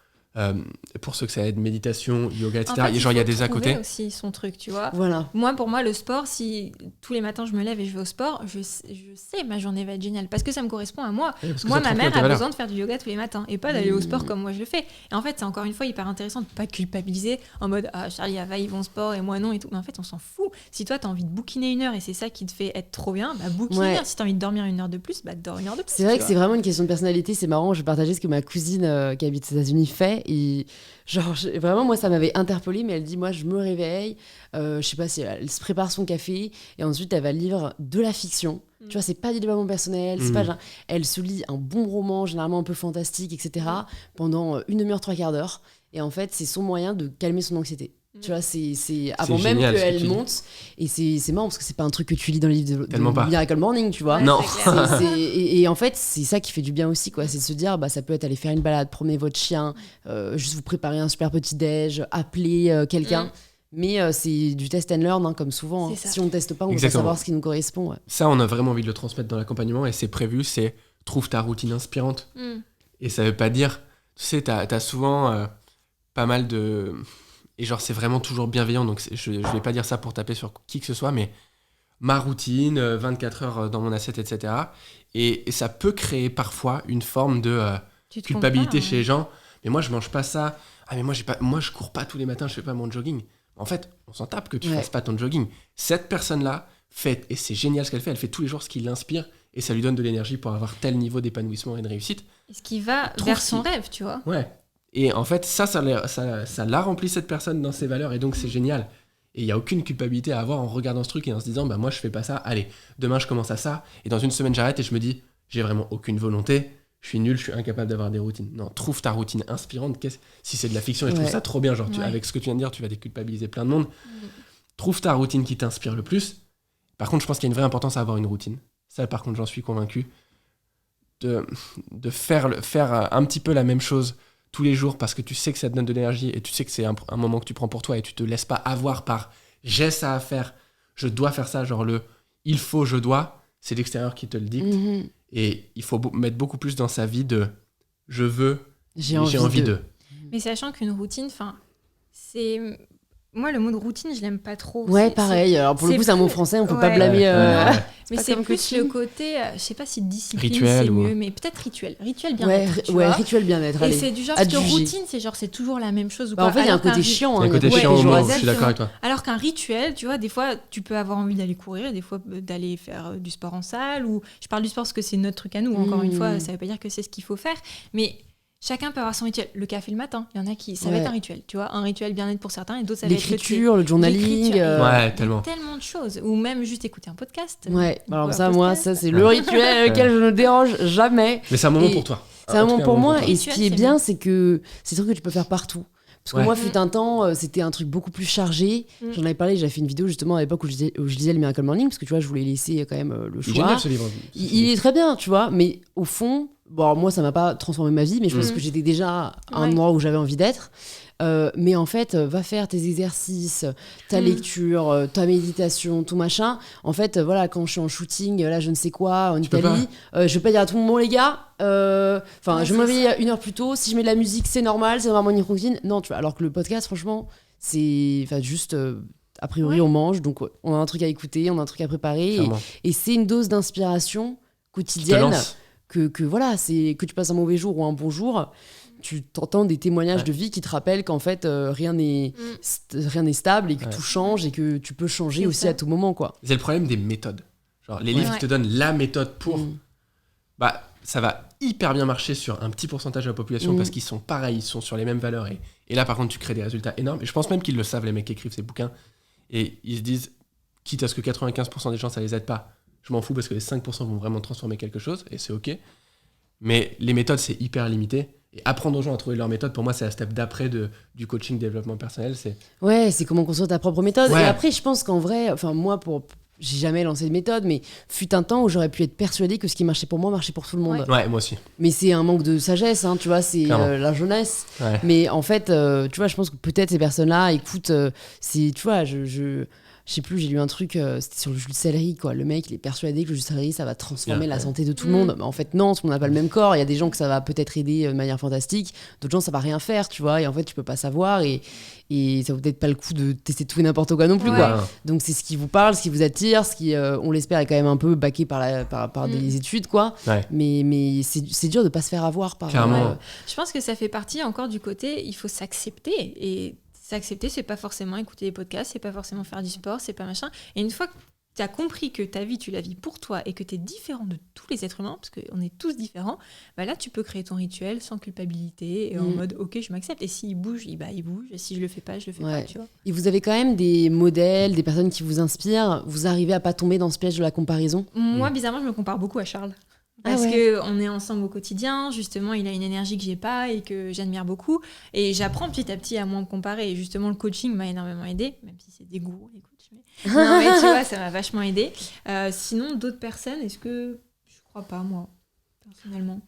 Speaker 3: Pour ceux que ça aide, méditation, yoga, etc.
Speaker 2: En fait,
Speaker 3: Genre il y a des à
Speaker 2: faut
Speaker 3: côté.
Speaker 2: trouver aussi son truc, tu vois.
Speaker 1: Voilà.
Speaker 2: Moi, pour moi, le sport, si tous les matins je me lève et je vais au sport, je sais ma journée va être géniale parce que ça me correspond à moi.
Speaker 3: Ouais, parce que
Speaker 2: Moi,
Speaker 3: ça
Speaker 2: ma
Speaker 3: transmet
Speaker 2: mère
Speaker 3: tes
Speaker 2: a
Speaker 3: valeurs.
Speaker 2: besoin de faire du yoga tous les matins et pas d'aller au sport comme moi je le fais. Et en fait, c'est encore une fois hyper intéressant de pas culpabiliser en mode ah Charlie, Ava, ils vont au sport et moi non et tout. Mais en fait, on s'en fout. Si toi, t'as envie de bouquiner 1 heure et c'est ça qui te fait être trop bien, bah bouquine
Speaker 1: Ouais.
Speaker 2: 1 heure. Si t'as envie de dormir 1 heure de plus, bah dors 1 heure de plus.
Speaker 1: C'est vrai
Speaker 2: tu
Speaker 1: que
Speaker 2: vois.
Speaker 1: c'est vraiment une question de personnalité. C'est marrant, je partageais ce que ma cousine qui habite aux États-Unis fait. Et genre, vraiment, moi, ça m'avait interpellée, mais elle dit, moi, je me réveille, je sais pas si elle se prépare son café, et ensuite, elle va lire de la fiction. Tu vois, c'est pas du développement personnel, c'est pas genre, elle se lit un bon roman, généralement un peu fantastique, etc., pendant 1 demi-heure, 3/4 d'heure. Et en fait, c'est son moyen de calmer son anxiété. Tu vois, c'est avant même
Speaker 3: génial, ce que
Speaker 1: qu'elle
Speaker 3: tu dis.
Speaker 1: monte. Et c'est marrant parce que c'est pas un truc que tu lis dans les livres de
Speaker 3: Tellement pas.
Speaker 1: Miracle Morning, tu vois.
Speaker 2: Ouais,
Speaker 3: Non.
Speaker 2: c'est clair.
Speaker 1: Et en fait, c'est ça qui fait du bien aussi, quoi. C'est de se dire, bah, ça peut être aller faire une balade, promener votre chien, juste vous préparer un super petit déj, appeler quelqu'un. Mais c'est du test and learn, hein, comme souvent. Hein.
Speaker 2: C'est ça.
Speaker 1: Si on ne teste pas, on ne peut pas
Speaker 3: Exactement.
Speaker 1: savoir ce qui nous correspond. Ouais.
Speaker 3: Ça, on a vraiment envie de le transmettre dans l'accompagnement et c'est prévu, c'est trouve ta routine inspirante.
Speaker 2: Mm.
Speaker 3: Et ça veut pas dire, tu sais, t'as souvent pas mal de... Et genre, c'est vraiment toujours bienveillant, donc je vais pas dire ça pour taper sur qui que ce soit, mais ma routine, 24 heures dans mon assiette, etc. Et ça peut créer parfois une forme de
Speaker 2: Tu te
Speaker 3: culpabilité
Speaker 2: compares,
Speaker 3: chez les gens. Mais moi, je mange pas ça. Ah, mais moi, je cours pas tous les matins, je fais pas mon jogging. En fait, on s'en tape que tu
Speaker 1: Ouais.
Speaker 3: fasses pas ton jogging. Cette personne-là fait, et c'est génial ce qu'elle fait, elle fait tous les jours ce qui l'inspire et ça lui donne de l'énergie pour avoir tel niveau d'épanouissement et de réussite.
Speaker 2: Et ce qui va
Speaker 3: Trouve
Speaker 2: vers son
Speaker 3: qui-
Speaker 2: rêve, tu vois.
Speaker 3: Ouais. Et en fait, ça l'a rempli cette personne dans ses valeurs et donc c'est génial. Et il n'y a aucune culpabilité à avoir en regardant ce truc et en se disant, bah moi je fais pas ça, allez, demain je commence à ça et dans 1 semaine j'arrête et je me dis, j'ai vraiment aucune volonté, je suis nul, je suis incapable d'avoir des routines. Non, trouve ta routine inspirante. Si c'est de la fiction, et je trouve
Speaker 1: Ouais.
Speaker 3: ça trop bien, genre
Speaker 2: Ouais.
Speaker 3: avec ce que tu viens de dire, tu vas déculpabiliser plein de monde. Trouve ta routine qui t'inspire le plus. Par contre, je pense qu'il y a une vraie importance à avoir une routine. Ça, par contre, j'en suis convaincu. De faire un petit peu la même chose tous les jours parce que tu sais que ça te donne de l'énergie et tu sais que c'est un moment que tu prends pour toi et tu te laisses pas avoir par j'ai ça à faire, je dois faire ça, genre le il faut, je dois, c'est l'extérieur qui te le dicte.
Speaker 1: Mhm.
Speaker 3: Et il faut mettre beaucoup plus dans sa vie de je veux,
Speaker 1: J'ai
Speaker 3: j'ai envie de.
Speaker 2: Mais sachant qu'une routine, enfin, c'est. Moi, le mot de routine, je l'aime pas trop.
Speaker 1: Ouais,
Speaker 2: C'est-
Speaker 1: pareil. Alors pour le
Speaker 2: c'est
Speaker 1: coup, c'est un mot
Speaker 2: plus-
Speaker 1: français, on peut
Speaker 2: ouais.
Speaker 1: pas blâmer.
Speaker 3: Ouais.
Speaker 2: Mais
Speaker 1: pas
Speaker 2: c'est
Speaker 1: comme
Speaker 2: plus
Speaker 1: coaching.
Speaker 2: le côté, je sais pas si discipline
Speaker 3: Rituel
Speaker 2: c'est
Speaker 3: ou-
Speaker 2: mieux, mais peut-être rituel. Rituel bien
Speaker 1: Ouais,
Speaker 2: être, tu
Speaker 1: ouais,
Speaker 2: vois.
Speaker 1: rituel bien-être.
Speaker 2: Et
Speaker 1: Allez.
Speaker 2: c'est du genre, parce que
Speaker 1: adjugé.
Speaker 2: routine, c'est genre, c'est toujours la même chose ou
Speaker 1: Bah,
Speaker 2: quoi.
Speaker 1: en fait, il y a un
Speaker 2: Alors qu'un
Speaker 1: côté
Speaker 2: ri-
Speaker 1: chiant.
Speaker 3: Il y a
Speaker 1: hein,
Speaker 3: un côté
Speaker 1: il y a
Speaker 3: chiant
Speaker 1: des
Speaker 3: au
Speaker 1: jours à
Speaker 3: mot, je
Speaker 1: zèle.
Speaker 3: suis d'accord avec toi.
Speaker 2: Alors qu'un rituel, tu vois, des fois, tu peux avoir envie d'aller courir, des fois d'aller faire du sport en salle, ou je parle du sport parce que c'est notre truc à nous, encore une fois, ça veut pas dire que c'est ce qu'il faut faire, mais chacun peut avoir son rituel. Le café le matin, il y en a qui, ça va
Speaker 1: Ouais.
Speaker 2: être un rituel, tu vois, un rituel bien-être pour certains, et d'autres, ça va être le thé.
Speaker 1: L'écriture, le journaling.
Speaker 2: L'écriture,
Speaker 3: Ouais,
Speaker 2: il y a
Speaker 3: tellement.
Speaker 2: tellement de choses, ou même juste écouter un podcast.
Speaker 1: Ouais,
Speaker 2: Ou
Speaker 1: alors
Speaker 2: un
Speaker 1: ça, moi,
Speaker 2: podcast.
Speaker 1: ça, c'est le rituel auquel je ne dérange jamais.
Speaker 3: Mais c'est un moment
Speaker 1: Et
Speaker 3: pour toi.
Speaker 1: C'est un
Speaker 3: En tout
Speaker 1: moment
Speaker 3: cas,
Speaker 1: pour moi.
Speaker 2: toi.
Speaker 1: Et ce qui
Speaker 2: Rituel,
Speaker 1: est
Speaker 2: c'est
Speaker 1: bien,
Speaker 2: bien.
Speaker 1: c'est que c'est des trucs que tu peux faire partout. Parce que
Speaker 3: Ouais.
Speaker 1: moi, fut un temps, c'était un truc beaucoup plus chargé.
Speaker 2: Mm.
Speaker 1: J'en avais parlé, j'avais fait une vidéo justement à l'époque où je lisais le Miracle Morning, parce que tu vois, je voulais laisser quand même le
Speaker 3: Il est
Speaker 1: choix.
Speaker 3: génial ce livre.
Speaker 1: Il est très bien, tu vois, mais au fond, bon, alors moi, ça m'a pas transformé ma vie, mais je pense
Speaker 2: Mm.
Speaker 1: que j'étais déjà à un
Speaker 2: Ouais.
Speaker 1: endroit où j'avais envie d'être. Mais en fait, va faire tes exercices, ta
Speaker 2: Mm.
Speaker 1: lecture, ta méditation, tout machin. En fait, voilà, quand je suis en shooting, là, je ne sais quoi, en
Speaker 3: peux
Speaker 1: Italie, je vais pas dire à tout le monde, bon les gars, enfin,
Speaker 2: Ouais,
Speaker 1: je me
Speaker 2: c'est
Speaker 1: réveille 1 heure plus tôt. Si je mets de la musique, c'est normal, c'est vraiment une routine. Non, tu vois. Alors que le podcast, franchement, c'est, enfin, juste. A priori,
Speaker 2: Ouais.
Speaker 1: on mange, donc on a un truc à écouter, on a un truc à préparer,
Speaker 3: Clairement.
Speaker 1: et c'est une dose d'inspiration
Speaker 3: Tu te
Speaker 1: quotidienne
Speaker 3: lances.
Speaker 1: que voilà, c'est que tu passes un mauvais jour ou un bon jour, tu t'entends des témoignages
Speaker 3: Ouais.
Speaker 1: de vie qui te rappellent qu'en fait rien n'est stable et que
Speaker 3: Ouais.
Speaker 1: tout change et que tu peux changer
Speaker 2: C'est
Speaker 1: aussi
Speaker 2: ça.
Speaker 1: à tout moment, quoi.
Speaker 3: C'est le problème des méthodes. Genre, les
Speaker 1: Ouais.
Speaker 3: livres qui te donnent la méthode pour.
Speaker 1: Mm.
Speaker 3: Bah, ça va hyper bien marcher sur un petit pourcentage de la population
Speaker 1: Mm.
Speaker 3: parce qu'ils sont pareils, ils sont sur les mêmes valeurs. Et là, par contre, tu crées des résultats énormes. Et je pense même qu'ils le savent, les mecs qui écrivent ces bouquins. Et ils se disent, quitte à ce que 95% des gens, ça les aide pas, je m'en fous parce que les 5% vont vraiment transformer quelque chose. Et c'est OK. Mais les méthodes, c'est hyper limité. Et apprendre aux gens à trouver leur méthode, pour moi, c'est la step d'après du coaching développement personnel.
Speaker 1: Ouais, c'est comment construire ta propre méthode.
Speaker 3: Ouais.
Speaker 1: Et après, je pense qu'en vrai, enfin moi, j'ai jamais lancé de méthode, mais fut un temps où j'aurais pu être persuadée que ce qui marchait pour moi marchait pour tout le monde.
Speaker 3: Ouais, moi aussi.
Speaker 1: Mais c'est un manque de sagesse, hein, tu vois, c'est la jeunesse.
Speaker 3: Ouais.
Speaker 1: Mais en fait, tu vois, je pense que peut-être ces personnes-là écoutent, tu vois, je sais plus, j'ai lu un truc, c'était sur le jus de céleri, quoi. Le mec, il est persuadé que le jus de céleri, ça va transformer la santé de tout le monde. Mais en fait, non, parce qu'on n'a pas le même corps. Il y a des gens que ça va peut-être aider de manière fantastique, d'autres gens, ça va rien faire, tu vois. Et en fait, tu peux pas savoir et ça vaut peut-être pas le coup de tester tout et n'importe quoi non plus, quoi. Donc, c'est ce qui vous parle, ce qui vous attire, ce qui, on l'espère, est quand même un peu baqué par des études, quoi.
Speaker 3: Ouais.
Speaker 1: Mais c'est dur de pas se faire avoir par...
Speaker 2: Je pense que ça fait partie encore du côté, il faut s'accepter. Et s'accepter, c'est pas forcément écouter des podcasts, c'est pas forcément faire du sport, c'est pas machin. Et une fois que tu as compris que ta vie, tu la vis pour toi et que tu es différent de tous les êtres humains, parce qu'on est tous différents, bah là, tu peux créer ton rituel sans culpabilité et en mode, ok, je m'accepte. Et s'il bouge, il bouge. Et si je le fais pas, je le fais pas, tu vois.
Speaker 1: Et vous avez quand même des modèles, des personnes qui vous inspirent. Vous arrivez à pas tomber dans ce piège de la comparaison ?
Speaker 2: Moi, bizarrement, je me compare beaucoup à Charles. Parce qu'on est ensemble au quotidien, justement, il a une énergie que j'ai pas et que j'admire beaucoup. Et j'apprends petit à petit à moins me comparer. Et justement, le coaching m'a énormément aidé, même si c'est des gourous, les coachs. Non, mais tu vois, ça m'a vachement aidé. Sinon, d'autres personnes, est-ce que... Je crois pas, moi, personnellement.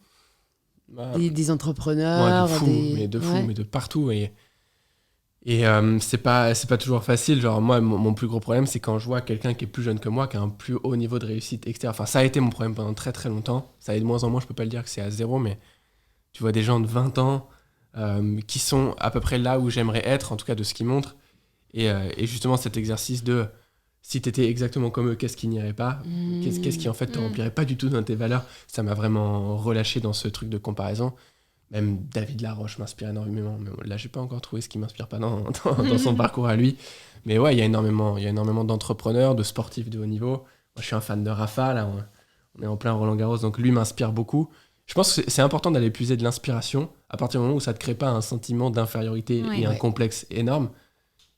Speaker 1: Des entrepreneurs,
Speaker 3: mais de partout. Et c'est pas toujours facile. Genre, moi, mon plus gros problème, c'est quand je vois quelqu'un qui est plus jeune que moi, qui a un plus haut niveau de réussite, etc. Enfin, ça a été mon problème pendant très très longtemps. Ça est de moins en moins, je peux pas le dire que c'est à zéro, mais tu vois des gens de 20 ans qui sont à peu près là où j'aimerais être, en tout cas de ce qu'ils montrent. Et justement, cet exercice de si t'étais exactement comme eux, qu'est-ce qui n'irait pas ? Qu'est-ce qui en fait te remplirait pas du tout dans tes valeurs ? Ça m'a vraiment relâché dans ce truc de comparaison. Même David Laroche m'inspire énormément. Mais là, j'ai pas encore trouvé ce qui m'inspire pas dans son parcours à lui. Mais ouais, il y a énormément d'entrepreneurs, de sportifs de haut niveau. Moi, je suis un fan de Rafa. Là, on est en plein Roland-Garros, donc lui m'inspire beaucoup. Je pense que c'est important d'aller puiser de l'inspiration à partir du moment où ça te crée pas un sentiment d'infériorité et un complexe énorme.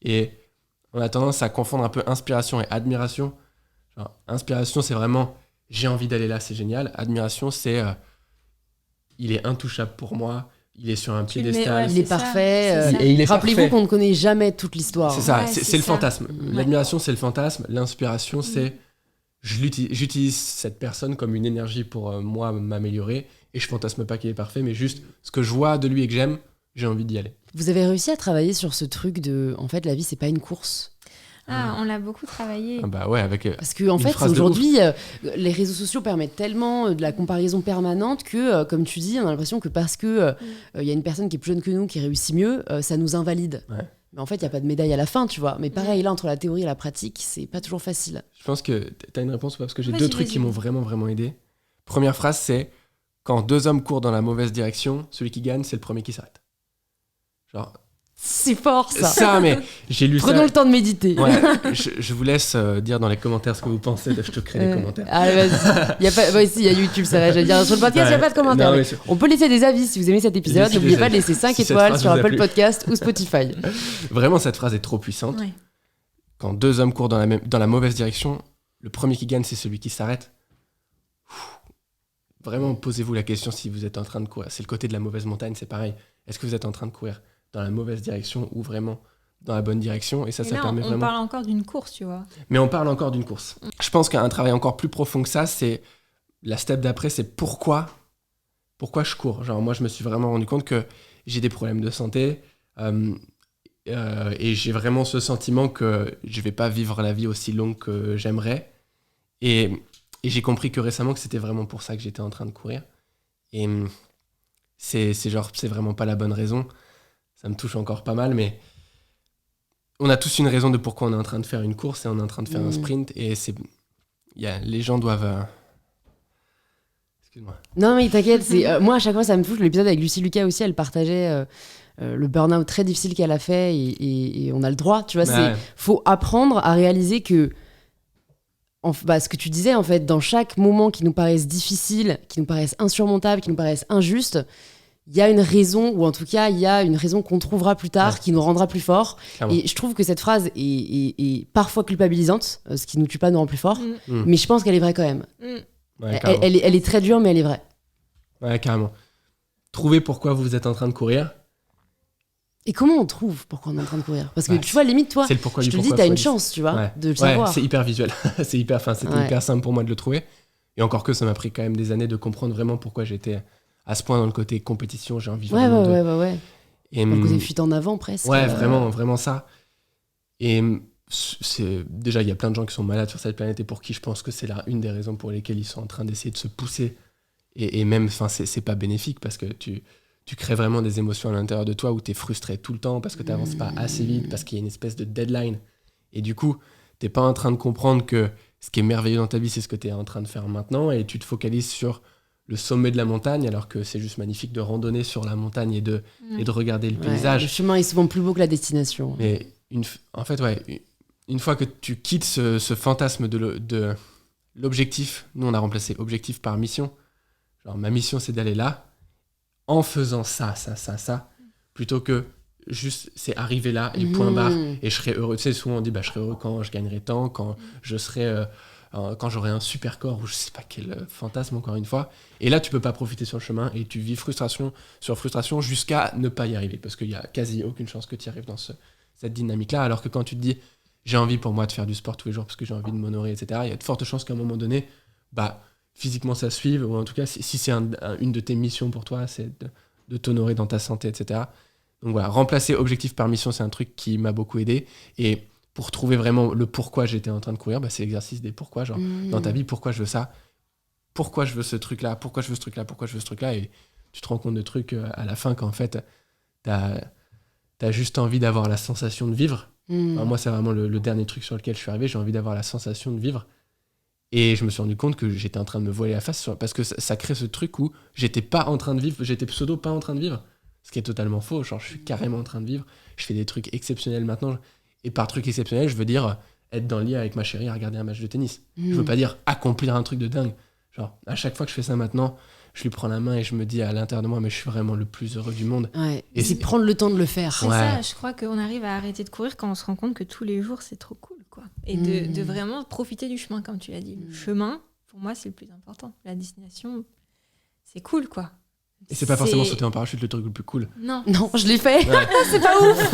Speaker 3: Et on a tendance à confondre un peu inspiration et admiration. Genre, inspiration, c'est vraiment j'ai envie d'aller là, c'est génial. Admiration, c'est il est intouchable pour moi, il est sur un piédestal.
Speaker 1: Il est parfait.
Speaker 3: Et il est
Speaker 1: Rappelez-vous qu'on ne connaît jamais toute l'histoire.
Speaker 3: C'est ça, c'est le fantasme. L'admiration, c'est le fantasme. L'inspiration, c'est j'utilise cette personne comme une énergie pour moi m'améliorer. Et je fantasme pas qu'il est parfait, mais juste ce que je vois de lui et que j'aime, j'ai envie d'y aller.
Speaker 1: Vous avez réussi à travailler sur ce truc de, en fait, la vie, c'est pas une course.
Speaker 2: On l'a beaucoup travaillé.
Speaker 3: Bah ouais, avec
Speaker 1: parce que en fait, aujourd'hui, les réseaux sociaux permettent tellement de la comparaison permanente que, comme tu dis, on a l'impression que parce que y a une personne qui est plus jeune que nous qui réussit mieux, ça nous invalide. Ouais. Mais en fait, il y a pas de médaille à la fin, tu vois. Mais pareil, là, entre la théorie et la pratique, c'est pas toujours facile.
Speaker 3: Je pense que t'as une réponse ou pas ? Parce que j'ai deux trucs qui m'ont vraiment aidé. Première phrase, c'est quand deux hommes courent dans la mauvaise direction, celui qui gagne, c'est le premier qui s'arrête. Genre.
Speaker 1: C'est fort, ça.
Speaker 3: Ça, mais j'ai lu
Speaker 1: Prenons le temps de méditer.
Speaker 3: Ouais, je vous laisse dire dans les commentaires ce que vous pensez. Je te crée des commentaires.
Speaker 1: Allez, vas-y. Il y a pas, ici, il y a YouTube, ça va. Je veux dire, sur le podcast, il n'y a pas de commentaires. Non, on peut laisser des avis si vous aimez cet épisode. N'oubliez pas de laisser 5 étoiles sur Apple Podcast ou Spotify.
Speaker 3: Vraiment, cette phrase est trop puissante. Ouais. Quand deux hommes courent dans la mauvaise direction, le premier qui gagne, c'est celui qui s'arrête. Vraiment, posez-vous la question si vous êtes en train de courir. C'est le côté de la mauvaise montagne, c'est pareil. Est-ce que vous êtes en train de courir dans la mauvaise direction ou vraiment dans la bonne direction ? Et ça permet vraiment...
Speaker 2: On parle encore d'une course, tu vois.
Speaker 3: Mais on parle encore d'une course. Je pense qu'un travail encore plus profond que ça, c'est... La step d'après, c'est pourquoi je cours. Genre, moi, je me suis vraiment rendu compte que j'ai des problèmes de santé et j'ai vraiment ce sentiment que je vais pas vivre la vie aussi longue que j'aimerais. Et j'ai compris que récemment que c'était vraiment pour ça que j'étais en train de courir. Et c'est vraiment pas la bonne raison. Ça me touche encore pas mal, mais on a tous une raison de pourquoi on est en train de faire une course et on est en train de faire un sprint. Et les gens doivent... Excuse-moi.
Speaker 1: Non, mais t'inquiète. Moi, à chaque fois, ça me touche. L'épisode avec Lucie Lucas aussi, elle partageait le burn-out très difficile qu'elle a fait et on a le droit. Tu vois, faut apprendre à réaliser que ce que tu disais, en fait, dans chaque moment qui nous paraisse difficile, qui nous paraisse insurmontable, qui nous paraisse injuste, il y a une raison, ou en tout cas, il y a une raison qu'on trouvera plus tard, qui nous rendra plus forts. Et je trouve que cette phrase est parfois culpabilisante, ce qui nous tue pas nous rend plus forts, mais je pense qu'elle est vraie quand même.
Speaker 3: Ouais,
Speaker 1: elle est très dure, mais elle est vraie.
Speaker 3: Ouais, carrément. trouvez pourquoi vous êtes en train de courir.
Speaker 1: Et comment on trouve pourquoi on est en train de courir? Parce que
Speaker 3: Ouais,
Speaker 1: tu vois, limite, toi,
Speaker 3: C'est le pourquoi
Speaker 1: je
Speaker 3: du
Speaker 1: te dis,
Speaker 3: pourquoi.
Speaker 1: t'as une
Speaker 3: fois 10.
Speaker 1: chance, tu vois,
Speaker 3: Ouais.
Speaker 1: de le
Speaker 3: Ouais,
Speaker 1: savoir.
Speaker 3: c'est hyper visuel. C'était
Speaker 1: Ouais.
Speaker 3: hyper simple pour moi de le trouver. Et encore que ça m'a pris quand même des années de comprendre vraiment pourquoi j'étais à ce point dans le côté compétition. J'ai envie
Speaker 1: Ouais,
Speaker 3: vraiment
Speaker 1: ouais.
Speaker 3: Et,
Speaker 1: Dans le côté fuite en avant, presque.
Speaker 3: ouais, vraiment ça. Et déjà, il y a plein de gens qui sont malades sur cette planète et pour qui je pense que c'est une des raisons pour lesquelles ils sont en train d'essayer de se pousser. Et même, c'est pas bénéfique parce que tu crées vraiment des émotions à l'intérieur de toi où tu es frustré tout le temps parce que tu n'avances pas assez vite, parce qu'il y a une espèce de deadline. Et du coup, tu n'es pas en train de comprendre que ce qui est merveilleux dans ta vie, c'est ce que tu es en train de faire maintenant et tu te focalises sur le sommet de la montagne alors que c'est juste magnifique de randonner sur la montagne et de regarder le
Speaker 1: Ouais,
Speaker 3: paysage.
Speaker 1: le chemin est souvent plus beau que la destination.
Speaker 3: Mais en fait, une fois que tu quittes ce fantasme de l'objectif, nous on a remplacé objectif par mission. Genre ma mission c'est d'aller là en faisant ça, plutôt que juste c'est arriver là et point barre et je serai heureux. Tu sais, souvent on dit je serai heureux quand je gagnerai tant, quand je serai quand j'aurai un super corps ou je sais pas quel fantasme encore une fois. Et là tu peux pas profiter sur le chemin et tu vis frustration sur frustration jusqu'à ne pas y arriver parce qu'il y a quasi aucune chance que tu y arrives dans cette dynamique là. Alors que quand tu te dis j'ai envie pour moi de faire du sport tous les jours parce que j'ai envie de m'honorer, etc. Il y a de fortes chances qu'à un moment donné, physiquement ça suive, ou en tout cas si c'est une de tes missions pour toi, c'est de t'honorer dans ta santé, etc. Donc voilà, remplacer objectif par mission, c'est un truc qui m'a beaucoup aidé. Et pour trouver vraiment le pourquoi j'étais en train de courir, c'est l'exercice des pourquoi. Genre, dans ta vie, pourquoi je veux ça? Pourquoi je veux ce truc-là? Pourquoi je veux ce truc-là? Pourquoi je veux ce truc-là? Et tu te rends compte de trucs à la fin qu'en fait, t'as juste envie d'avoir la sensation de vivre. Alors moi, c'est vraiment le dernier truc sur lequel je suis arrivé. J'ai envie d'avoir la sensation de vivre. Et je me suis rendu compte que j'étais en train de me voiler la face parce que ça crée ce truc où j'étais pas en train de vivre, j'étais pseudo pas en train de vivre. Ce qui est totalement faux. Genre, je suis carrément en train de vivre. Je fais des trucs exceptionnels maintenant. Et par truc exceptionnel, je veux dire être dans le lit avec ma chérie à regarder un match de tennis. Je veux pas dire accomplir un truc de dingue. Genre, à chaque fois que je fais ça maintenant, je lui prends la main et je me dis à l'intérieur de moi, mais je suis vraiment le plus heureux du monde.
Speaker 1: Ouais.
Speaker 3: Et
Speaker 1: c'est prendre le temps de le faire.
Speaker 2: C'est ça, je crois qu'on arrive à arrêter de courir quand on se rend compte que tous les jours, c'est trop cool, quoi. Et de vraiment profiter du chemin, comme tu l'as dit. Le chemin, pour moi, c'est le plus important. La destination, c'est cool, quoi.
Speaker 3: Et c'est pas forcément sauter en parachute le truc le plus cool.
Speaker 2: Non,
Speaker 1: je l'ai fait.
Speaker 3: Ouais.
Speaker 1: C'est pas ouf.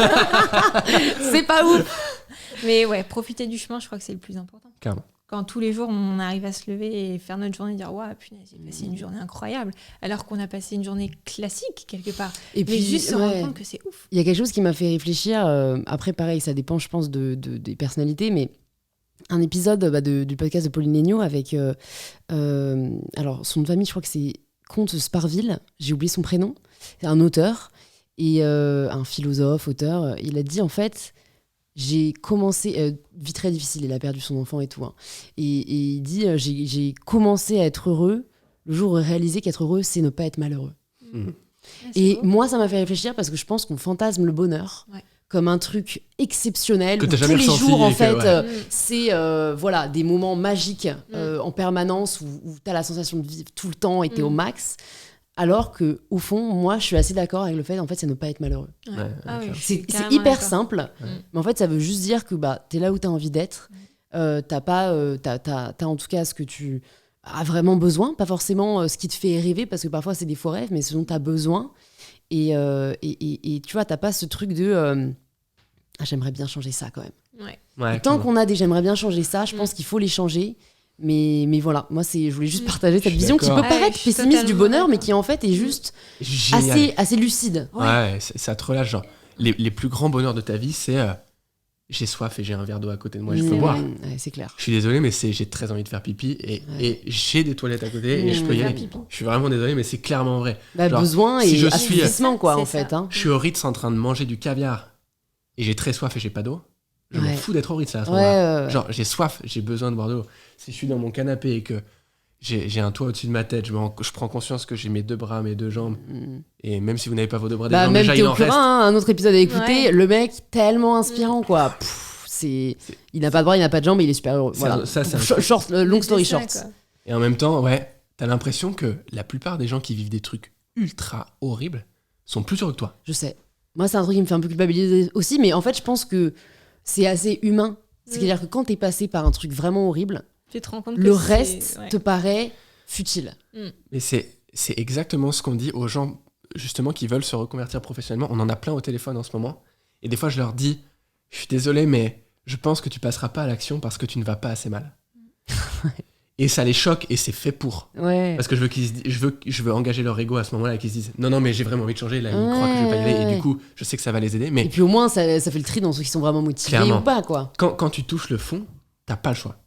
Speaker 1: C'est pas ouf.
Speaker 2: Mais ouais, profiter du chemin, je crois que c'est le plus important.
Speaker 3: Carrément.
Speaker 2: Quand tous les jours, on arrive à se lever et faire notre journée et dire « Waouh, punaise, j'ai passé une journée incroyable », alors qu'on a passé une journée classique, quelque part.
Speaker 1: Et puis,
Speaker 2: juste se rendre compte que c'est ouf.
Speaker 1: Il y a quelque chose qui m'a fait réfléchir. Après, pareil, ça dépend, je pense, des personnalités, mais un épisode du podcast de Pauline Léniaud avec... alors, son nom de famille, je crois que c'est Comte Sparville. J'ai oublié son prénom. C'est un auteur et un philosophe, auteur. Il a dit, en fait... J'ai commencé, vie très difficile, il a perdu son enfant et tout. Hein. Et il dit, j'ai commencé à être heureux le jour où j'ai réalisé qu'être heureux, c'est ne pas être malheureux. Et moi, ça m'a fait réfléchir parce que je pense qu'on fantasme le bonheur comme un truc exceptionnel.
Speaker 3: Que t'as
Speaker 1: où
Speaker 3: jamais
Speaker 1: tous les
Speaker 3: ressenti
Speaker 1: jours, en
Speaker 3: et que,
Speaker 1: fait, c'est voilà, des moments magiques en permanence où t'as la sensation de vivre tout le temps et t'es au max. Alors que, au fond, moi, je suis assez d'accord avec le fait, en fait, c'est ne pas être malheureux. C'est hyper simple, mais en fait, ça veut juste dire que t'es là où t'as envie d'être. T'as en tout cas ce que tu as vraiment besoin, pas forcément ce qui te fait rêver, parce que parfois, c'est des faux rêves, mais ce dont t'as besoin. Et tu vois, t'as pas ce truc de j'aimerais bien changer ça quand même. Tant qu'on a des j'aimerais bien changer ça, je pense qu'il faut les changer. Mais voilà, moi je voulais juste partager cette vision qui peut paraître pessimiste du bonheur, mais qui en fait est juste assez lucide.
Speaker 3: Ouais, ça te relâche. Genre, les plus grands bonheurs de ta vie, c'est j'ai soif et j'ai un verre d'eau à côté de moi, je peux boire.
Speaker 1: Ouais, c'est clair.
Speaker 3: Je suis désolé, mais j'ai très envie de faire pipi et j'ai des toilettes à côté et je peux y aller. Je suis vraiment désolé, mais c'est clairement vrai. Genre,
Speaker 1: besoin
Speaker 3: si
Speaker 1: et assouvissement, quoi, en fait. Hein.
Speaker 3: Je suis au Ritz en train de manger du caviar et j'ai très soif et j'ai pas d'eau. Je m'en fous d'être au Ritz à ce moment-là. Genre, j'ai soif, j'ai besoin de boire de l'eau. Si je suis dans mon canapé et que j'ai un toit au-dessus de ma tête, je prends conscience que j'ai mes deux bras, mes deux jambes. Et même si vous n'avez pas vos deux bras, des jambes,
Speaker 1: même
Speaker 3: déjà, il en reste.
Speaker 1: Un autre épisode à écouter, le mec, tellement inspirant, quoi. Il n'a pas de bras, il n'a pas de jambes, mais il est super heureux. Voilà. Long story short.
Speaker 3: Et en même temps, t'as l'impression que la plupart des gens qui vivent des trucs ultra horribles sont plus heureux que toi.
Speaker 1: Je sais. Moi, c'est un truc qui me fait un peu culpabiliser aussi, mais en fait, je pense que c'est assez humain. C'est-à-dire que quand t'es passé par un truc vraiment horrible,
Speaker 2: tu te rends compte
Speaker 1: le reste te paraît futile.
Speaker 3: Mais c'est exactement ce qu'on dit aux gens. justement qui veulent se reconvertir professionnellement. On en a plein au téléphone en ce moment. Et des fois, je leur dis, je suis désolé, mais je pense que tu passeras pas à l'action parce que tu ne vas pas assez mal. Et ça les choque et c'est fait pour.
Speaker 1: Ouais.
Speaker 3: Parce que je veux engager leur ego à ce moment-là et qu'ils se disent non, mais j'ai vraiment envie de changer. Là, ils croient que je vais pas y aller. Et du coup, je sais que ça va les aider. Mais
Speaker 1: Et puis au moins, ça fait le tri dans ceux qui sont vraiment motivés
Speaker 3: clairement,
Speaker 1: ou pas, quoi.
Speaker 3: quand tu touches le fond, t'as pas le choix.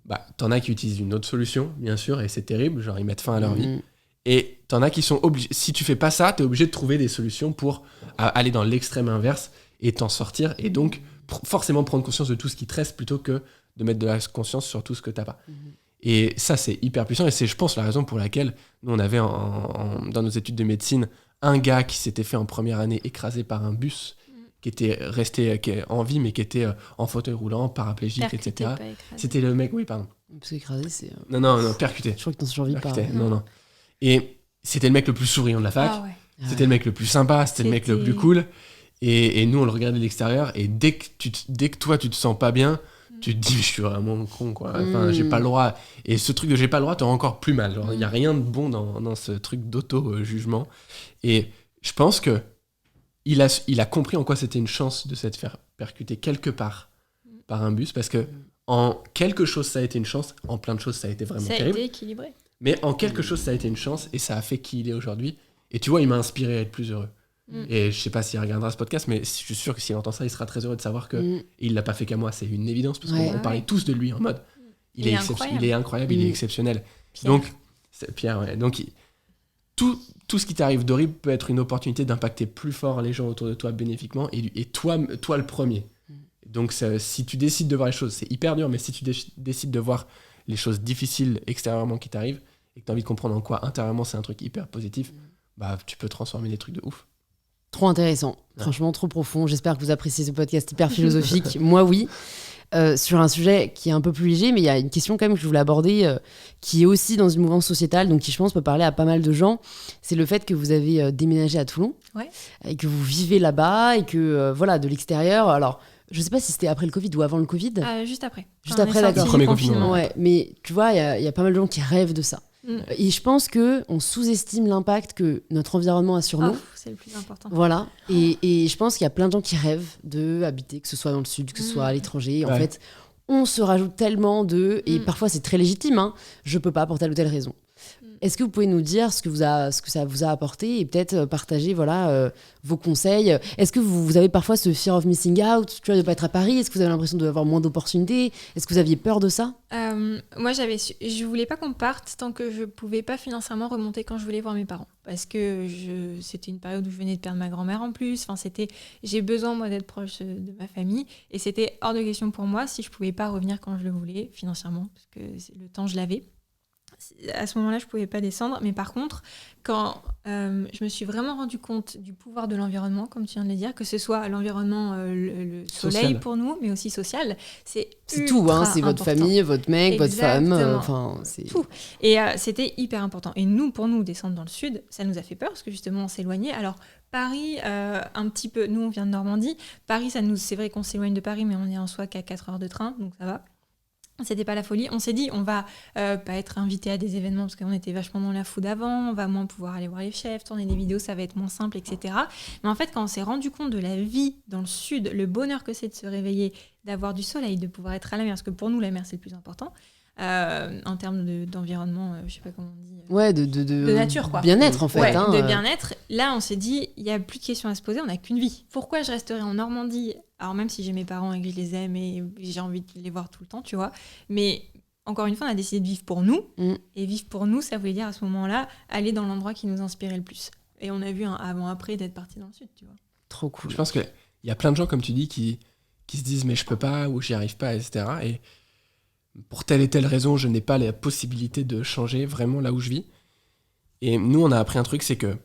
Speaker 3: Bah, t'en as qui utilisent une autre solution, bien sûr, et c'est terrible. Genre, ils mettent fin à leur vie. Et t'en as qui sont obligés. Si tu fais pas ça, t'es obligé de trouver des solutions pour aller dans l'extrême inverse et t'en sortir. Et donc, forcément prendre conscience de tout ce qui te reste plutôt que de mettre de la conscience sur tout ce que t'as pas. Et ça, c'est hyper puissant. Et c'est, je pense, la raison pour laquelle nous, on avait dans nos études de médecine un gars qui s'était fait en première année écraser par un bus, qui était resté en vie, mais qui était en fauteuil roulant, paraplégique,
Speaker 2: Percuté,
Speaker 3: etc.
Speaker 2: pas écrasé.
Speaker 3: C'était le mec, oui, pardon.
Speaker 1: Parce qu'écraser, c'est.
Speaker 3: Non, percuté.
Speaker 1: Je crois que t'en survis pas.
Speaker 3: Percuté, non. Et c'était le mec le plus souriant de la fac.
Speaker 2: Ah ouais.
Speaker 3: C'était le mec le plus sympa, c'était le mec le plus cool. Et nous, on le regardait de l'extérieur. Et dès que toi, tu te sens pas bien, tu te dis, je suis vraiment con, quoi. Enfin, j'ai pas le droit. Et ce truc de j'ai pas le droit te rend encore plus mal. Il y a rien de bon dans ce truc d'auto-jugement. Et je pense que il a compris en quoi c'était une chance de s'être fait percuter quelque part par un bus. Parce que en quelque chose, ça a été une chance. En plein de choses, ça a été vraiment terrible.
Speaker 2: Ça a été équilibré.
Speaker 3: Mais en quelque chose, ça a été une chance. Et ça a fait qui il est aujourd'hui. Et tu vois, il m'a inspiré à être plus heureux. Et je sais pas s'il regardera ce podcast, mais je suis sûr que s'il entend ça, il sera très heureux de savoir que il l'a pas fait qu'à moi. C'est une évidence parce qu'on parlait tous de lui en mode il est incroyable, il est exceptionnel.
Speaker 2: Pierre.
Speaker 3: Donc Pierre, ouais. Donc tout ce qui t'arrive d'horrible peut être une opportunité d'impacter plus fort les gens autour de toi bénéfiquement et toi le premier. Donc si tu décides de voir les choses, c'est hyper dur, mais si tu décides de voir les choses difficiles extérieurement qui t'arrivent et que tu as envie de comprendre en quoi intérieurement c'est un truc hyper positif, bah tu peux transformer des trucs de ouf.
Speaker 1: Trop intéressant, franchement trop profond. J'espère que vous appréciez ce podcast hyper philosophique. Moi, oui. Sur un sujet qui est un peu plus léger, mais il y a une question quand même que je voulais aborder, qui est aussi dans une mouvance sociétale, donc qui je pense peut parler à pas mal de gens. C'est le fait que vous avez déménagé à Toulon, et que vous vivez là-bas, et que voilà, de l'extérieur. Alors, je sais pas si c'était après le Covid ou avant le Covid.
Speaker 2: Juste après.
Speaker 1: Juste après, d'accord.
Speaker 3: Premier confinement.
Speaker 1: Ouais, mais tu vois, il y a pas mal de gens qui rêvent de ça. Et je pense qu'on sous-estime l'impact que notre environnement a sur nous.
Speaker 2: C'est le plus important.
Speaker 1: Voilà. Et je pense qu'il y a plein de gens qui rêvent d'habiter, que ce soit dans le sud, que ce soit à l'étranger. En fait, on se rajoute tellement et parfois c'est très légitime, hein, je peux pas pour telle ou telle raison. Est-ce que vous pouvez nous dire ce que ça vous a apporté et peut-être partager vos conseils? Est-ce que vous avez parfois ce fear of missing out, tu vois, de ne pas être à Paris? Est-ce que vous avez l'impression d'avoir moins d'opportunités? Est-ce que vous aviez peur de ça?
Speaker 2: Moi, je voulais pas qu'on parte tant que je pouvais pas financièrement remonter quand je voulais voir mes parents. Parce que c'était une période où je venais de perdre ma grand-mère en plus. Enfin, j'ai besoin, moi, d'être proche de ma famille. Et c'était hors de question pour moi si je pouvais pas revenir quand je le voulais, financièrement, parce que le temps, je l'avais. À ce moment-là, je pouvais pas descendre. Mais par contre, quand je me suis vraiment rendu compte du pouvoir de l'environnement, comme tu viens de le dire, que ce soit l'environnement, le soleil social pour nous, mais aussi social, c'est
Speaker 1: tout, hein, c'est votre famille, votre mec,
Speaker 2: exactement.
Speaker 1: Votre femme, c'est
Speaker 2: tout. Et c'était hyper important. Et pour nous, descendre dans le sud, ça nous a fait peur parce que justement, on s'éloignait. Alors Paris, un petit peu, nous on vient de Normandie. Paris, c'est vrai qu'on s'éloigne de Paris, mais on est en soi qu'à 4 heures de train, donc ça va. C'était pas la folie. On s'est dit, on va pas être invité à des événements parce qu'on était vachement dans la food avant, on va moins pouvoir aller voir les chefs, tourner des vidéos, ça va être moins simple, etc. Mais en fait, quand on s'est rendu compte de la vie dans le sud, le bonheur que c'est de se réveiller, d'avoir du soleil, de pouvoir être à la mer, parce que pour nous, la mer, c'est le plus important, en termes d'environnement, je sais pas comment on dit. De nature, quoi.
Speaker 1: Bien-être, en fait.
Speaker 2: Ouais, de bien-être. Là, on s'est dit, il n'y a plus de questions à se poser, on n'a qu'une vie. Pourquoi je resterais en Normandie? Alors, même si j'ai mes parents et que je les aime et j'ai envie de les voir tout le temps, tu vois. Mais encore une fois, on a décidé de vivre pour nous. Et vivre pour nous, ça voulait dire à ce moment-là, aller dans l'endroit qui nous inspirait le plus. Et on a vu un avant-après d'être parti dans le sud, tu vois.
Speaker 1: Trop cool.
Speaker 3: Je pense qu'il y a plein de gens, comme tu dis, qui se disent, mais je peux pas, ou j'y arrive pas, etc. Et pour telle et telle raison, je n'ai pas la possibilité de changer vraiment là où je vis. Et nous, on a appris un truc, c'est que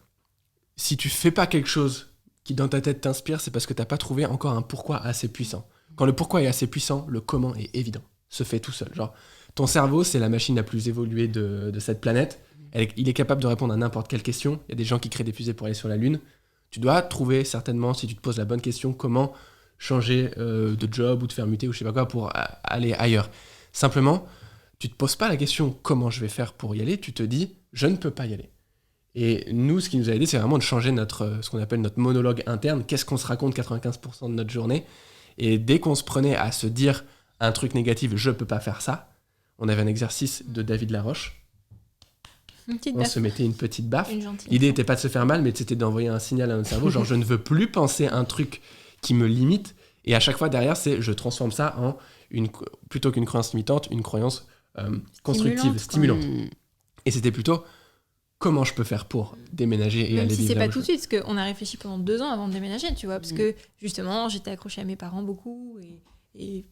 Speaker 3: si tu fais pas quelque chose qui dans ta tête t'inspire, c'est parce que t'as pas trouvé encore un pourquoi assez puissant. Quand le pourquoi est assez puissant, le comment est évident, se fait tout seul. Genre, ton cerveau, c'est la machine la plus évoluée de cette planète. Il est capable de répondre à n'importe quelle question. Il y a des gens qui créent des fusées pour aller sur la Lune. Tu dois trouver certainement, si tu te poses la bonne question, comment changer de job ou te faire muter ou je sais pas quoi pour aller ailleurs. Simplement, tu te poses pas la question comment je vais faire pour y aller, tu te dis je ne peux pas y aller. Et nous, ce qui nous a aidé, c'est vraiment de changer ce qu'on appelle notre monologue interne. Qu'est-ce qu'on se raconte 95% de notre journée? Et dès qu'on se prenait à se dire un truc négatif, je peux pas faire ça, on avait un exercice de David Laroche. On se mettait une petite baffe. L'idée n'était pas de se faire mal, mais c'était d'envoyer un signal à notre cerveau, genre je ne veux plus penser un truc qui me limite. Et à chaque fois derrière, je transforme ça en plutôt qu'une croyance limitante, une croyance constructive, stimulante. Et c'était plutôt comment je peux faire pour déménager et
Speaker 2: même
Speaker 3: aller
Speaker 2: si
Speaker 3: vivre
Speaker 2: c'est
Speaker 3: là
Speaker 2: pas
Speaker 3: où
Speaker 2: tout de
Speaker 3: je veux.
Speaker 2: suite, parce qu'on a réfléchi pendant 2 ans avant de déménager, tu vois, parce que justement, j'étais accrochée à mes parents beaucoup et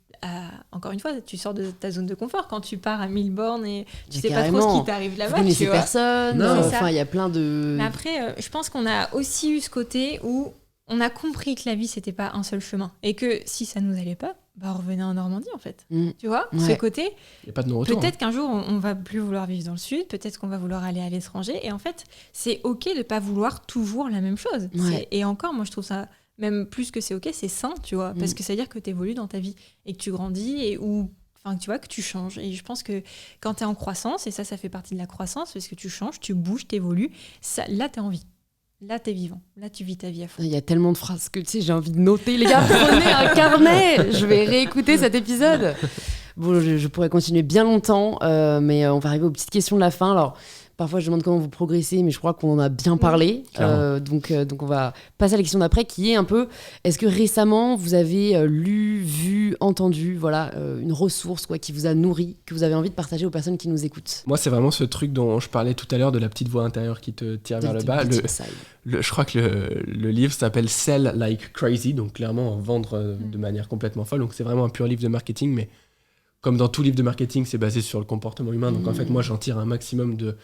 Speaker 2: encore une fois, tu sors de ta zone de confort quand tu pars à 1000 bornes et tu sais pas trop ce qui t'arrive là-bas.
Speaker 1: Vous connaissez
Speaker 2: tu vois.
Speaker 1: personne, il y a plein de...
Speaker 2: Mais après, je pense qu'on a aussi eu ce côté où on a compris que la vie, c'était pas un seul chemin. Et que si ça nous allait pas, on revenait en Normandie, en fait. Tu vois, ce côté,
Speaker 3: il y a pas de non-retour.
Speaker 2: Peut-être qu'un jour, on va plus vouloir vivre dans le sud, peut-être qu'on va vouloir aller à l'étranger. Et en fait, c'est OK de pas vouloir toujours la même chose. Et encore, moi, je trouve ça... Même plus que c'est OK, c'est sain, tu vois. Parce que ça veut dire que tu évolues dans ta vie et que tu grandis tu vois, que tu changes. Et je pense que quand tu es en croissance, et ça fait partie de la croissance, parce que tu changes, tu bouges, tu évolues, là, tu es en vie. Là, tu es vivant. Là, tu vis ta vie à fond.
Speaker 1: Il y a tellement de phrases que, tu sais, j'ai envie de noter. Les gars, prenez un carnet. Je vais réécouter cet épisode. Bon, je pourrais continuer bien longtemps, mais on va arriver aux petites questions de la fin. Alors, parfois, je demande comment vous progressez, mais je crois qu'on en a bien parlé. Donc, on va passer à la question d'après, qui est un peu, est-ce que récemment, vous avez lu, vu, entendu, une ressource qui vous a nourri, que vous avez envie de partager aux personnes qui nous écoutent?
Speaker 3: Moi, c'est vraiment ce truc dont je parlais tout à l'heure, de la petite voix intérieure qui te tire vers le bas. Je crois que le livre s'appelle Sell Like Crazy, donc clairement vendre de manière complètement folle. Donc c'est vraiment un pur livre de marketing, mais comme dans tout livre de marketing, c'est basé sur le comportement humain. Donc en fait, moi, j'en tire un maximum de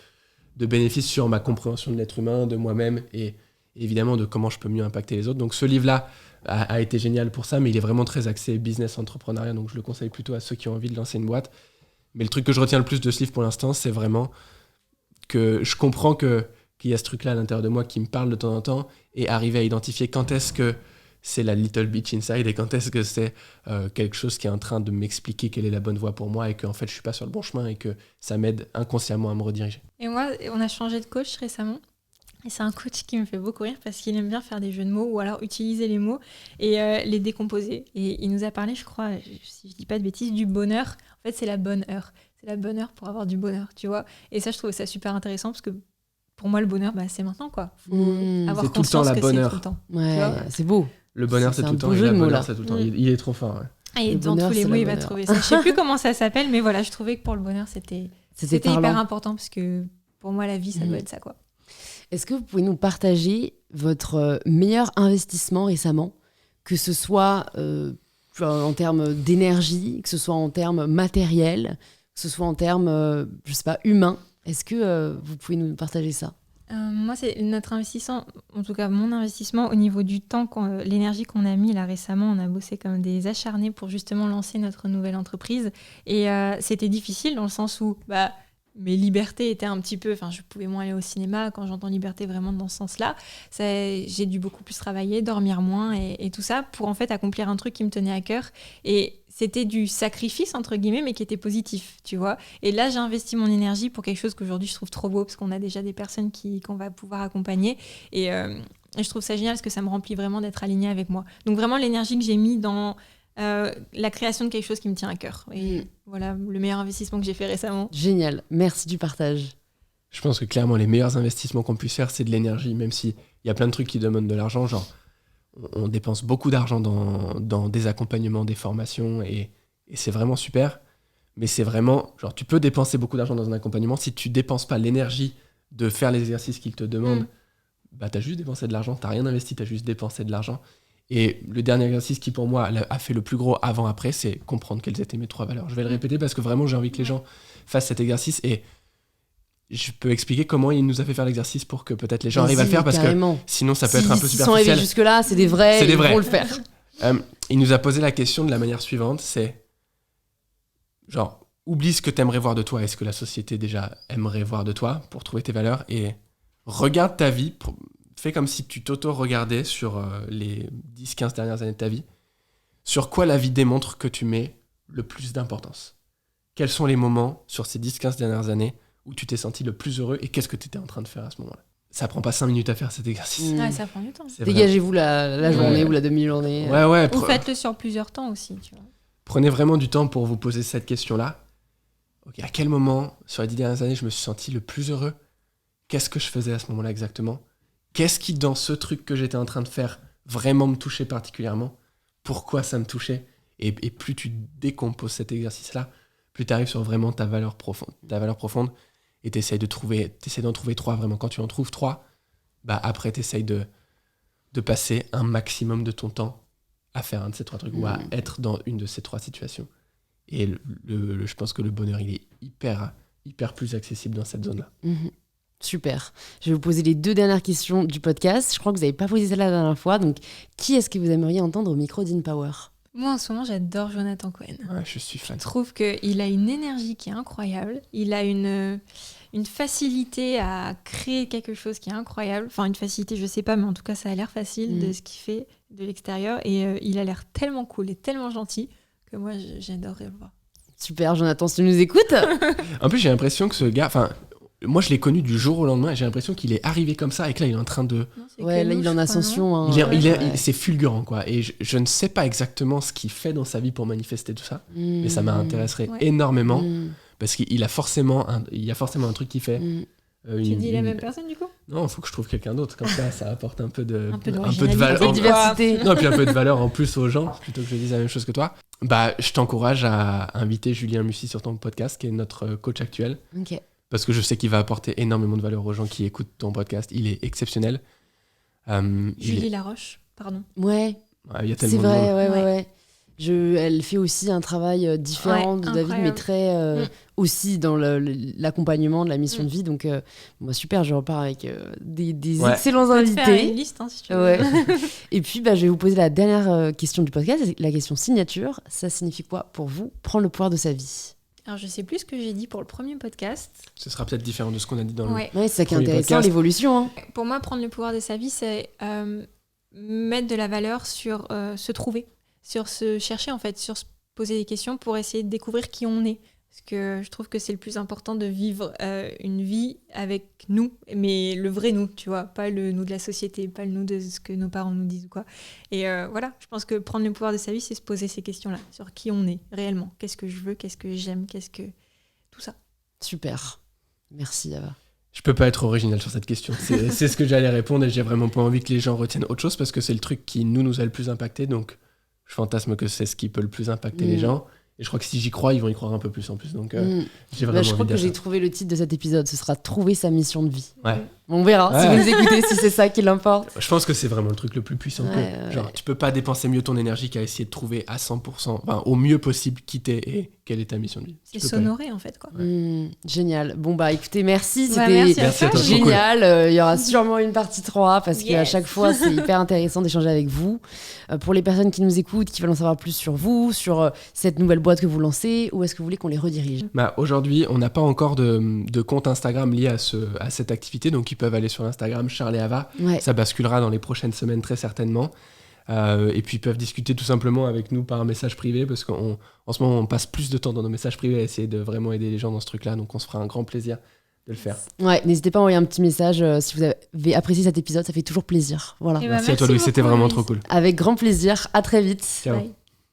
Speaker 3: bénéfices sur ma compréhension de l'être humain, de moi-même et évidemment de comment je peux mieux impacter les autres. Donc ce livre-là a été génial pour ça, mais il est vraiment très axé business, entrepreneuriat, donc je le conseille plutôt à ceux qui ont envie de lancer une boîte. Mais le truc que je retiens le plus de ce livre pour l'instant, c'est vraiment que je comprends qu'il y a ce truc-là à l'intérieur de moi qui me parle de temps en temps et arriver à identifier quand est-ce que c'est la little bitch inside et quand est-ce que c'est quelque chose qui est en train de m'expliquer quelle est la bonne voie pour moi et qu'en fait je suis pas sur le bon chemin et que ça m'aide inconsciemment à me rediriger.
Speaker 2: Et moi, on a changé de coach récemment. Et c'est un coach qui me fait beaucoup rire parce qu'il aime bien faire des jeux de mots ou alors utiliser les mots et les décomposer. Et il nous a parlé, je crois, si je dis pas de bêtises, du bonheur. En fait, c'est la bonne heure. C'est la bonne heure pour avoir du bonheur, tu vois. Et ça, je trouve ça super intéressant parce que pour moi, le bonheur, c'est maintenant, quoi.
Speaker 3: Avoir c'est tout le temps la bonne heure.
Speaker 1: C'est beau.
Speaker 3: Le bonheur, c'est tout le temps.
Speaker 1: Jeu de mots, là.
Speaker 3: C'est tout le temps. Il est trop fort. Ouais.
Speaker 2: Et dans tous les mots, il va trouver ça. Je sais plus comment ça s'appelle, mais voilà, je trouvais que pour le bonheur, c'était hyper important parce que pour moi, la vie, ça doit être ça, quoi.
Speaker 1: Est-ce que vous pouvez nous partager votre meilleur investissement récemment, que ce soit en termes d'énergie, que ce soit en termes matériels, que ce soit en termes, humains? Est-ce que vous pouvez nous partager ça?
Speaker 2: Moi, c'est notre investissement, en tout cas mon investissement au niveau du temps, l'énergie qu'on a mis là récemment. On a bossé comme des acharnés pour justement lancer notre nouvelle entreprise. Et c'était difficile dans le sens où mes libertés étaient un petit peu... Enfin, je pouvais moins aller au cinéma. Quand j'entends liberté vraiment dans ce sens-là, j'ai dû beaucoup plus travailler, dormir moins et tout ça pour en fait accomplir un truc qui me tenait à cœur. Et c'était du sacrifice, entre guillemets, mais qui était positif, tu vois. Et là, j'ai investi mon énergie pour quelque chose qu'aujourd'hui, je trouve trop beau, parce qu'on a déjà des personnes qu'on va pouvoir accompagner. Et je trouve ça génial, parce que ça me remplit vraiment d'être alignée avec moi. Donc vraiment, l'énergie que j'ai mis dans la création de quelque chose qui me tient à cœur. Et voilà, le meilleur investissement que j'ai fait récemment.
Speaker 1: Génial, merci du partage.
Speaker 3: Je pense que clairement, les meilleurs investissements qu'on puisse faire, c'est de l'énergie, même s'il y a plein de trucs qui demandent de l'argent, genre... On dépense beaucoup d'argent dans des accompagnements, des formations, et c'est vraiment super. Mais c'est vraiment... Genre, tu peux dépenser beaucoup d'argent dans un accompagnement. Si tu dépenses pas l'énergie de faire les exercices qu'ils te demandent, t'as juste dépensé de l'argent. T'as rien investi, t'as juste dépensé de l'argent. Et le dernier exercice qui, pour moi, a fait le plus gros avant-après, c'est comprendre quelles étaient mes 3 valeurs. Je vais le répéter parce que vraiment, j'ai envie que les gens fassent cet exercice. Et je peux expliquer comment il nous a fait faire l'exercice pour que peut-être les gens arrivent à le faire, parce
Speaker 1: carrément.
Speaker 3: Que sinon ça peut être un peu
Speaker 1: superficiel.
Speaker 3: S'ils sont arrivés
Speaker 1: jusque-là, c'est des vrais, ils vont le faire.
Speaker 3: Il nous a posé la question de la manière suivante, c'est genre, oublie ce que t'aimerais voir de toi et ce que la société déjà aimerait voir de toi pour trouver tes valeurs, et regarde ta vie, fais comme si tu t'auto-regardais sur les 10-15 dernières années de ta vie, sur quoi la vie démontre que tu mets le plus d'importance. Quels sont les moments sur ces 10-15 dernières années où tu t'es senti le plus heureux et qu'est-ce que tu étais en train de faire à ce moment-là. ça prend pas 5 minutes à faire cet exercice.
Speaker 2: Ouais, ça prend du temps.
Speaker 3: C'est vrai.
Speaker 1: Dégagez-vous la journée
Speaker 3: Ouais.
Speaker 1: ou la demi-journée.
Speaker 3: Ouais,
Speaker 2: Ou faites-le sur plusieurs temps aussi, tu vois.
Speaker 3: prenez vraiment du temps pour vous poser cette question-là. Ok, à quel moment, sur les 10 dernières années, je me suis senti le plus heureux? Qu'est-ce que je faisais à ce moment-là exactement? Qu'est-ce qui, dans ce truc que j'étais en train de faire, vraiment me touchait particulièrement? Pourquoi ça me touchait? Et plus tu décomposes cet exercice-là, plus tu arrives sur vraiment ta valeur profonde et tu essaies d'en trouver 3 vraiment. Quand tu en trouves 3, bah après tu essaies de passer un maximum de ton temps à faire un de ces 3 trucs ou à être dans une de ces 3 situations. Et je pense que le bonheur, il est hyper plus accessible dans cette zone-là.
Speaker 1: Super. Je vais vous poser les 2 dernières questions du podcast. Je crois que vous n'avez pas posé celle-là la dernière fois. Donc, qui est-ce que vous aimeriez entendre au micro d'InPower?
Speaker 2: Moi, en ce moment, j'adore Jonathan Cohen.
Speaker 3: Ouais, je suis fan.
Speaker 2: Je trouve qu'il a une énergie qui est incroyable. Il a une facilité à créer quelque chose qui est incroyable. Enfin, une facilité, je sais pas, mais en tout cas, ça a l'air facile de ce qu'il fait de l'extérieur. Et il a l'air tellement cool et tellement gentil que moi, j'adorerais le voir.
Speaker 1: Super, Jonathan, si tu nous écoutes.
Speaker 3: En plus, j'ai l'impression que ce gars... Moi, je l'ai connu du jour au lendemain et j'ai l'impression qu'il est arrivé comme ça et que là, il est en train de...
Speaker 1: Ouais, là, il est en ascension. Hein.
Speaker 3: C'est fulgurant, quoi. Et je ne sais pas exactement ce qu'il fait dans sa vie pour manifester tout ça, mais ça m'intéresserait énormément parce qu'il y a forcément un truc qu'il fait.
Speaker 2: Tu dis la même personne, du coup?
Speaker 3: Non, il faut que je trouve quelqu'un d'autre. Comme ça apporte un peu de
Speaker 2: d'originalité.
Speaker 3: valeur.
Speaker 1: Un peu de diversité.
Speaker 3: Non, puis un peu de valeur en plus aux gens, plutôt que je dise la même chose que toi. Bah, je t'encourage à inviter Julien Mussy sur ton podcast, qui est notre coach actuel.
Speaker 1: Ok.
Speaker 3: Parce que je sais qu'il va apporter énormément de valeur aux gens qui écoutent ton podcast. Il est exceptionnel.
Speaker 2: Julie Laroche, pardon.
Speaker 1: Ouais,
Speaker 3: Il y a
Speaker 1: c'est
Speaker 3: tellement de
Speaker 1: vrai,
Speaker 3: monde.
Speaker 1: ouais. Elle fait aussi un travail différent de David, mais très aussi dans l'accompagnement de la mission de vie. Donc, moi, super, je repars avec des excellents
Speaker 2: On peut te faire
Speaker 1: invités.
Speaker 2: une liste, hein, si tu veux.
Speaker 1: Ouais. Et puis, je vais vous poser la dernière question du podcast, la question signature. Ça signifie quoi pour vous, prendre le pouvoir de sa vie?
Speaker 2: Alors, je sais plus ce que j'ai dit pour le premier podcast.
Speaker 3: Ce sera peut-être différent de ce qu'on a dit dans le...
Speaker 1: Ouais, c'est ça qui est
Speaker 3: Premier
Speaker 1: intéressant,
Speaker 3: podcast.
Speaker 1: l'évolution. Hein.
Speaker 2: Pour moi, prendre le pouvoir de sa vie, c'est mettre de la valeur sur se trouver, sur se chercher, en fait, sur se poser des questions pour essayer de découvrir qui on est. Parce que je trouve que c'est le plus important de vivre une vie avec nous, mais le vrai nous, tu vois, pas le nous de la société, pas le nous de ce que nos parents nous disent ou quoi. Et voilà, je pense que prendre le pouvoir de sa vie, c'est se poser ces questions-là, sur qui on est réellement. Qu'est-ce que je veux, qu'est-ce que j'aime, tout ça.
Speaker 1: Super. Merci, Ava.
Speaker 3: Je peux pas être original sur cette question. C'est ce que j'allais répondre et j'ai vraiment pas envie que les gens retiennent autre chose parce que c'est le truc qui nous a le plus impacté. Donc, je fantasme que c'est ce qui peut le plus impacter les gens. Et je crois que si j'y crois, ils vont y croire un peu plus en plus. Donc, j'ai vraiment
Speaker 1: je crois
Speaker 3: envie
Speaker 1: que
Speaker 3: de
Speaker 1: j'ai
Speaker 3: dire ça.
Speaker 1: trouvé le titre de cet épisode. Ce sera Trouver sa mission de vie.
Speaker 3: Ouais.
Speaker 1: On verra si vous nous écoutez, si c'est ça qui l'importe.
Speaker 3: Je pense que c'est vraiment le truc le plus puissant. Genre, tu peux pas dépenser mieux ton énergie qu'à essayer de trouver à 100%, enfin, au mieux possible qui t'es et quelle est ta mission de vie.
Speaker 2: C'est s'honorer, en fait, quoi.
Speaker 1: Génial. Bon, écoutez, merci.
Speaker 2: Ouais,
Speaker 1: C'était
Speaker 3: merci à toi,
Speaker 1: génial. Il y aura sûrement une partie 3 parce qu'à
Speaker 2: Yes.
Speaker 1: chaque fois, c'est hyper intéressant d'échanger avec vous. Pour les personnes qui nous écoutent, qui veulent en savoir plus sur vous, sur cette nouvelle boîte que vous lancez, où est-ce que vous voulez qu'on les redirige?
Speaker 3: Bah, aujourd'hui, on n'a pas encore de compte Instagram lié à cette activité, donc ils peuvent aller sur Instagram Charles et Ava.
Speaker 1: Ouais.
Speaker 3: Ça basculera dans les prochaines semaines très certainement. Et puis ils peuvent discuter tout simplement avec nous par message privé parce qu'en ce moment on passe plus de temps dans nos messages privés à essayer de vraiment aider les gens dans ce truc-là, donc on se fera un grand plaisir de le faire.
Speaker 1: Ouais, n'hésitez pas à envoyer un petit message si vous avez apprécié cet épisode, ça fait toujours plaisir. Voilà.
Speaker 2: Et
Speaker 3: Merci à toi Louis, c'était
Speaker 2: beaucoup,
Speaker 3: vraiment
Speaker 2: Louise.
Speaker 3: trop cool.
Speaker 1: Avec grand plaisir. À très vite.
Speaker 3: Ciao.
Speaker 2: Bye.